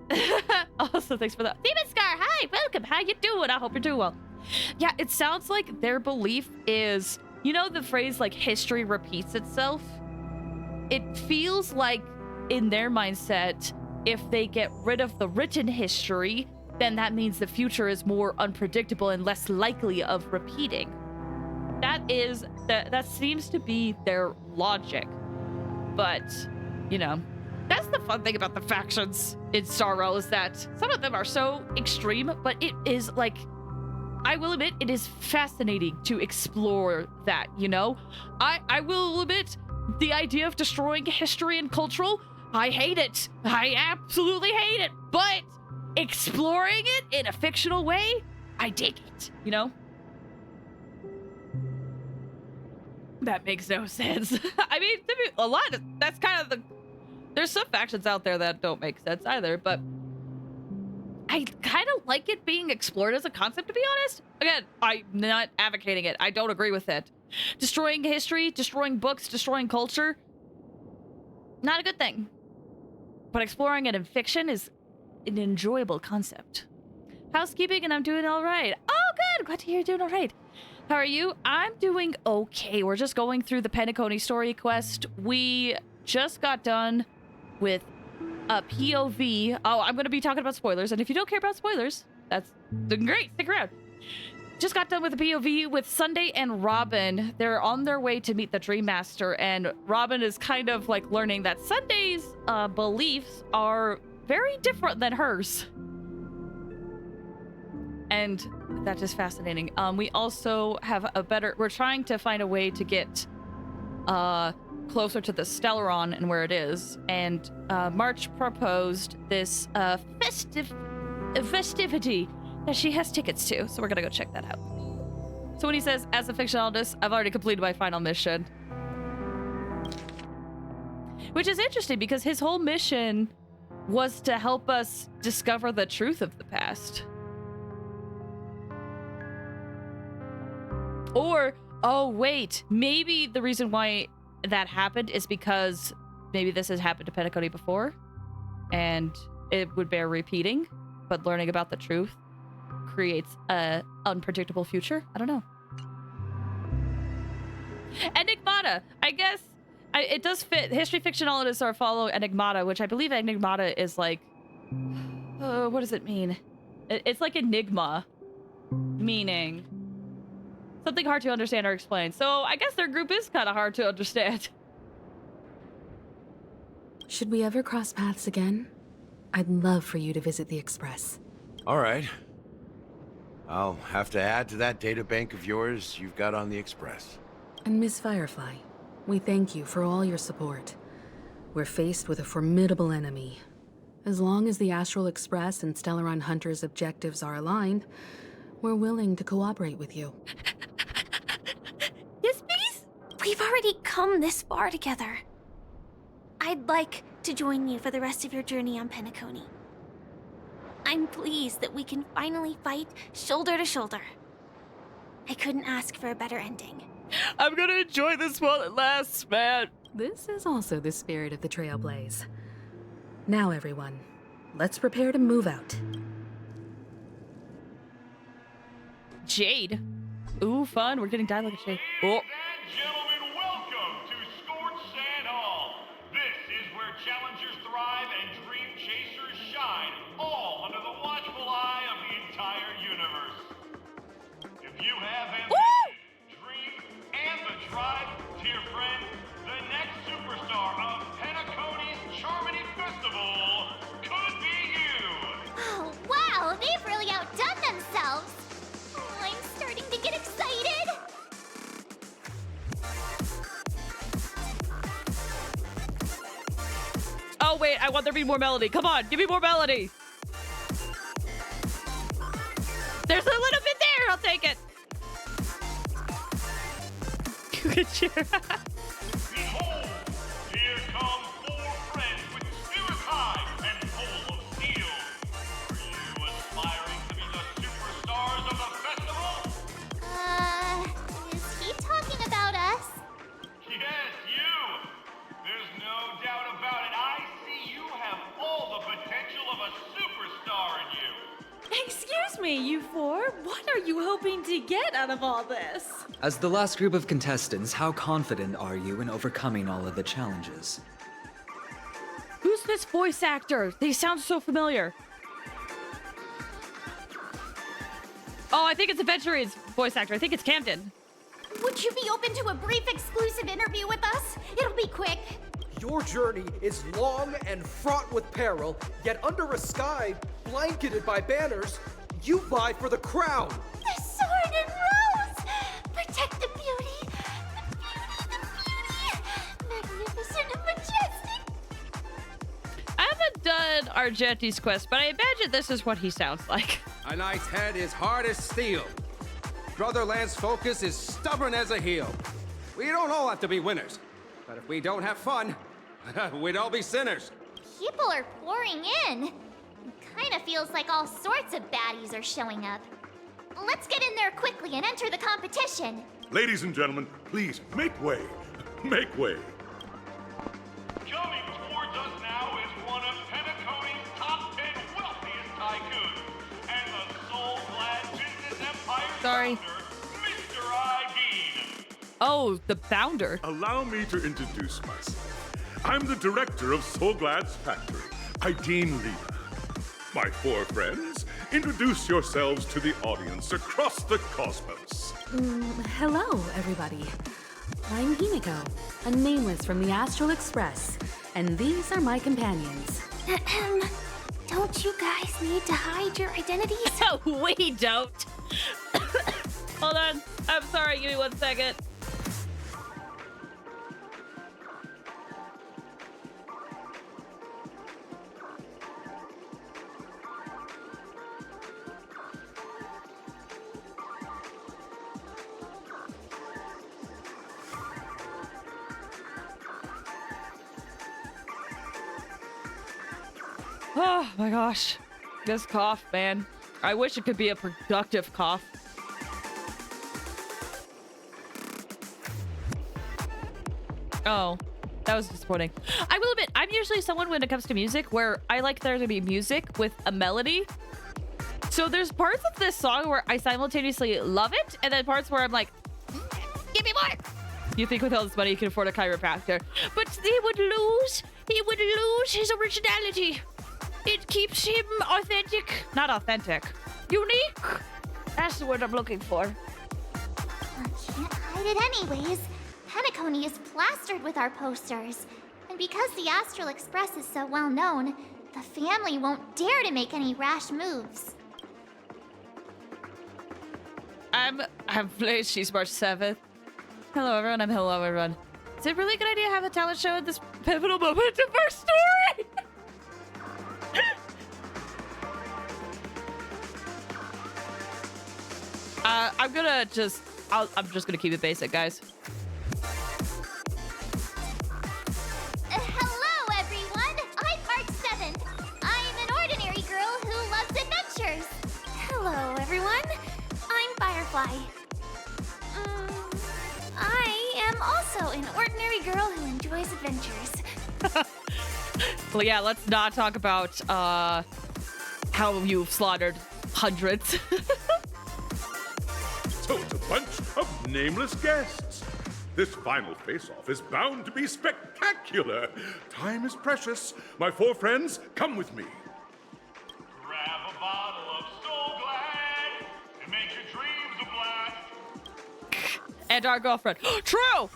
[SPEAKER 1] Also, thanks for that. Demon Scar, hi! Welcome! How you doing? I hope you're doing well. Yeah, it sounds like their belief is... You know the phrase, like, history repeats itself? It feels like, in their mindset, if they get rid of the written history, then that means the future is more unpredictable and less likely of repeating. That seems to be their logic. But, you know... That's the fun thing about the factions in Star Rail, is that some of them are so extreme, but it is like, I will admit, it is fascinating to explore that, you know? I will admit, the idea of destroying history and cultural, I hate it. I absolutely hate it. But exploring it in a fictional way, I dig it, you know? That makes no sense. I mean, a lot of, that's kind of the... There's some factions out there that don't make sense either, but I
[SPEAKER 3] I kind of like it being explored as a concept, to be honest. Again, I'm not advocating it. I don't agree with it. Destroying history, destroying books, destroying culture, not a good thing. But exploring it in fiction is an enjoyable concept. Housekeeping, and I'm doing all right. Oh, good. Glad to hear you're doing all right. How are you? I'm doing okay. We're just going through the Penacony story quest. We just got done with a POV. Oh, I'm going to be talking about spoilers. And if you don't care about spoilers, that's great. Stick around. Just got done with a POV with Sunday and Robin. They're on their way to meet the Dream Master. And Robin is kind of like learning that Sunday's beliefs are very different than hers. And that is fascinating. We also have we're trying to find a way to get closer to the Stellaron and where it is. And March proposed this festivity that she has tickets to. So we're gonna go check that out. So when he says, as a fictionalist, I've already completed my final mission. Which is interesting because his whole mission was to help us discover the truth of the past. Or, oh wait, maybe the reason why that happened is because maybe this has happened to Penacony before and it would bear repeating, but learning about the truth creates a unpredictable future. I don't know. Enigmata, I guess it does fit. History fictionalists are follow Enigmata, which I believe Enigmata is like, what does it mean? It's like enigma, meaning something hard to understand or explain. So I guess their group is kind of hard to understand.
[SPEAKER 15] Should we ever cross paths again? I'd love for you to visit the Express.
[SPEAKER 10] All right. I'll have to add to that data bank of yours you've got on the Express.
[SPEAKER 15] And Miss Firefly, we thank you for all your support. We're faced with a formidable enemy. As long as the Astral Express and Stellaron Hunter's objectives are aligned, we're willing to cooperate with you.
[SPEAKER 18] Yes, please? We've already come this far together. I'd like to join you for the rest of your journey on Penacony. I'm pleased that we can finally fight shoulder to shoulder. I couldn't ask for a better ending.
[SPEAKER 3] I'm gonna enjoy this while it lasts, man.
[SPEAKER 15] This is also the spirit of the Trailblaze. Now, everyone, let's prepare to move out.
[SPEAKER 3] Jade. Ooh, fun. We're getting dialogue of Jade. Oh.
[SPEAKER 16] Gentlemen, welcome to Scorched Sand Hall. This is where challengers thrive and dream chasers shine, all under the watchful eye of the entire universe. If you have ambition, dream, and the drive, dear friend, the next superstar of Penacony's Charmony Festival could be you.
[SPEAKER 14] Oh, wow, they've really outdone themselves. Oh, I'm starting to get excited.
[SPEAKER 3] Oh, wait, I want there to be more melody. Come on, give me more melody. There's a little bit there. I'll take it. Good cheer.
[SPEAKER 16] Behold, here come four friends with spirits high and full of steel. Are you aspiring to be the superstars of the festival?
[SPEAKER 14] Is he talking about us?
[SPEAKER 16] Yes, you! There's no doubt about it. I see you have all the potential of a superstar in you.
[SPEAKER 17] Excuse me, you four. What are you hoping to get out of all this?
[SPEAKER 19] As the last group of contestants, how confident are you in overcoming all of the challenges?
[SPEAKER 3] Who's this voice actor? They sound so familiar. Oh, I think it's Adventurian's voice actor. I think it's Camden.
[SPEAKER 11] Would you be open to a brief exclusive interview with us? It'll be quick.
[SPEAKER 24] Your journey is long and fraught with peril, yet under a sky blanketed by banners, you vie for the crown.
[SPEAKER 11] The sword and rose! Protect the beauty! The beauty! Magnificent and majestic!
[SPEAKER 3] I haven't done Argente's quest, but I imagine this is what he sounds like.
[SPEAKER 7] A knight's head is hard as steel. Brotherland's focus is stubborn as a heel. We don't all have to be winners, but if we don't have fun, we'd all be sinners.
[SPEAKER 14] People are pouring in. kinda feels like all sorts of baddies are showing up. Let's get in there quickly and enter the competition.
[SPEAKER 6] Ladies and gentlemen, please, make way. Make way.
[SPEAKER 16] Coming towards us now is one of Penacony's top 10 wealthiest tycoons and the soul-glad business empire founder, Mr. Ideen.
[SPEAKER 3] Oh, the founder.
[SPEAKER 6] Allow me to introduce myself. I'm the director of Soulglad's factory, Ideen Lena. My four friends, introduce yourselves to the audience across the cosmos.
[SPEAKER 15] Hello, everybody. I'm Himiko, a nameless from the Astral Express, and these are my companions.
[SPEAKER 11] Don't you guys need to hide your identities?
[SPEAKER 3] No, we don't. Hold on. I'm sorry. Give me 1 second. Oh my gosh. This cough, man. I wish it could be a productive cough. Oh, that was disappointing. I will admit, I'm usually someone when it comes to music where I like there to be music with a melody. So there's parts of this song where I simultaneously love it, and then parts where I'm like, give me more. You think with all this money you can afford a chiropractor, but he would lose his originality. It keeps him authentic. Not authentic. Unique. That's the word I'm looking for.
[SPEAKER 14] I can't hide it anyways. Penacony is plastered with our posters. And because the Astral Express is so well known, the family won't dare to make any rash moves.
[SPEAKER 3] I'm Blaze. She's March 7th. Hello, everyone. Hello, everyone. Is it really a good idea to have a talent show at this pivotal moment of our story? I'm just gonna keep it basic, guys.
[SPEAKER 14] Hello, everyone. I'm March 7th. I'm an ordinary girl who loves adventures.
[SPEAKER 11] Hello, everyone. I'm Firefly. I am also an ordinary girl who enjoys adventures.
[SPEAKER 3] Well, yeah, let's not talk about how you've slaughtered hundreds.
[SPEAKER 6] So it's a bunch of nameless guests. This final face-off is bound to be spectacular. Time is precious. My four friends, come with me.
[SPEAKER 16] Grab a bottle of Soulglad and make your dreams a blast.
[SPEAKER 3] And our girlfriend. True.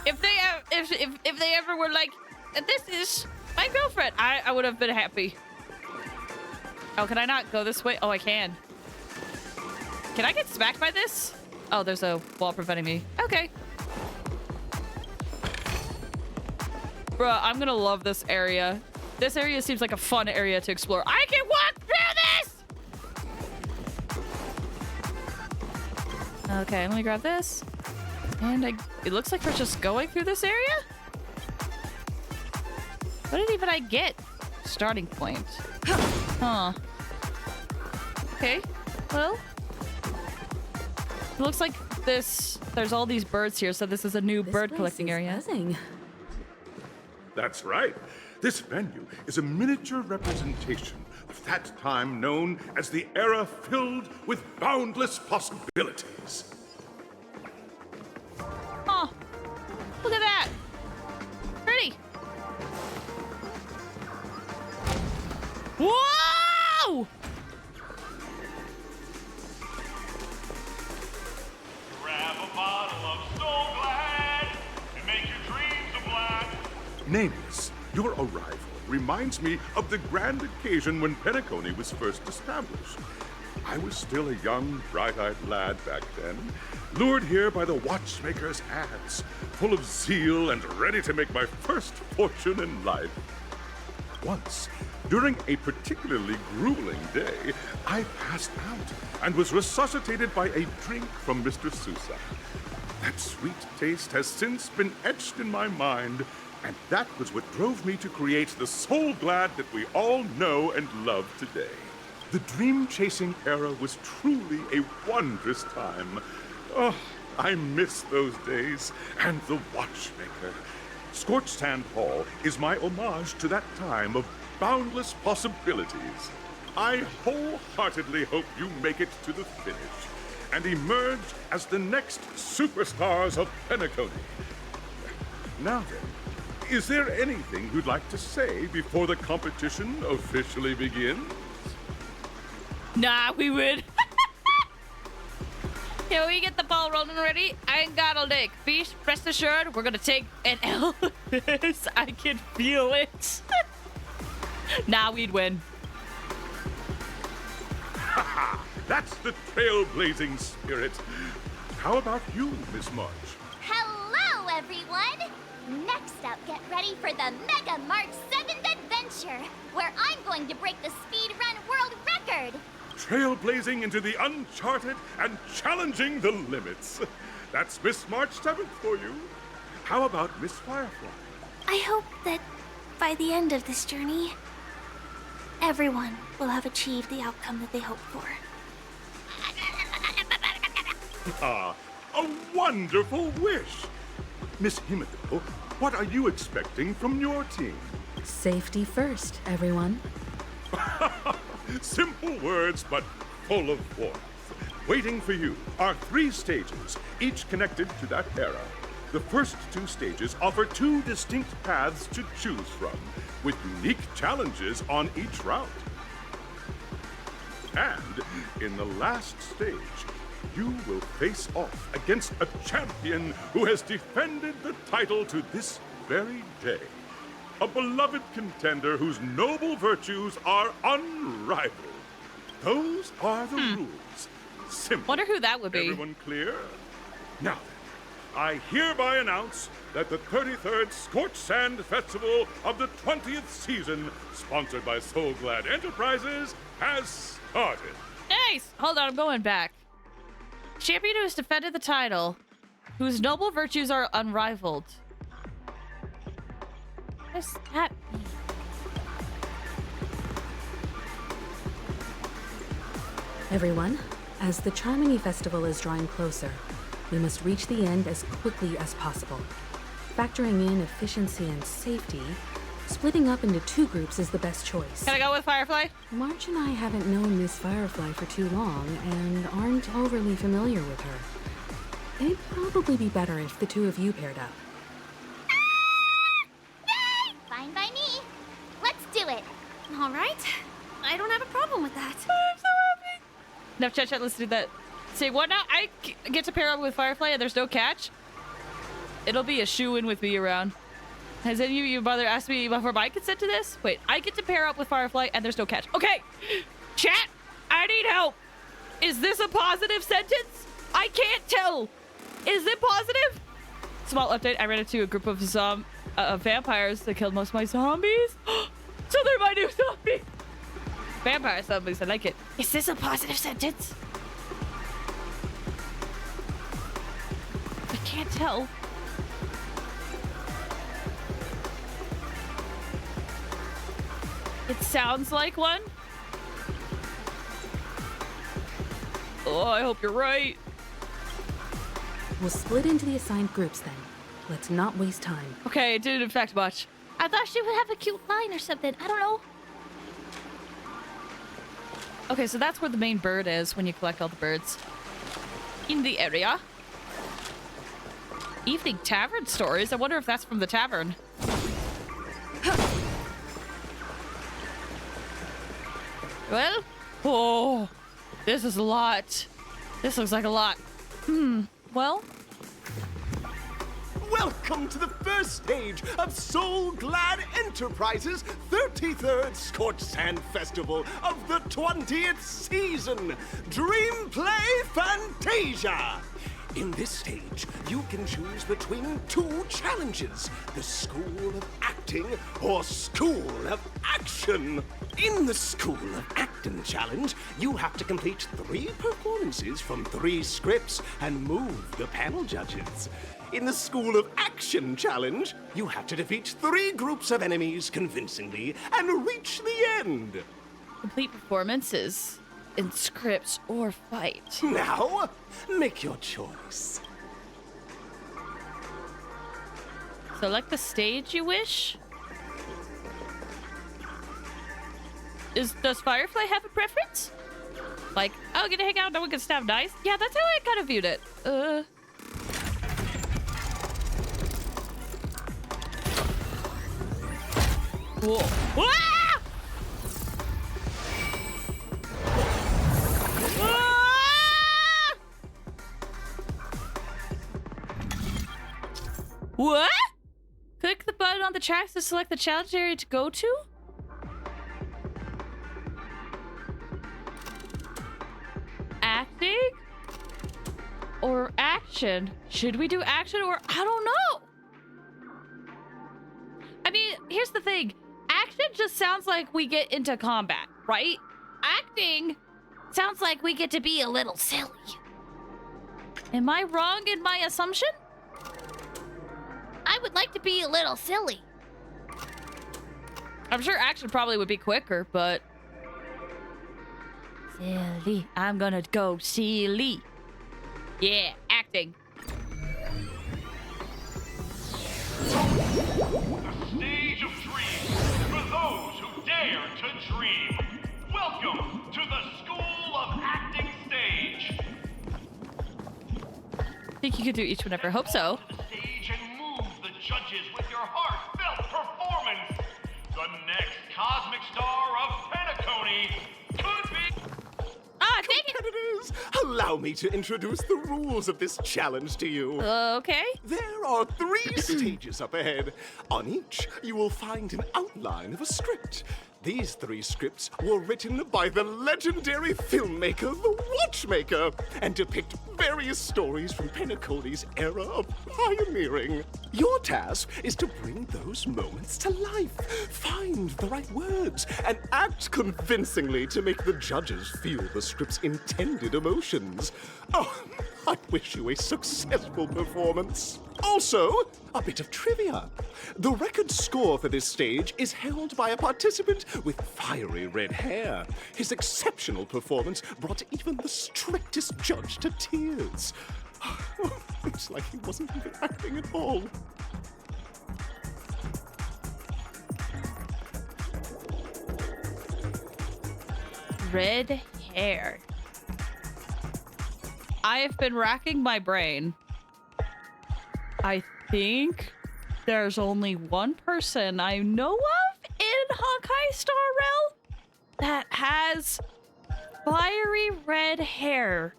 [SPEAKER 3] If they ever were like, this is my girlfriend, I would have been happy. Oh, can I not go this way? Oh, I can. Can I get smacked by this? Oh, there's a wall preventing me. Okay. Bruh, I'm gonna love this area. This area seems like a fun area to explore. I can walk through this! Okay, let me grab this. And it looks like we're just going through this area? What did even I get? Starting point. Huh. Okay, well. It looks like there's all these birds here, so this is a new bird collecting area.
[SPEAKER 15] Buzzing.
[SPEAKER 6] That's right. This venue is a miniature representation of that time known as the era filled with boundless possibilities.
[SPEAKER 3] Oh, look at that. Pretty. Whoa!
[SPEAKER 16] Grab a bottle of Soulglad and make your dreams a blast.
[SPEAKER 6] Nameless, your arrival reminds me of the grand occasion when Penacony was first established. I was still a young, bright-eyed lad back then, lured here by the watchmaker's ads, full of zeal and ready to make my first fortune in life. Once, during a particularly grueling day, I passed out and was resuscitated by a drink from Mr. Sousa. That sweet taste has since been etched in my mind And that was what drove me to create the Soul Glad that we all know and love today. The dream-chasing era was truly a wondrous time. Oh, I miss those days, and the Watchmaker. Scorched Sand Hall is my homage to that time of boundless possibilities. I wholeheartedly hope you make it to the finish and emerge as the next superstars of Penacony. Now then, is there anything you'd like to say before the competition officially begins?
[SPEAKER 3] Nah, we would. Can we get the ball rolling already? I ain't got all day. Fish, rest assured, we're gonna take an L. I can feel it. Nah, we'd win.
[SPEAKER 6] That's the trailblazing spirit. How about you, Miss March?
[SPEAKER 14] Hello, everyone! Next up, get ready for the Mega March 7th Adventure, where I'm going to break the speedrun world record!
[SPEAKER 6] Trailblazing into the uncharted and challenging the limits. That's Miss March 7th for you. How about Miss Firefly?
[SPEAKER 9] I hope that by the end of this journey, everyone will have achieved the outcome that they hoped for.
[SPEAKER 6] Ah, a wonderful wish! Miss Himiko, what are you expecting from your team?
[SPEAKER 15] Safety first, everyone.
[SPEAKER 6] Simple words, but full of warmth. Waiting for you are 3 stages, each connected to that era. The first 2 stages offer 2 distinct paths to choose from, with unique challenges on each route. And in the last stage, you will face off against a champion who has defended the title to this very day. A beloved contender whose noble virtues are unrivaled. Those are the rules. Simple.
[SPEAKER 3] Wonder who that would be.
[SPEAKER 6] Everyone clear? Now then, I hereby announce that the 33rd Scorched Sand Festival of the 20th season, sponsored by Soul Glad Enterprises, has started.
[SPEAKER 3] Nice! Hold on, I'm going back. Champion who has defended the title, whose noble virtues are unrivaled. What does that mean?
[SPEAKER 15] Everyone, as the Charmony Festival is drawing closer, we must reach the end as quickly as possible. Factoring in efficiency and safety, splitting up into 2 groups is the best choice.
[SPEAKER 3] Can I go with Firefly?
[SPEAKER 15] March and I haven't known Miss Firefly for too long and aren't overly familiar with her. It'd probably be better if the 2 of you paired up.
[SPEAKER 14] Fine by me. Let's do it.
[SPEAKER 9] All right. I don't have a problem with that.
[SPEAKER 3] I'm so happy. No, chat, let's do that. Say what now? I get to pair up with Firefly and there's no catch? It'll be a shoo-in with me around. Has any of you bother asked me for my consent to this? Wait, I get to pair up with Firefly and there's no catch. Okay, chat, I need help. Is this a positive sentence? I can't tell. Is it positive? Small update, I ran into a group of vampires that killed most of my zombies. So they're my new zombies. Vampire zombies, I like it. Is this a positive sentence? I can't tell. It sounds like one. Oh, I hope you're right.
[SPEAKER 15] We'll split into the assigned groups then. Let's not waste time.
[SPEAKER 3] Okay, it didn't affect much.
[SPEAKER 9] I thought she would have a cute line or something. I don't know.
[SPEAKER 3] Okay, so that's where the main bird is when you collect all the birds. In the area. Evening tavern stories. I wonder if that's from the tavern. Well, oh, this is a lot. This looks like a lot. Well.
[SPEAKER 20] Welcome to the first stage of Soul Glad Enterprises' 33rd Scorched Sand Festival of the 20th season, Dream Play Fantasia. In this stage, you can choose between two challenges, the School of Acting or School of Action. In the School of Acting challenge, you have to complete 3 performances from 3 scripts and move the panel judges. In the School of Action challenge, you have to defeat 3 groups of enemies convincingly and reach the end.
[SPEAKER 3] Complete performances in scripts or fight.
[SPEAKER 20] Now, make your choice.
[SPEAKER 3] Select the stage you wish. Does Firefly have a preference? Like, oh, get to hang out, no one can stab dice? Yeah, that's how I kind of viewed it. Whoa. Ah! Ah! What? Click the button on the tracks to select the challenge area to go to? Acting? Or action? Should we do action or I don't know? I mean, here's the thing. Action just sounds like we get into combat, right? Acting sounds like we get to be a little silly. Am I wrong in my assumption?
[SPEAKER 14] I would like to be a little silly.
[SPEAKER 3] I'm sure action probably would be quicker, but... Silly. I'm gonna go silly. Yeah, acting.
[SPEAKER 16] The stage of dreams for those who dare to dream. Welcome to the School of Acting stage.
[SPEAKER 3] Think you could do each one ever. Hope so.
[SPEAKER 16] Stage and move the judges with your heartfelt performance. The next cosmic star of Penacony could be...
[SPEAKER 3] Ah, dang it!
[SPEAKER 20] Competitors, allow me to introduce the rules of this challenge to you.
[SPEAKER 3] Okay.
[SPEAKER 20] There are 3 stages up ahead. On each, you will find an outline of a script. These 3 scripts were written by the legendary filmmaker, The Watchmaker, and depict various stories from Penacony's era of pioneering. Your task is to bring those moments to life, find the right words, and act convincingly to make the judges feel the script's intended emotions. Oh, I wish you a successful performance. Also, a bit of trivia. The record score for this stage is held by a participant with fiery red hair. His exceptional performance brought even the strictest judge to tears. It's like he wasn't even acting at all.
[SPEAKER 3] Red hair. I have been racking my brain. I think there's only one person I know of in Honkai Star Rail that has fiery red hair.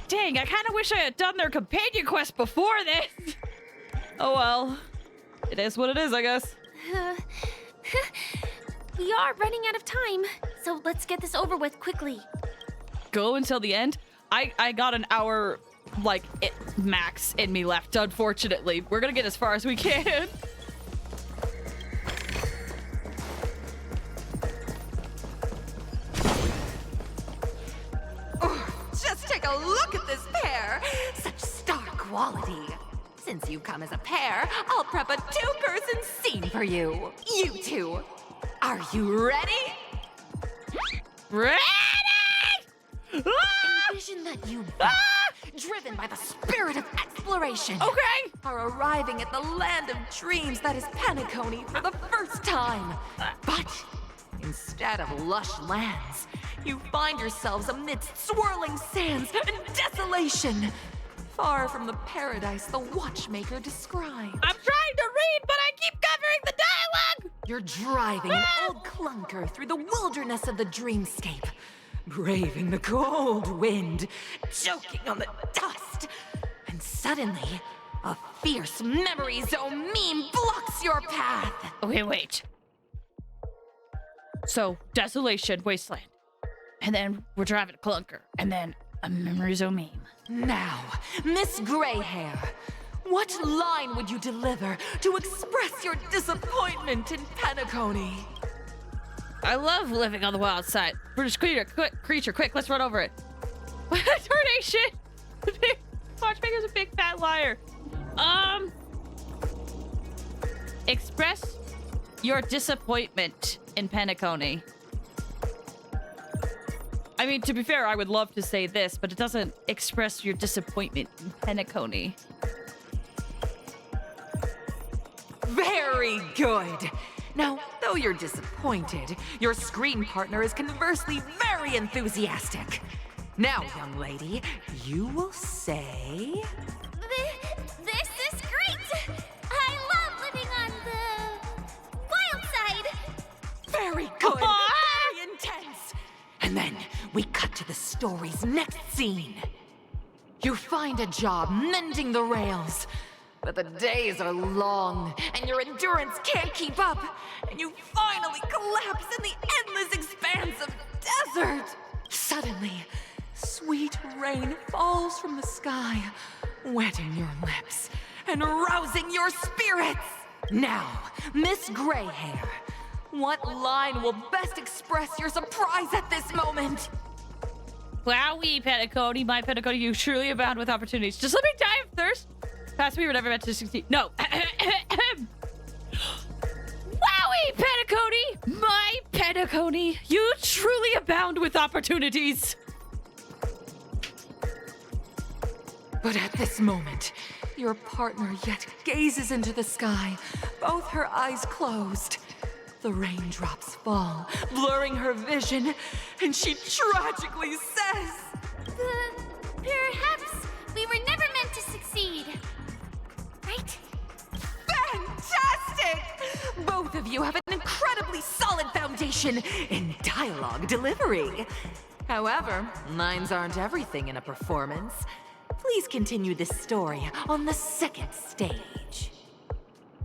[SPEAKER 3] Dang, I kind of wish I had done their companion quest before this. Oh well. It is what it is, I guess.
[SPEAKER 9] We are running out of time, so let's get this over with quickly.
[SPEAKER 3] Go until the end? I got an hour, like, max in me left, unfortunately. We're gonna get as far as we can.
[SPEAKER 5] Just take a look at this pair! Such star quality. Since you come as a pair, I'll prep a 2-person scene for you. You two. Are you ready?
[SPEAKER 3] Ready?
[SPEAKER 5] Envision that you, driven by the spirit of exploration, are arriving at the land of dreams that is Penacony for the first time. But instead of lush lands, you find yourselves amidst swirling sands and desolation, far from the paradise the Watchmaker described.
[SPEAKER 3] I'm trying to read, but I keep covering the dialogue!
[SPEAKER 5] You're driving an old clunker through the wilderness of the dreamscape, braving the cold wind, choking on the dust, and suddenly, a fierce memory zone meme blocks your path.
[SPEAKER 3] Okay, wait. So, desolation, wasteland. And then we're driving a clunker. And then a memories o' meme.
[SPEAKER 5] Now, Miss Greyhair, what line would you deliver to express your disappointment in Penacony?
[SPEAKER 3] I love living on the wild side. British creature, quick, let's run over it. Tarnation! The big watchmaker's a big fat liar. Express your disappointment in Penacony. I mean, to be fair, I would love to say this, but it doesn't express your disappointment in Penacony.
[SPEAKER 5] Very good. Now, though you're disappointed, your screen partner is conversely very enthusiastic. Now, young lady, you will say...
[SPEAKER 14] This is great! I love living on the wild side!
[SPEAKER 5] Very good! Very intense! And then we cut to the story's next scene. You find a job mending the rails, but the days are long, and your endurance can't keep up, and you finally collapse in the endless expanse of desert. Suddenly, sweet rain falls from the sky, wetting your lips and rousing your spirits. Now, Miss Greyhair, what line will best express your surprise at this moment?
[SPEAKER 3] Wowie, Penacony, my Penacony, you truly abound with opportunities. Just let me die of thirst. Past we were never meant to succeed. No. Wowie, Penacony, my Penacony, you truly abound with opportunities.
[SPEAKER 5] But at this moment, your partner yet gazes into the sky, both her eyes closed. The raindrops fall, blurring her vision, and she tragically says,
[SPEAKER 14] Perhaps we were never meant to succeed. Right?
[SPEAKER 5] Fantastic! Both of you have an incredibly solid foundation in dialogue delivery. However, lines aren't everything in a performance. Please continue this story on the second stage.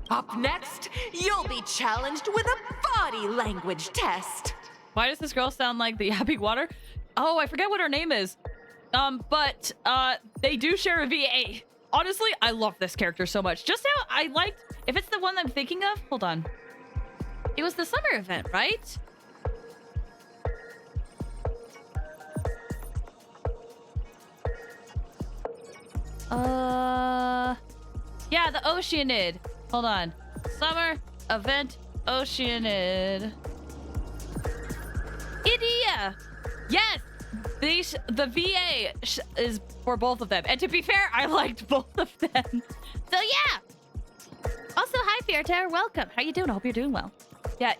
[SPEAKER 5] Up next, you'll be challenged with a body language test.
[SPEAKER 3] Why does this girl sound like the Happy Water? Oh, I forget what her name is. But they do share a VA. Honestly, I love this character so much. Just how I liked, if it's the one I'm thinking of, hold on. It was the summer event, right? Yeah, the Oceanid. Hold on. Summer event Oceanid. Idea. Yes. The VA is for both of them. And to be fair, I liked both of them. So yeah. Also, hi Fierter, welcome. How you doing? I hope you're doing well. Yeah,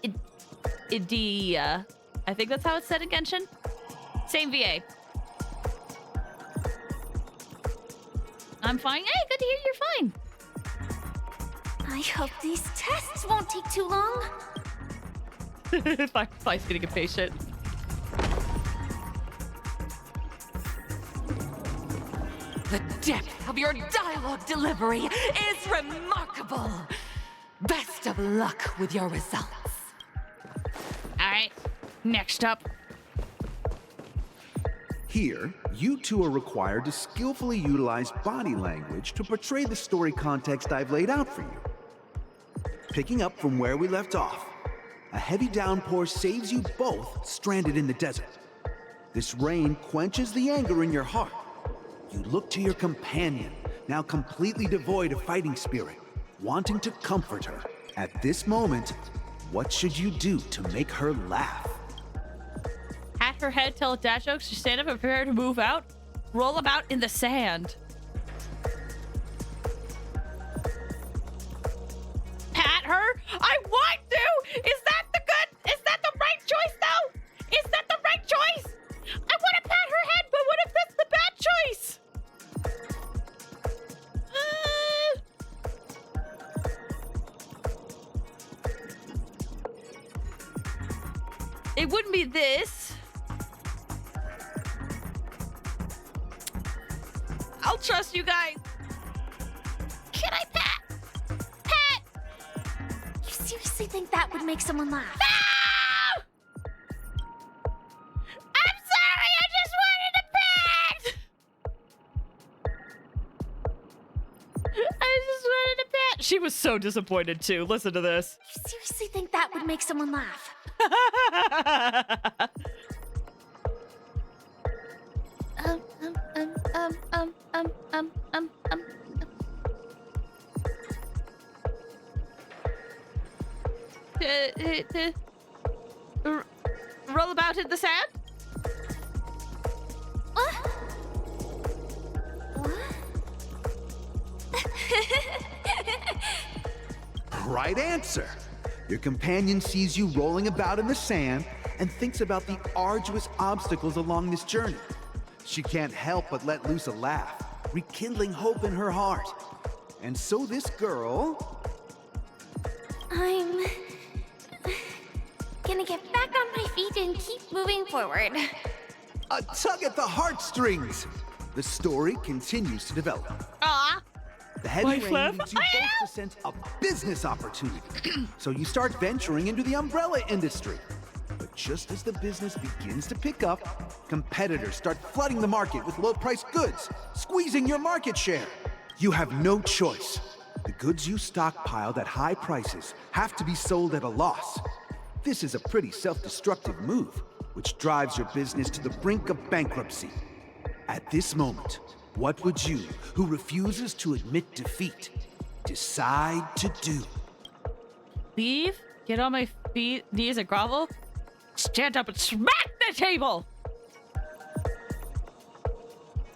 [SPEAKER 3] Idea. I think that's how it's said in Genshin. Same VA. I'm fine. Hey, good to hear you're fine.
[SPEAKER 14] I hope these tests won't take too long.
[SPEAKER 3] Fai's getting impatient.
[SPEAKER 5] The depth of your dialogue delivery is remarkable. Best of luck with your results.
[SPEAKER 3] All right, next up.
[SPEAKER 12] Here, you two are required to skillfully utilize body language to portray the story context I've laid out for you. Picking up from where we left off, a heavy downpour saves you both stranded in the desert. This rain quenches the anger in your heart. You look to your companion, now completely devoid of fighting spirit, wanting to comfort her. At this moment, what should you do to make her laugh?
[SPEAKER 3] Pat her head, tell a dad joke, she stand up and prepare to move out, roll about in the sand. Pat her? I want to! Is that the right choice though? Is that the right choice? I want to pat her head, but what if that's the bad choice? It wouldn't be this. I'll trust you guys.
[SPEAKER 14] Can I pat? Pat! You seriously think that would make someone laugh?
[SPEAKER 3] No! I'm sorry, I just wanted to pat! She was so disappointed too. Listen to this.
[SPEAKER 9] You seriously think that would make someone laugh?
[SPEAKER 3] Roll about in the sand?
[SPEAKER 12] Right answer. Your companion sees you rolling about in the sand and thinks about the arduous obstacles along this journey. She can't help but let loose a laugh, rekindling hope in her heart. And so this girl...
[SPEAKER 9] I'm gonna get back on my feet and keep moving forward.
[SPEAKER 12] A tug at the heartstrings. The story continues to develop. The heavy rain leads you both to sense a business opportunity. So you start venturing into the umbrella industry. But just as the business begins to pick up, competitors start flooding the market with low-priced goods, squeezing your market share. You have no choice. The goods you stockpiled at high prices have to be sold at a loss. This is a pretty self-destructive move, which drives your business to the brink of bankruptcy. At this moment, what would you, who refuses to admit defeat, decide to do?
[SPEAKER 3] Leave? Get on my feet, knees and grovel? Stand up and smack the table!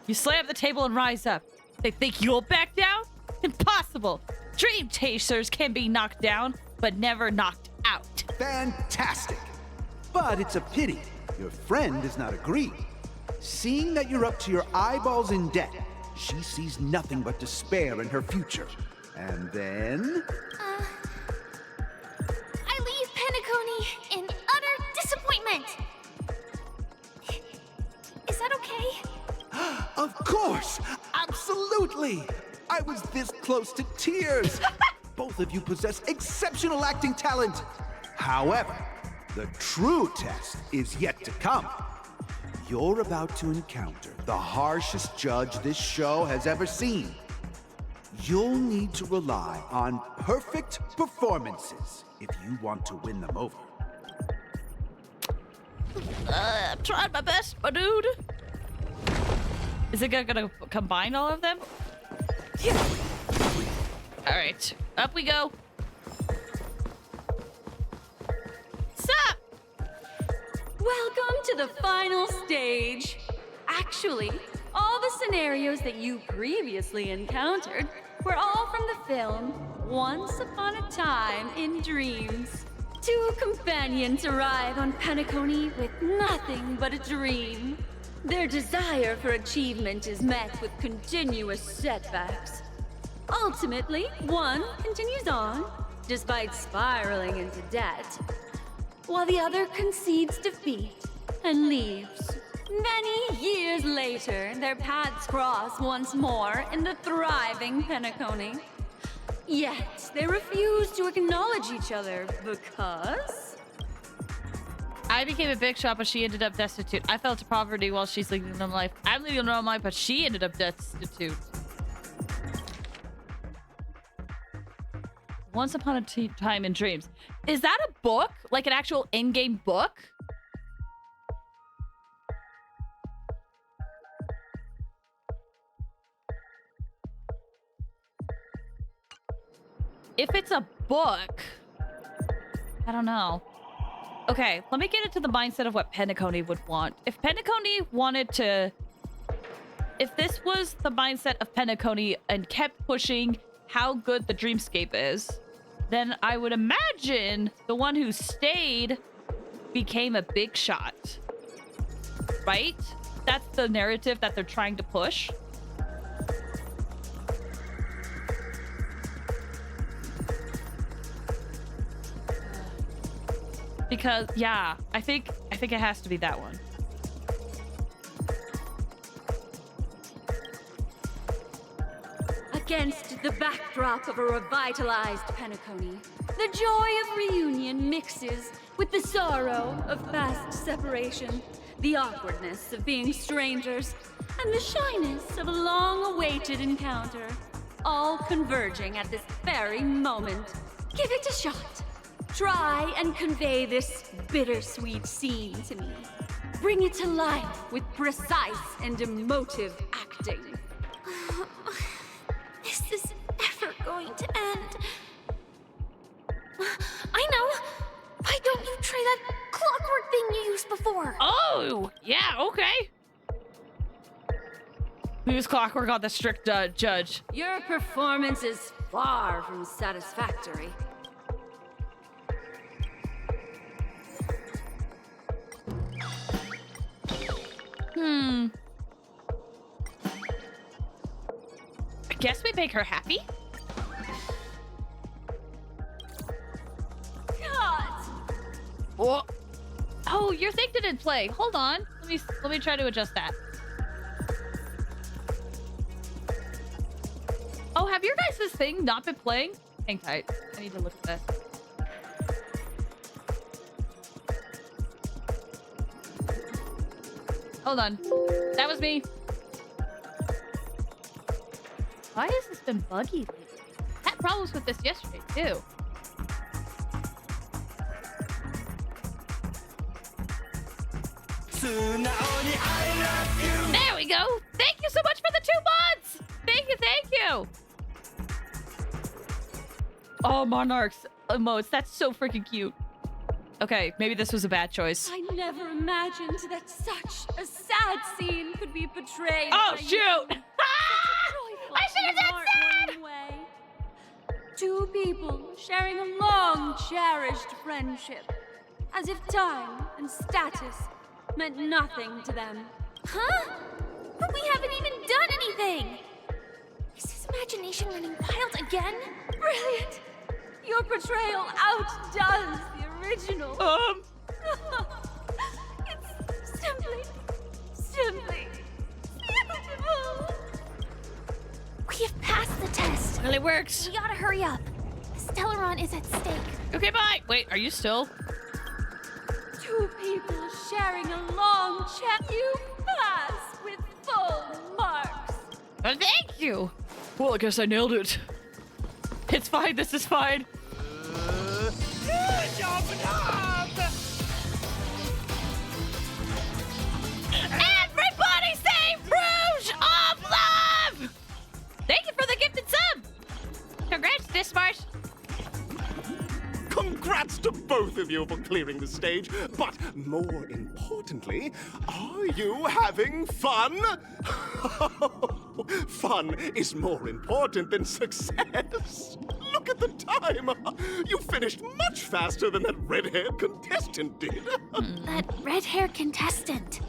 [SPEAKER 3] You slam the table and rise up. They think you'll back down? Impossible! Dream chasers can be knocked down, but never knocked out.
[SPEAKER 12] Fantastic! But it's a pity your friend does not agree. Seeing that you're up to your eyeballs in debt, she sees nothing but despair in her future. And then...
[SPEAKER 9] I leave Penacony in utter disappointment. Is that okay?
[SPEAKER 12] Of course! Absolutely! I was this close to tears. Both of you possess exceptional acting talent. However, the true test is yet to come. You're about to encounter the harshest judge this show has ever seen. You'll need to rely on perfect performances if you want to win them over.
[SPEAKER 3] I'm trying my best, my dude. Is it gonna combine all of them? All right, up we go.
[SPEAKER 2] Sup? Welcome to the final stage. Actually, all the scenarios that you previously encountered were all from the film Once Upon a Time in Dreams. Two companions arrive on Penacony with nothing but a dream. Their desire for achievement is met with continuous setbacks. Ultimately, one continues on, despite spiraling into debt, while the other concedes defeat and leaves. Many years later, their paths cross once more in the thriving Penacony. Yet, they refuse to acknowledge each other because...
[SPEAKER 3] I became a big shot, but she ended up destitute. I fell to poverty while she's leading a normal life. I'm leading a normal life, but she ended up destitute. Once Upon a Time in Dreams. Is that a book? Like an actual in-game book? If it's a book, I don't know. Okay, let me get into the mindset of what Penacony would want. If Penacony wanted to... If this was the mindset of Penacony and kept pushing how good the dreamscape is, then I would imagine the one who stayed became a big shot. Right? That's the narrative that they're trying to push. Because, yeah, I think it has to be that one.
[SPEAKER 2] Against the backdrop of a revitalized Penacony, the joy of reunion mixes with the sorrow of past separation, the awkwardness of being strangers, and the shyness of a long-awaited encounter. all converging at this very moment. Give it a shot. Try and convey this bittersweet scene to me. Bring it to life with precise and emotive acting.
[SPEAKER 9] Is this ever going to end? I know! Why don't you try that clockwork thing you used before?
[SPEAKER 1] Oh, yeah, okay. Use clockwork on the strict judge.
[SPEAKER 2] Your performance is far from satisfactory.
[SPEAKER 1] I guess we make her happy.
[SPEAKER 2] God!
[SPEAKER 1] Oh, oh, your thing didn't play. Hold on. Let me try to adjust that. Oh, have your guys' thing not been playing? Hang tight. I need to look at this. Hold on. That was me. Why has this been buggy lately? I had problems with this yesterday, too. There we go. Thank you so much for the 2 mods. Thank you, thank you. Oh, Monarchs emotes. That's so freaking cute. Okay, maybe this was a bad choice.
[SPEAKER 2] I never imagined that such a sad scene could be portrayed.
[SPEAKER 1] Oh,
[SPEAKER 2] by
[SPEAKER 1] shoot!
[SPEAKER 2] you.
[SPEAKER 1] I should have said sad!
[SPEAKER 2] Way. 2 people sharing a long, cherished friendship, as if time and status meant nothing to them.
[SPEAKER 9] Huh? But we haven't even done anything! Is his imagination running wild again?
[SPEAKER 2] Brilliant! Your portrayal outdoes the original. It's simply beautiful.
[SPEAKER 9] We have passed the test.
[SPEAKER 1] Well, it works.
[SPEAKER 9] We gotta hurry up. Stellaron is at stake.
[SPEAKER 1] Okay, bye. Wait, are you still?
[SPEAKER 2] 2 people sharing a long chat. You pass with full marks.
[SPEAKER 1] Oh, thank you. Well, I guess I nailed it. It's fine. This is fine. Everybody say Rouge of Love! Thank you for the gifted sub. Congrats, Dismart.
[SPEAKER 20] Congrats to both of you for clearing the stage, but more importantly, are you having fun? Fun is more important than success. Look at the time. You finished much faster than that red-haired contestant did.
[SPEAKER 9] That red-haired contestant.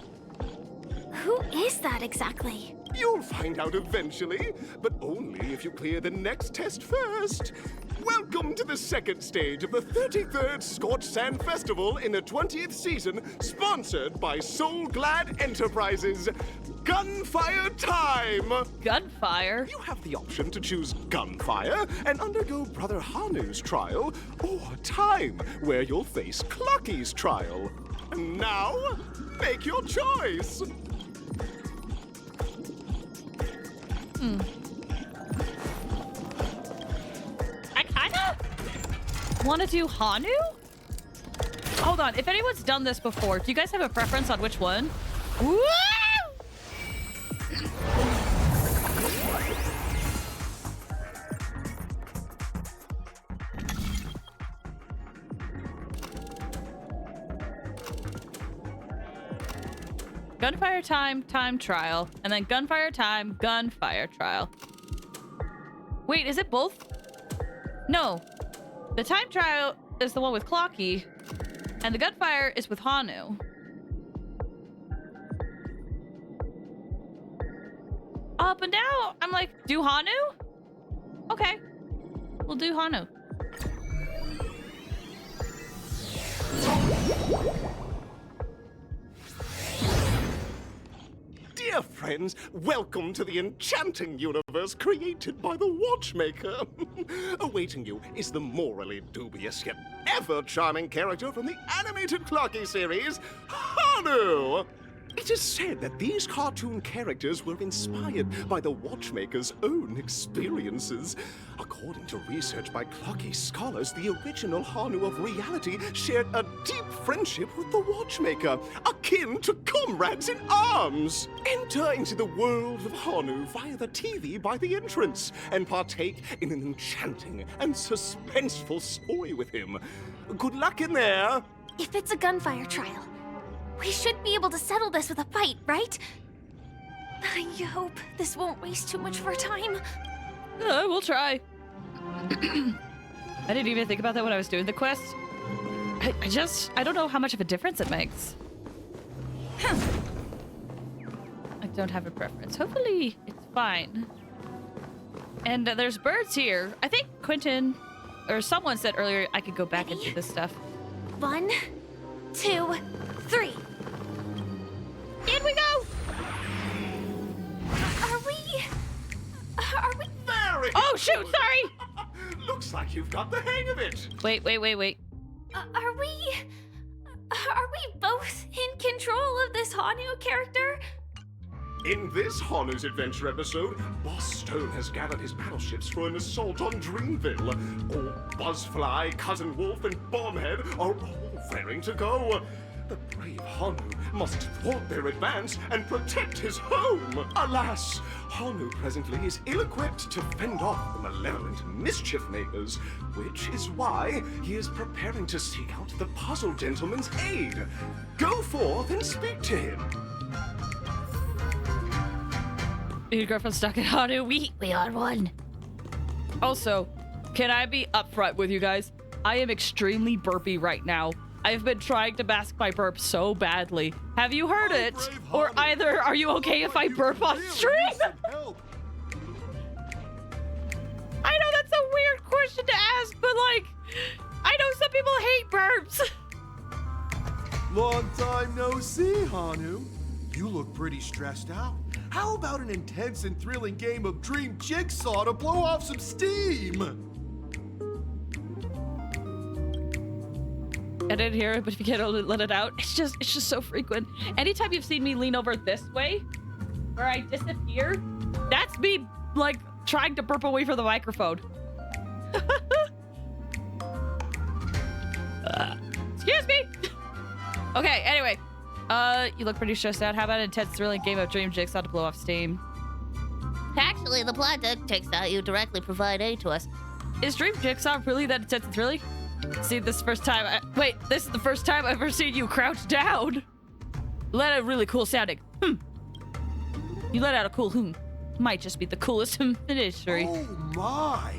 [SPEAKER 9] Who is that exactly?
[SPEAKER 20] You'll find out eventually, but only if you clear the next test first. Welcome to the second stage of the 33rd Scorched Sand Festival in the 20th season, sponsored by Soul Glad Enterprises. Gunfire time!
[SPEAKER 1] Gunfire?
[SPEAKER 20] You have the option to choose Gunfire and undergo Brother Hanu's trial, or Time, where you'll face Clucky's trial. Now, make your choice!
[SPEAKER 1] I kinda want to do Hanu? Hold on, if anyone's done this before, do you guys have a preference on which one? Woo! Gunfire time, time trial, and then gunfire time, gunfire trial. Wait, is it both? No. The time trial is the one with Clocky, and the gunfire is with Hanu. But now I'm like, do Hanu? Okay. We'll do Hanu.
[SPEAKER 20] Dear friends, welcome to the enchanting universe created by the Watchmaker. Awaiting you is the morally dubious yet ever charming character from the animated Clocky series, Hanu. It is said that these cartoon characters were inspired by the Watchmaker's own experiences. According to research by clocky scholars, the original Hanu of reality shared a deep friendship with the Watchmaker, akin to comrades in arms. Enter into the world of Hanu via the TV by the entrance and partake in an enchanting and suspenseful story with him. Good luck in there.
[SPEAKER 9] If it's a gunfire trial, we should be able to settle this with a fight, right? I hope this won't waste too much of our time.
[SPEAKER 3] We'll try. I didn't even think about that when I was doing the quest. I don't know how much of a difference it makes. I don't have a preference. Hopefully it's fine. And there's birds here. I think Quentin or someone said earlier I could go back into this stuff.
[SPEAKER 9] 1, 2, 3.
[SPEAKER 3] In we go!
[SPEAKER 9] Are we...
[SPEAKER 20] Very
[SPEAKER 3] Oh, shoot, sorry!
[SPEAKER 20] Looks like you've got the hang of it.
[SPEAKER 3] Wait.
[SPEAKER 9] Are we both in control of this Hanu character?
[SPEAKER 20] In this Hanu's Adventure episode, Boss Stone has gathered his battleships for an assault on Dreamville. All Buzzfly, Cousin Wolf, and Bombhead are all raring to go. The brave Hanu must thwart their advance and protect his home. Alas, Hanu presently is ill-equipped to fend off the malevolent mischief makers, which is why he is preparing to seek out the Puzzle Gentleman's aid. Go forth and speak to him.
[SPEAKER 3] Your girlfriend's stuck in Hanu. We are one. Also, can I be upfront with you guys? I am extremely burpy right now. I've been trying to mask my burp so badly. Have you heard it? Or either are you okay if I burp on stream? I know that's a weird question to ask, but like, I know some people hate burps.
[SPEAKER 13] Long time no see, Hanu. You look pretty stressed out. How about an intense and thrilling game of Dream Jigsaw to blow off some steam?
[SPEAKER 3] I didn't hear it, but if you can't let it out, it's just so frequent. Anytime you've seen me lean over this way, or I disappear, that's me like trying to burp away from the microphone. Excuse me. Okay, anyway. You look pretty stressed out. How about an intense, thrilling game of Dream Jigsaw to blow off steam?
[SPEAKER 14] Actually, the plot deck takes out you directly provide aid to us.
[SPEAKER 3] Is Dream Jigsaw really that intense and thrilling? See, this is the first time this is the first time I've ever seen you crouch down. Let out really cool sounding. You let out a cool Might just be the coolest in history.
[SPEAKER 13] Oh my!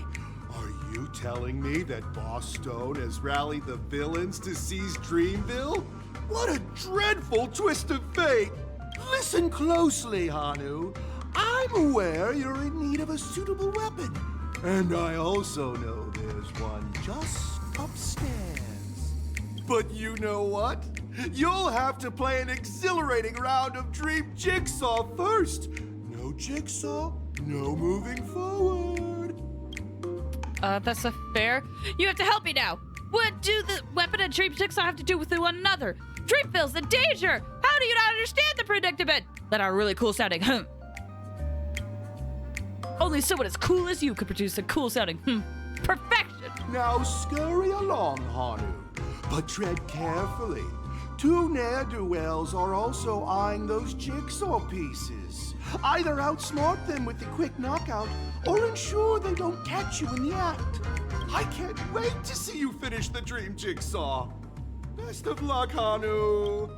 [SPEAKER 13] Are you telling me that Boss Stone has rallied the villains to seize Dreamville? What a dreadful twist of fate! Listen closely, Hanu. I'm aware you're in need of a suitable weapon. And I also know there's one just upstairs. But you know what? You'll have to play an exhilarating round of Dream Jigsaw first. No Jigsaw, no moving forward.
[SPEAKER 3] That's a fair. You have to help me now. What do the weapon and Dream Jigsaw have to do with one another? Dreamville's in danger. How do you not understand the predicament? That are really cool sounding. Only someone as cool as you could produce a cool sounding. Perfection.
[SPEAKER 13] Now scurry along, Hanu, but tread carefully. Two ne'er-do-wells are also eyeing those jigsaw pieces. Either outsmart them with the quick knockout, or ensure they don't catch you in the act. I can't wait to see you finish the Dream Jigsaw. Best of luck, Hanu.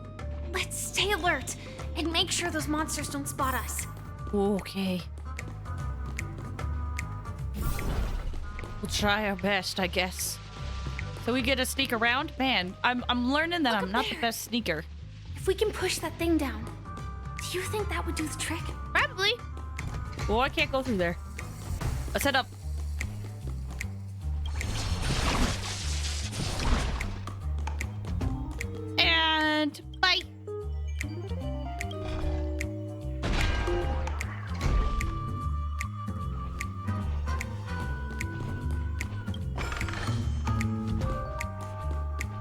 [SPEAKER 9] Let's stay alert and make sure those monsters don't spot us.
[SPEAKER 3] Okay. We'll try our best, I guess. So we get to sneak around? Man, I'm learning that I'm not the best sneaker.
[SPEAKER 9] If we can push that thing down, do you think that would do the trick?
[SPEAKER 3] Probably. Well, I can't go through there. Let's head up. And bye.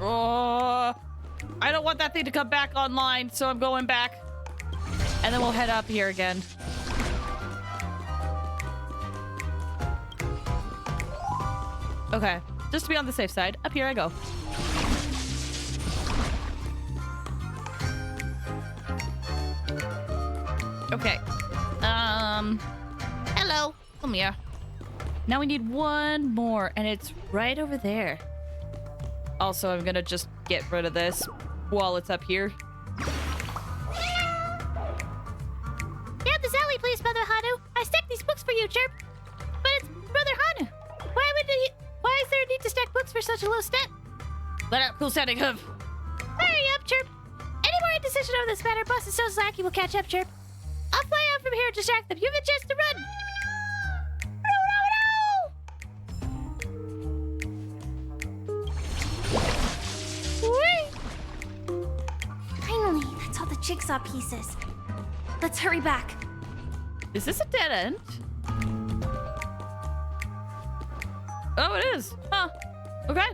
[SPEAKER 3] Oh, I don't want that thing to come back online, so I'm going back. And then we'll head up here again. Okay, just to be on the safe side, up here I go. Okay. Hello. Come here. Now we need one more, and it's right over there. Also, I'm gonna just get rid of this while it's up here.
[SPEAKER 14] Grab this alley, please, Brother Hanu. I stacked these books for you, Chirp. But it's Brother Hanu. Why is there a need to stack books for such a low stat?
[SPEAKER 3] Let out cool sounding hoof.
[SPEAKER 14] Hurry up, Chirp. Any more indecision over this matter, Boss is so slacky will catch up, Chirp. I'll fly out from here and distract them. You have a chance to run.
[SPEAKER 18] Finally, that's all the jigsaw pieces. Let's hurry back.
[SPEAKER 3] Is this a dead end? Oh, it is. Huh. Okay.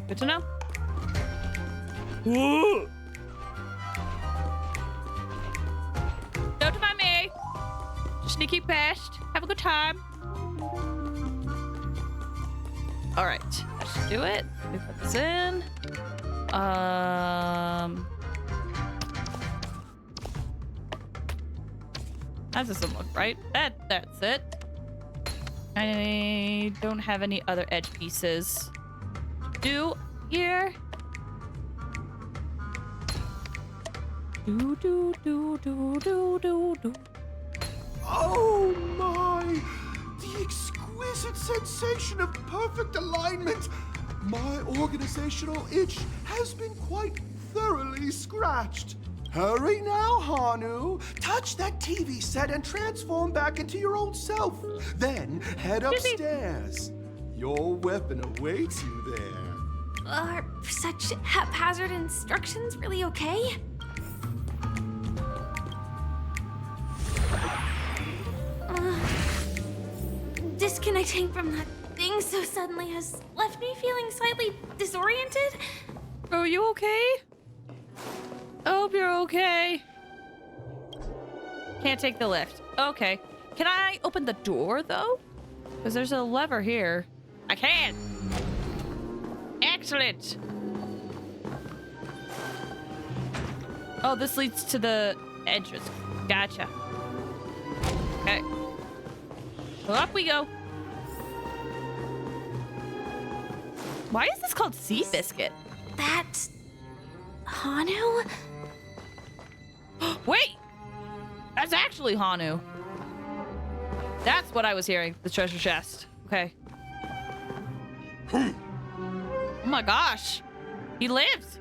[SPEAKER 3] Good to know. Whoa. Don't mind me. Just sneaky past. Have a good time. All right. That should do it. Let me put this in. That doesn't look right. That's it. I don't have any other edge pieces. Do here. Do.
[SPEAKER 13] Oh my! The exquisite sensation of perfect alignment! My organizational itch has been quite thoroughly scratched. Hurry now, Hanu. Touch that TV set and transform back into your old self. Then head upstairs. Your weapon awaits you there.
[SPEAKER 2] Are such haphazard instructions really okay? Disconnecting from that thing so suddenly has left me feeling slightly disoriented.
[SPEAKER 3] Are you okay? I hope you're okay. Can't take the lift. Okay. Can I open the door, though? Because there's a lever here. I can! Excellent! Oh, this leads to the entrance. Gotcha. Okay. Well, up we go. Why is this called Sea Biscuit?
[SPEAKER 2] That's Hanu?
[SPEAKER 3] Wait! That's actually Hanu. That's what I was hearing. The treasure chest. Okay. Oh my gosh. He lives.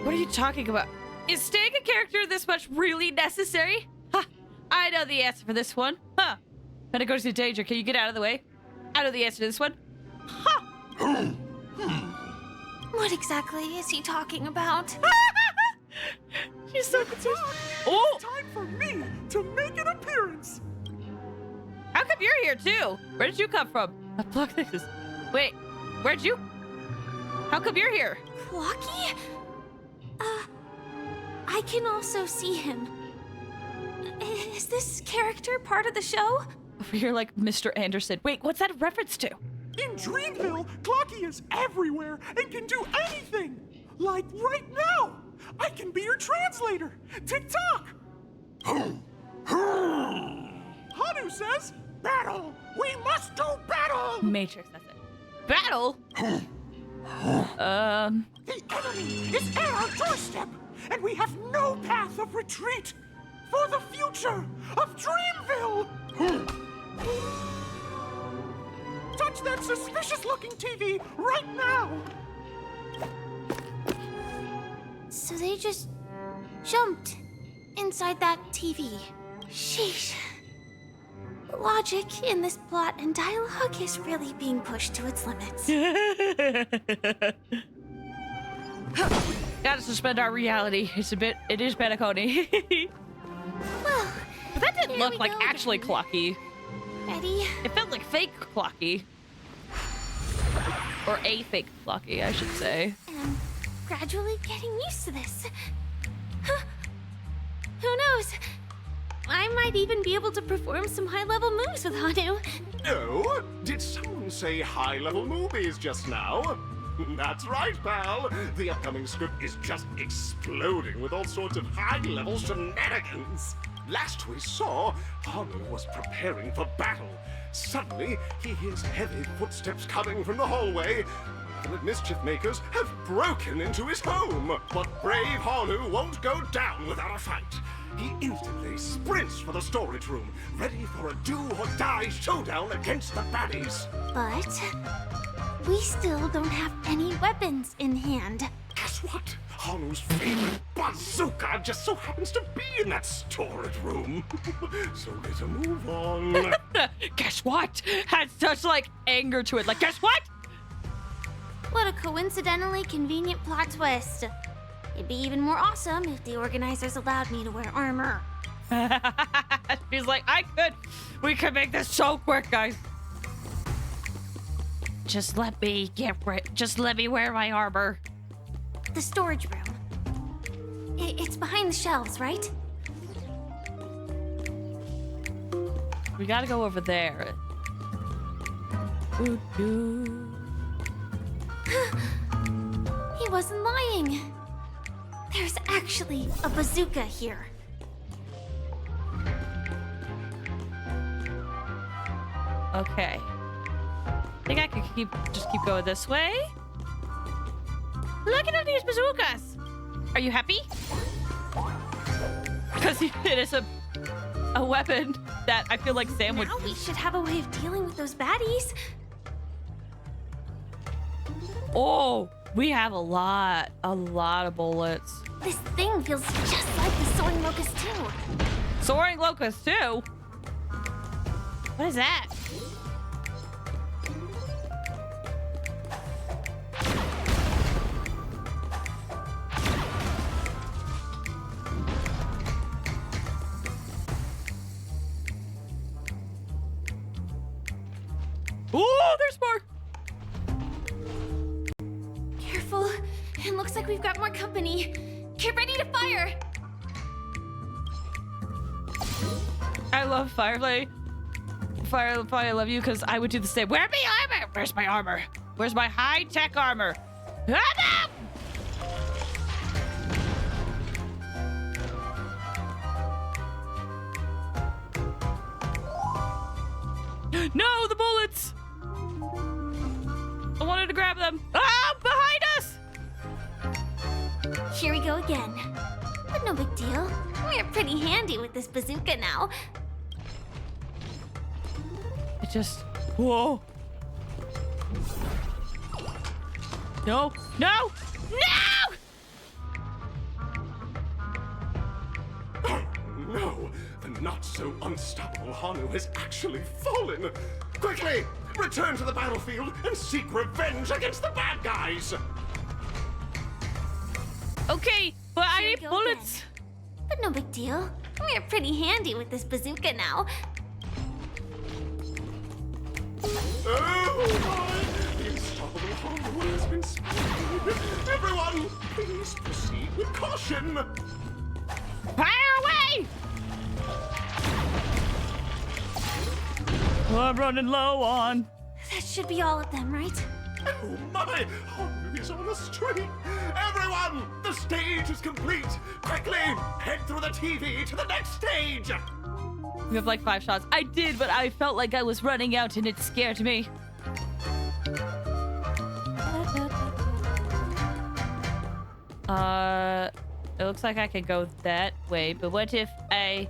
[SPEAKER 3] What are you talking about? Is staying a character this much really necessary? Ha! I know the answer for this one. Huh. Better go to danger. Can you get out of the way? I know the answer to this one. Ha!
[SPEAKER 2] What exactly is he talking about?
[SPEAKER 3] She's so confused. Oh!
[SPEAKER 13] Time for me to make an appearance.
[SPEAKER 3] How come you're here too? Where did you come from? Block this. Wait, where'd you? How come you're here?
[SPEAKER 2] Clocky? I can also see him. Is this character part of the show?
[SPEAKER 3] Over here like Mr. Anderson. Wait, what's that a reference to?
[SPEAKER 13] In Dreamville, Clocky is everywhere and can do anything. Like right now, I can be your translator. Tick-tock. Hanu says, battle! We must do battle!
[SPEAKER 3] Matrix, that's it. Battle?
[SPEAKER 13] The enemy is at our doorstep, and we have no path of retreat for the future of Dreamville! Touch that suspicious-looking TV right now!
[SPEAKER 18] So they just jumped inside that TV. Sheesh. Logic in this plot and dialogue is really being pushed to its limits.
[SPEAKER 3] Gotta suspend our reality. It is Penacony.
[SPEAKER 18] Well,
[SPEAKER 3] but that didn't look like actually Clocky.
[SPEAKER 18] Ready?
[SPEAKER 3] It felt like fake Clocky. Or a fake Clocky, I should say.
[SPEAKER 18] And
[SPEAKER 9] gradually getting used to this. Huh. Who knows? I might even be able to perform some high-level moves with Hanu.
[SPEAKER 20] Oh, did someone say high-level movies just now? That's right, pal. The upcoming script is just exploding with all sorts of high-level shenanigans. Last we saw, Hanu was preparing for battle. Suddenly, he hears heavy footsteps coming from the hallway. The mischief makers have broken into his home. But brave Hanu won't go down without a fight. He instantly sprints for the storage room, ready for a do-or-die showdown against the baddies.
[SPEAKER 9] But we still don't have any weapons in hand.
[SPEAKER 20] Guess what? Hanu's favorite bazooka just so happens to be in that storage room. So get a move on.
[SPEAKER 3] Guess what? Had such like anger to it. Like, guess what?
[SPEAKER 9] What a coincidentally convenient plot twist. It'd be even more awesome if the organizers allowed me to wear armor.
[SPEAKER 3] She's like, we could make this so quick, guys. Just let me wear my armor.
[SPEAKER 9] The storage room. It's behind the shelves, right?
[SPEAKER 3] We gotta go over there.
[SPEAKER 9] He wasn't lying. There's actually a bazooka here.
[SPEAKER 3] Okay. I think I could just keep going this way. Look at all these bazookas. Are you happy? Because it is a weapon that I feel like Sam would.
[SPEAKER 9] Now we should have a way of dealing with those baddies.
[SPEAKER 3] Oh, we have a lot of bullets.
[SPEAKER 9] This thing feels just like the Soaring Locust 2.
[SPEAKER 3] Soaring Locust 2? What is that? Oh, there's more!
[SPEAKER 9] Careful. It looks like we've got more company. Get ready to fire!
[SPEAKER 3] I love Firefly. Firefly, I love you because I would do the same. Where's my armor? Where's my armor? Where's my high-tech armor? Ah, no! No, the bullets! I wanted to grab them. Ah, behind us!
[SPEAKER 9] Here we go again. But no big deal. We're pretty handy with this bazooka now.
[SPEAKER 3] It just... Whoa. No! No! No!
[SPEAKER 20] Oh, no! The not-so-unstoppable Hanu has actually fallen! Quickly! Return to the battlefield and seek revenge against the bad guys!
[SPEAKER 3] Okay, but I need bullets.
[SPEAKER 9] Again. But no big deal. We're pretty handy with this bazooka now.
[SPEAKER 20] Oh my! The unstoppable Hanu has been spotted! Everyone, please proceed with caution!
[SPEAKER 3] Fire away! I'm running low on.
[SPEAKER 9] That should be all of them, right?
[SPEAKER 20] Oh my! Hanu is on a streak! Everyone! The stage is complete! Quickly! Head through the TV to the next stage!
[SPEAKER 3] We have like 5 shots. I did, but I felt like I was running out and it scared me. It looks like I can go that way, but what if I...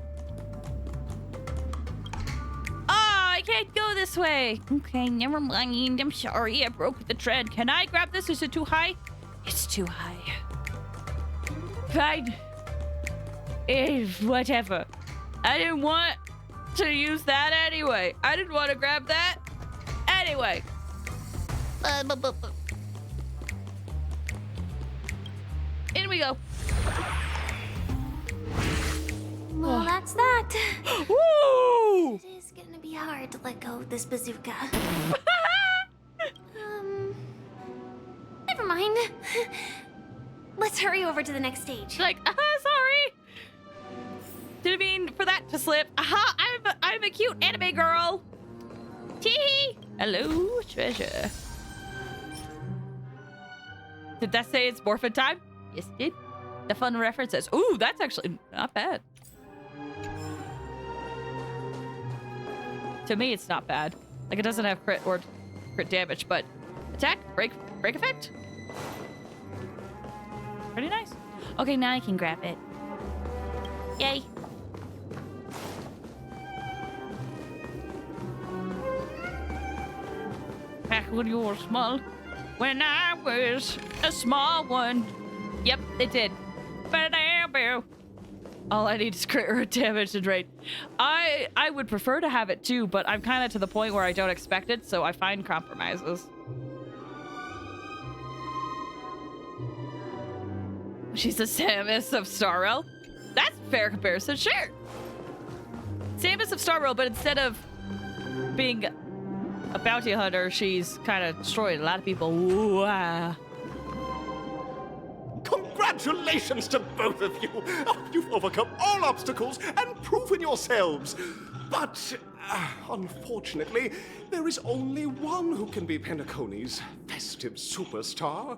[SPEAKER 3] I can't go this way. Okay, never mind. I'm sorry. I broke the tread. Can I grab this? Is it too high? It's too high. Fine. Whatever. I didn't want to use that anyway. I didn't want to grab that anyway. In we go.
[SPEAKER 9] Well, that's that.
[SPEAKER 3] Woo!
[SPEAKER 9] It is gonna be hard to let go of this bazooka. Never mind. Let's hurry over to the next stage.
[SPEAKER 3] Like, sorry. Didn't mean for that to slip. I'm a cute anime girl. Tee. Hello, treasure. Did that say it's morphin time? Yes, it did. The fun references. Ooh, that's actually not bad. To me, it's not bad. Like, it doesn't have crit or crit damage, but attack, break effect. Pretty nice. Okay, now I can grab it. Yay. Back when you were small. When I was a small one. Yep, it did. All I need is crit or damage and rate. I would prefer to have it too, but I'm kind of to the point where I don't expect it, so I find compromises. She's the Samus of Starrel. That's a fair comparison, sure. Samus of Starrel, but instead of being a bounty hunter, she's kind of destroyed a lot of people. Wow.
[SPEAKER 20] Congratulations to both of you! You've overcome all obstacles and proven yourselves. But, unfortunately, there is only one who can be Penacony's festive superstar.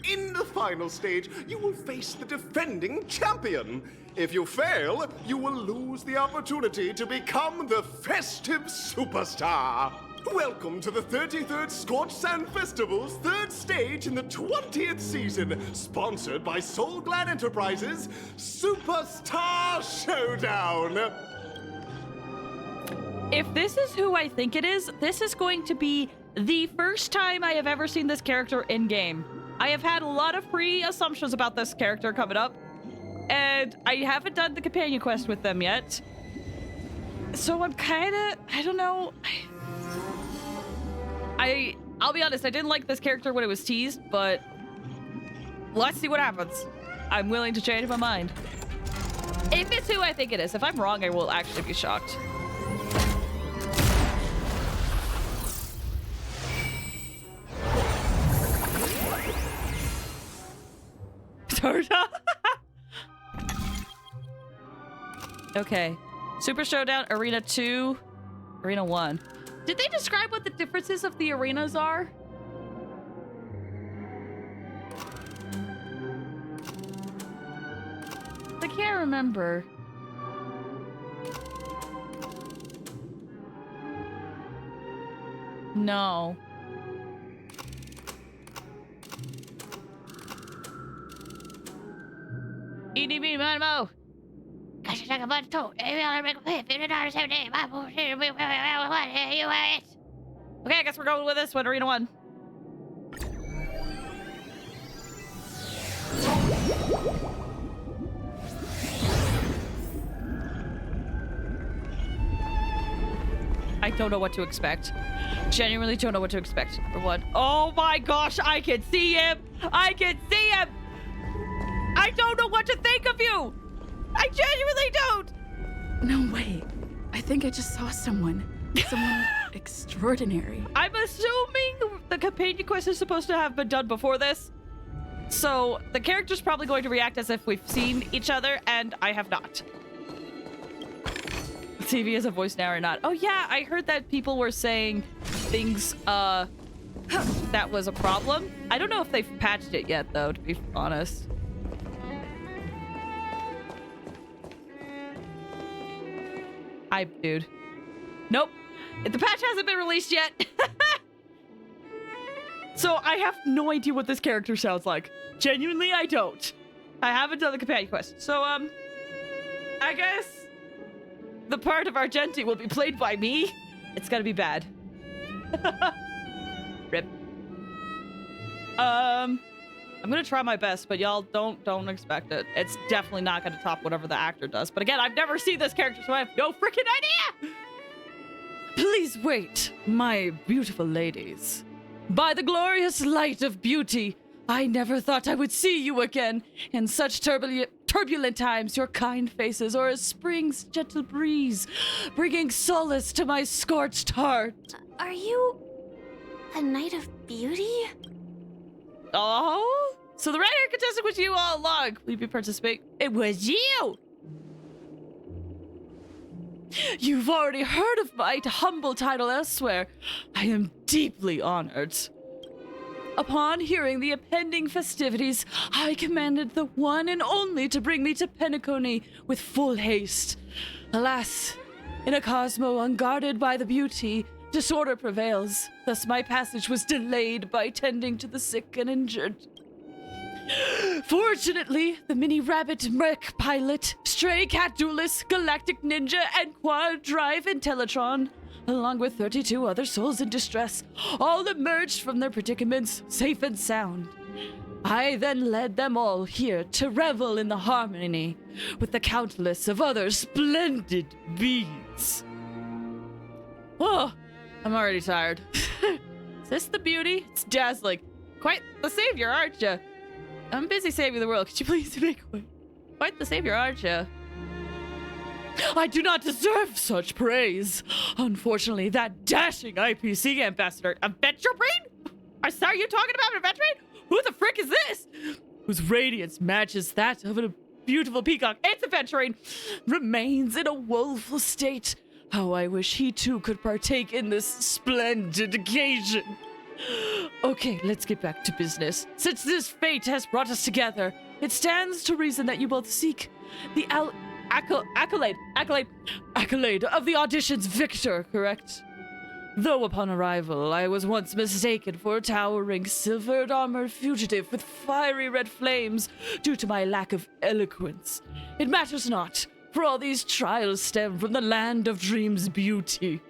[SPEAKER 20] In the final stage, you will face the defending champion. If you fail, you will lose the opportunity to become the festive superstar. Welcome to the 33rd Scorched Sand Festival's third stage in the 20th season, sponsored by Soul Glad Enterprises, Superstar Showdown.
[SPEAKER 3] If this is who I think it is, this is going to be the first time I have ever seen this character in-game. I have had a lot of pre-assumptions about this character coming up, and I haven't done the companion quest with them yet. So I'm kind of, I don't know. I'll be honest, I didn't like this character when it was teased, but let's see what happens. I'm willing to change my mind. If it's who I think it is. If I'm wrong, I will actually be shocked. Okay. Super Showdown, Arena 2, Arena 1. Did they describe what the differences of the arenas are? I can't remember. No. EDB Manmo. Okay, I guess we're going with this one, Arena 1. I don't know what to expect. Genuinely don't know what to expect. Number 1. Oh my gosh, I can see him! I can see him! I don't know what to think of you! I genuinely don't!
[SPEAKER 15] No, wait. I think I just saw someone. Someone extraordinary.
[SPEAKER 3] I'm assuming the companion quest is supposed to have been done before this. So the character's probably going to react as if we've seen each other, and I have not. TV is a voice now or not. Oh yeah, I heard that people were saying things, that was a problem. I don't know if they've patched it yet, though, to be honest. Hype, dude. Nope. The patch hasn't been released yet. So I have no idea what this character sounds like. Genuinely, I don't. I haven't done the companion quest. So, I guess the part of Argenti will be played by me. It's gonna be bad. Rip. I'm gonna try my best, but y'all don't expect it. It's definitely not gonna top whatever the actor does. But again, I've never seen this character, so I have no freaking idea! Please wait, my beautiful ladies. By the glorious light of beauty, I never thought I would see you again. In such turbulent times, your kind faces are as spring's gentle breeze, bringing solace to my scorched heart.
[SPEAKER 9] Are you a knight of beauty?
[SPEAKER 3] Oh, So the red-haired contestant was you all along. Will you be participating? It was you! You've already heard of my humble title elsewhere. I am deeply honored. Upon hearing the impending festivities, I commanded the one and only to bring me to Penacony with full haste. Alas, in a cosmo unguarded by the beauty, disorder prevails. Thus my passage was delayed by tending to the sick and injured. Fortunately, the mini rabbit mech pilot, stray cat duelist, galactic ninja, and quad drive Intellatron, along with 32 other souls in distress, all emerged from their predicaments safe and sound. I then led them all here to revel in the harmony with the countless of other splendid beings. Oh, I'm already tired. Is this the beauty? It's dazzling. Quite the savior, aren't you? I'm busy saving the world. Could you please make way? Quite the savior, aren't you? I do not deserve such praise. Unfortunately, that dashing IPC ambassador, a Venturine? I saw you talking about a Venturine? Who the frick is this? Whose radiance matches that of a beautiful peacock. It's a Venturine. Remains in a woeful state. How I wish he too could partake in this splendid occasion. Okay, let's get back to business. Since this fate has brought us together, it stands to reason that you both seek the accolade of the audition's victor, correct? Though upon arrival, I was once mistaken for a towering, silvered-armored fugitive with fiery red flames due to my lack of eloquence. It matters not, for all these trials stem from the land of dreams' beauty.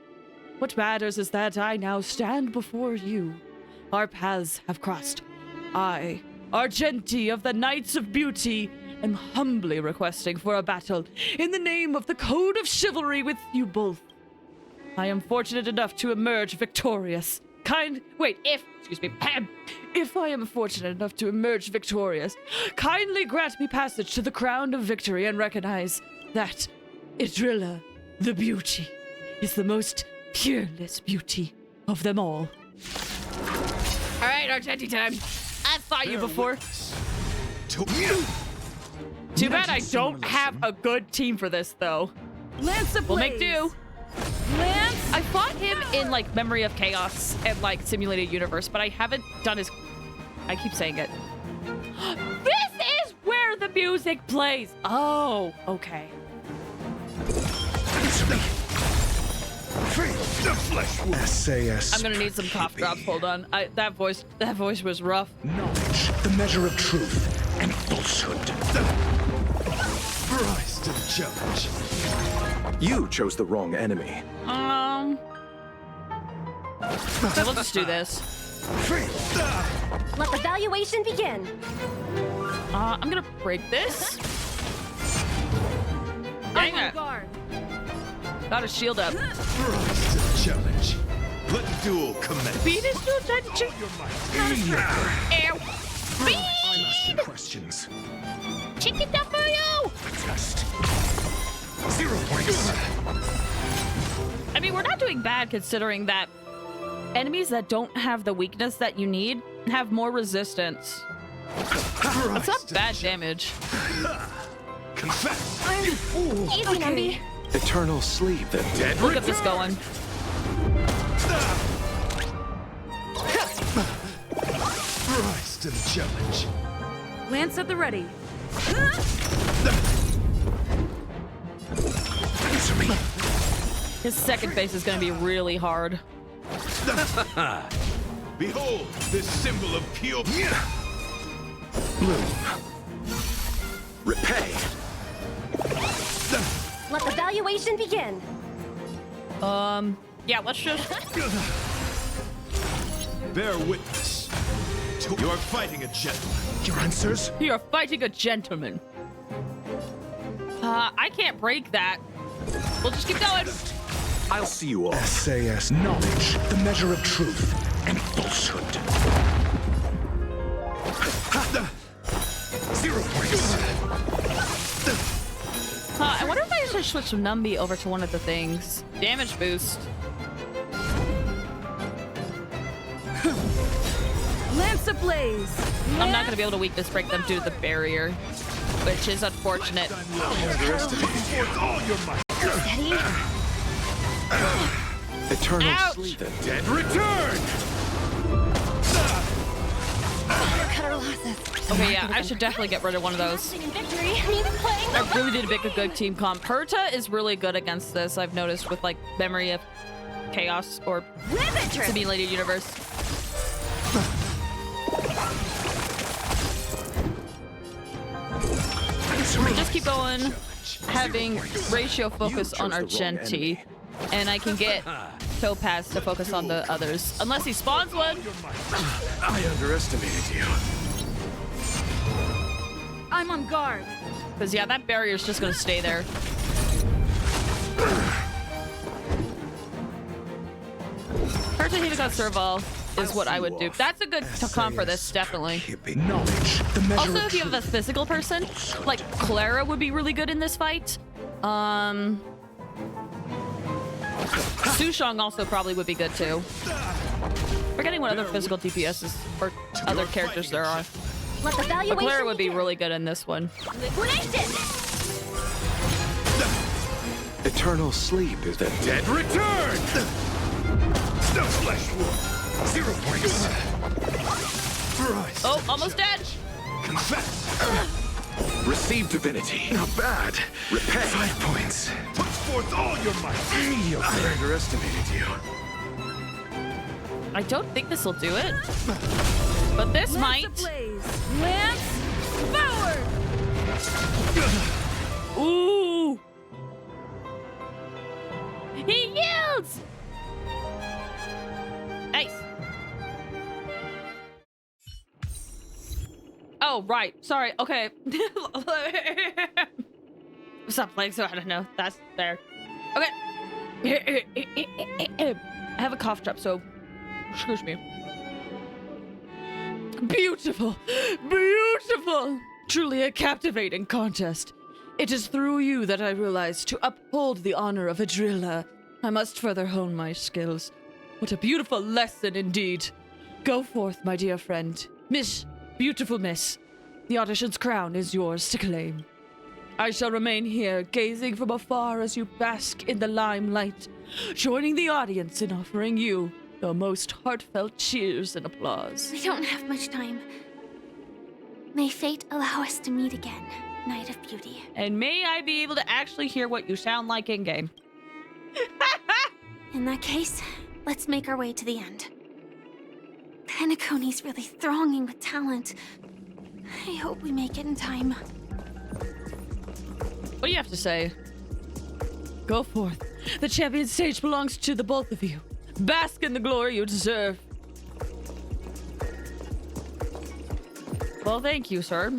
[SPEAKER 3] What matters is that I now stand before you. Our paths have crossed. I, Argenti of the Knights of Beauty, am humbly requesting for a battle in the name of the Code of Chivalry with you both. I am fortunate enough to emerge victorious. If I am fortunate enough to emerge victorious, kindly grant me passage to the crown of victory and recognize that Idrilla, the beauty, is the most peerless beauty of them all. All right, Argenti time. I've fought you before. Too bad I don't have a good team for this, though.
[SPEAKER 17] Lance of
[SPEAKER 3] We'll make do.
[SPEAKER 17] Lance?
[SPEAKER 3] I fought him in, like, Memory of Chaos and, like, Simulated Universe, but I haven't done his... I keep saying it. This is where the music plays. Oh, okay.
[SPEAKER 4] The flesh SAS.
[SPEAKER 3] I'm gonna need some cough drops. Hold on. That voice was rough.
[SPEAKER 4] Knowledge, the measure of truth and falsehood.
[SPEAKER 13] Rise to the challenge.
[SPEAKER 8] You chose the wrong enemy.
[SPEAKER 3] Okay, we'll just do this.
[SPEAKER 21] Let the valuation begin.
[SPEAKER 3] I'm gonna break this. Dang it. Got a shield up.
[SPEAKER 13] Rise to the challenge. Let the duel commence.
[SPEAKER 3] Venus still trying to check. Ow.
[SPEAKER 4] I'm asking questions.
[SPEAKER 3] Chicken W!
[SPEAKER 4] Just 0 points.
[SPEAKER 3] I mean, we're not doing bad considering that enemies that don't have the weakness that you need have more resistance. That's not bad damage.
[SPEAKER 13] Confess.
[SPEAKER 21] You fool.
[SPEAKER 3] Easy, Numby.
[SPEAKER 8] Eternal sleep.
[SPEAKER 13] The dead
[SPEAKER 3] Look at this going.
[SPEAKER 13] Rise to the challenge.
[SPEAKER 17] Lance at the ready.
[SPEAKER 4] Answer me.
[SPEAKER 3] His second phase is gonna be really hard.
[SPEAKER 13] Behold, this symbol of pure
[SPEAKER 8] Bloom. Repay.
[SPEAKER 21] Let the valuation begin.
[SPEAKER 3] Yeah, let's just...
[SPEAKER 13] Bear witness. You're fighting a gentleman.
[SPEAKER 4] Your answers?
[SPEAKER 3] You're fighting a gentleman. I can't break that. We'll just keep going.
[SPEAKER 8] I'll see you all.
[SPEAKER 4] SAS. Knowledge, the measure of truth and falsehood. 0 points.
[SPEAKER 3] I wonder if I should switch from Numby over to one of the things. Damage boost.
[SPEAKER 17] Lance
[SPEAKER 3] Lamps ablaze. I'm not gonna be able to weakness break them due to the barrier, which is unfortunate.
[SPEAKER 9] Steady.
[SPEAKER 8] Eternal
[SPEAKER 3] Ouch.
[SPEAKER 8] sleep. The dead return!
[SPEAKER 9] Cut our losses.
[SPEAKER 3] Okay, yeah, I should definitely get rid of one of those.
[SPEAKER 9] In victory, I'm even playing.
[SPEAKER 3] I really need to make a good team comp. Herta is really good against this, I've noticed, with like Memory of Chaos or Simulated Universe. We just keep going, having ratio focus on Argenti, and I can get Topaz to focus on the others. Unless he spawns one.
[SPEAKER 8] I underestimated you.
[SPEAKER 17] I'm on guard.
[SPEAKER 3] Because, yeah, that barrier's just going to stay there. Herta Hidaka Serval is what I would do. That's a good comp for this, definitely. Also, if you have a physical person, like Clara would be really good in this fight. Sushong also probably would be good too. Forgetting what other physical DPSs or other characters there are.
[SPEAKER 9] Let the
[SPEAKER 3] But
[SPEAKER 9] valuation
[SPEAKER 3] Clara would be
[SPEAKER 9] begin.
[SPEAKER 3] really good in this one.
[SPEAKER 9] Liquidation.
[SPEAKER 8] Eternal sleep is the dead return! The flesh wound. 0 points. Thrice.
[SPEAKER 3] Oh, almost dead.
[SPEAKER 8] Confess. Receive divinity. Not bad. Repay. 5 points. Put forth all your might. Mediocre. I underestimated you.
[SPEAKER 3] I don't think this will do it. But this might.
[SPEAKER 17] Lamps forward.
[SPEAKER 3] Ooh. He yields. Nice. Oh, right. Sorry. Okay. Stop playing, so I don't know. That's there. Okay. I have a cough drop, so excuse me. Beautiful. Beautiful. Truly a captivating contest. It is through you that I realize to uphold the honor of a driller, I must further hone my skills. What a beautiful lesson indeed. Go forth, my dear friend. Miss, beautiful miss. The audition's crown is yours to claim. I shall remain here, gazing from afar as you bask in the limelight, joining the audience in offering you the most heartfelt cheers and applause.
[SPEAKER 18] We don't have much time. May fate allow us to meet again, Knight of Beauty.
[SPEAKER 3] And may I be able to actually hear what you sound like in-game.
[SPEAKER 18] In that case, let's make our way to the end. Penacony's really thronging with talent. I hope we make it in time.
[SPEAKER 3] What do you have to say? Go forth. The champion stage belongs to the both of you. Bask in the glory you deserve. Well, thank you, sir.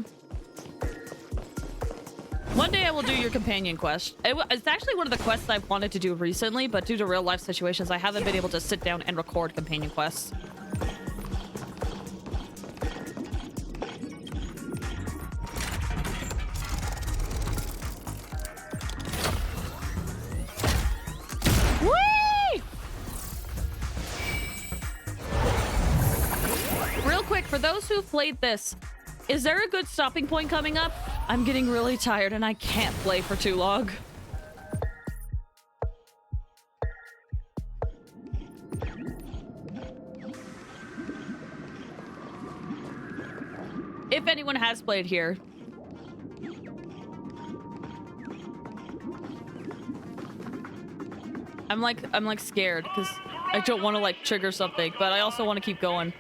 [SPEAKER 3] One day I will do your companion quest. It's actually one of the quests I've wanted to do recently, but due to real life situations, I haven't been able to sit down and record companion quests. Whee! Real quick, for those who've played this, is there a good stopping point coming up? I'm getting really tired and I can't play for too long. If anyone has played here. I'm like scared because I don't want to like trigger something, but I also want to keep going.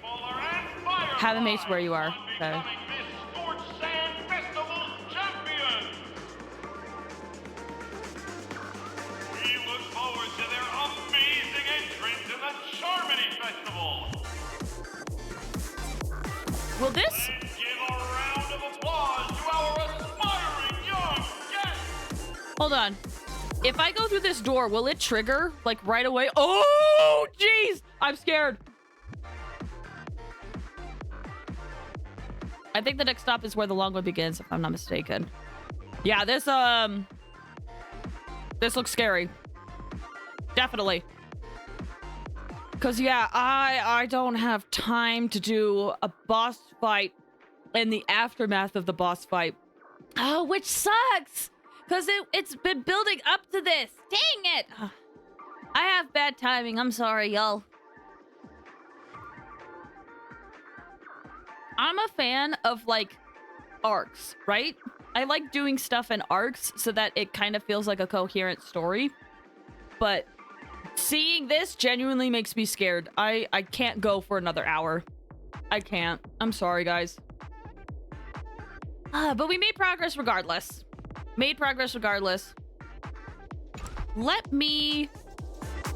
[SPEAKER 3] Haven't made it to where you are. Okay. Will this? Hold on. If I go through this door, will it trigger like right away? Oh, jeez! I'm scared. I think the next stop is where the long one begins, if I'm not mistaken. Yeah, this looks scary. Definitely. Because, yeah, I don't have time to do a boss fight and the aftermath of the boss fight. Oh, which sucks! Because it's been building up to this. Dang it! I have bad timing. I'm sorry, y'all. I'm a fan of, like, arcs, right? I like doing stuff in arcs so that it kind of feels like a coherent story. But seeing this genuinely makes me scared. I can't go for another hour. I can't. I'm sorry, guys. But we made progress regardless. Let me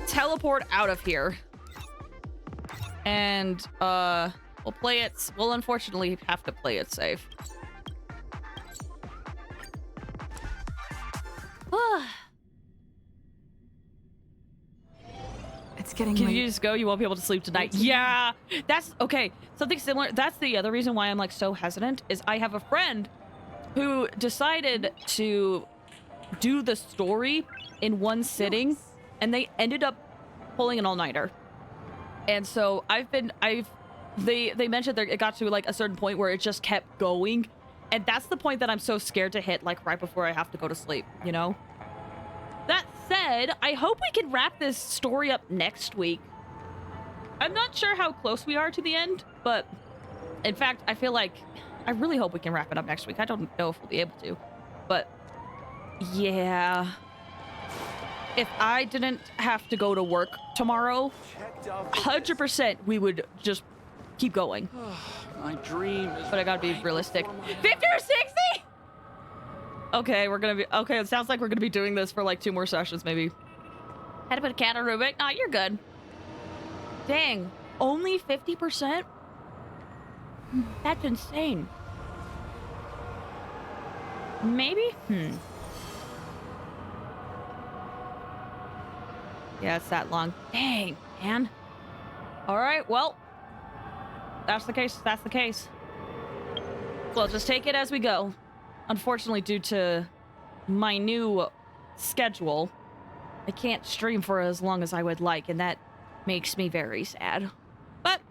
[SPEAKER 3] teleport out of here. And, we'll play it... We'll unfortunately have to play it safe.
[SPEAKER 5] It's getting
[SPEAKER 3] Can
[SPEAKER 5] late.
[SPEAKER 3] you just go? You won't be able to sleep tonight. Yeah, that's okay. Something similar. That's the other reason why I'm like so hesitant is I have a friend who decided to do the story in one sitting, and they ended up pulling an all-nighter. And so they mentioned that it got to like a certain point where it just kept going, and that's the point that I'm so scared to hit, like right before I have to go to sleep, you know? That said, I hope we can wrap this story up next week. I'm not sure how close we are to the end, but in fact, I feel like I really hope we can wrap it up next week. I don't know if we'll be able to, but yeah. If I didn't have to go to work tomorrow, 100% we would just keep going.
[SPEAKER 10] My dream is...
[SPEAKER 3] But I gotta be realistic. 50 or 60? Okay, we're gonna be... Okay, it sounds like we're gonna be doing this for like 2 more sessions, maybe. Had to put a cat on Rubik. Nah, you're good. Dang. Only 50%? That's insane. Maybe? Yeah, it's that long. Dang, man. Alright, well. That's the case. That's the case. We'll just take it as we go. Unfortunately, due to my new schedule, I can't stream for as long as I would like, and that makes me very sad. But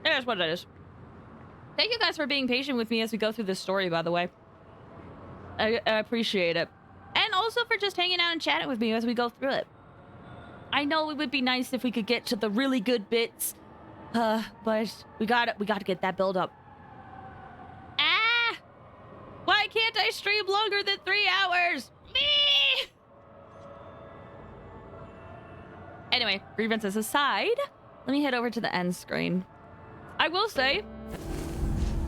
[SPEAKER 3] it is what it is. Thank you guys for being patient with me as we go through this story, by the way. I appreciate it. And also for just hanging out and chatting with me as we go through it. I know it would be nice if we could get to the really good bits, but we gotta get that build up. Why can't I stream longer than 3 hours? Me! Anyway, grievances aside, let me head over to the end screen. I will say,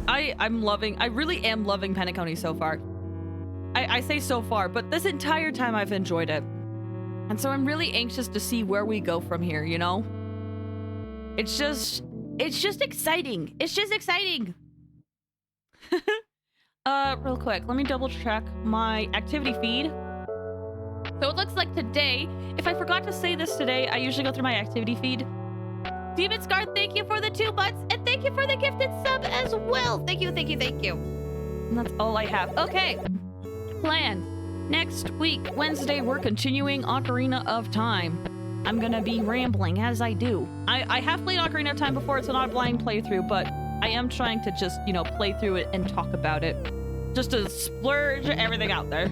[SPEAKER 3] I really am loving Penacony so far. I say so far, but this entire time I've enjoyed it. And so I'm really anxious to see where we go from here, you know? It's just exciting. It's just exciting. Real quick, let me double check my activity feed. So it looks like today, if I forgot to say this today, I usually go through my activity feed. Demon Scar, thank you for the 2 months, and thank you for the gifted sub as well. Thank you, thank you, thank you. And that's all I have. Okay. Plan. Next week, Wednesday, we're continuing Ocarina of Time. I'm gonna be rambling as I do. I have played Ocarina of Time before. It's not a blind playthrough, but I am trying to just, you know, play through it and talk about it. Just to splurge everything out there.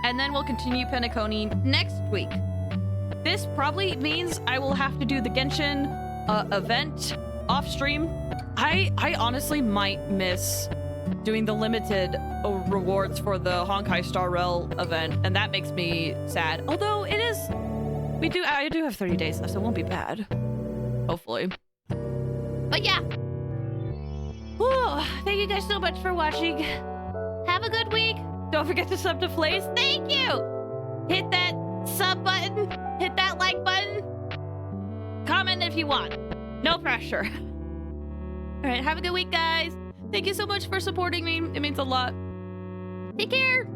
[SPEAKER 3] And then we'll continue Penacony next week. This probably means I will have to do the Genshin event off stream. I honestly might miss doing the limited rewards for the Honkai Star Rail event, and that makes me sad. Although it is, I do have 30 days left, so it won't be bad. Hopefully. But yeah. Whew, thank you guys so much for watching. Have a good week. Don't forget to sub to Flays. Thank you. Hit that sub button. Hit that like button. Comment if you want. No pressure. All right, have a good week, guys. Thank you so much for supporting me. It means a lot. Take care.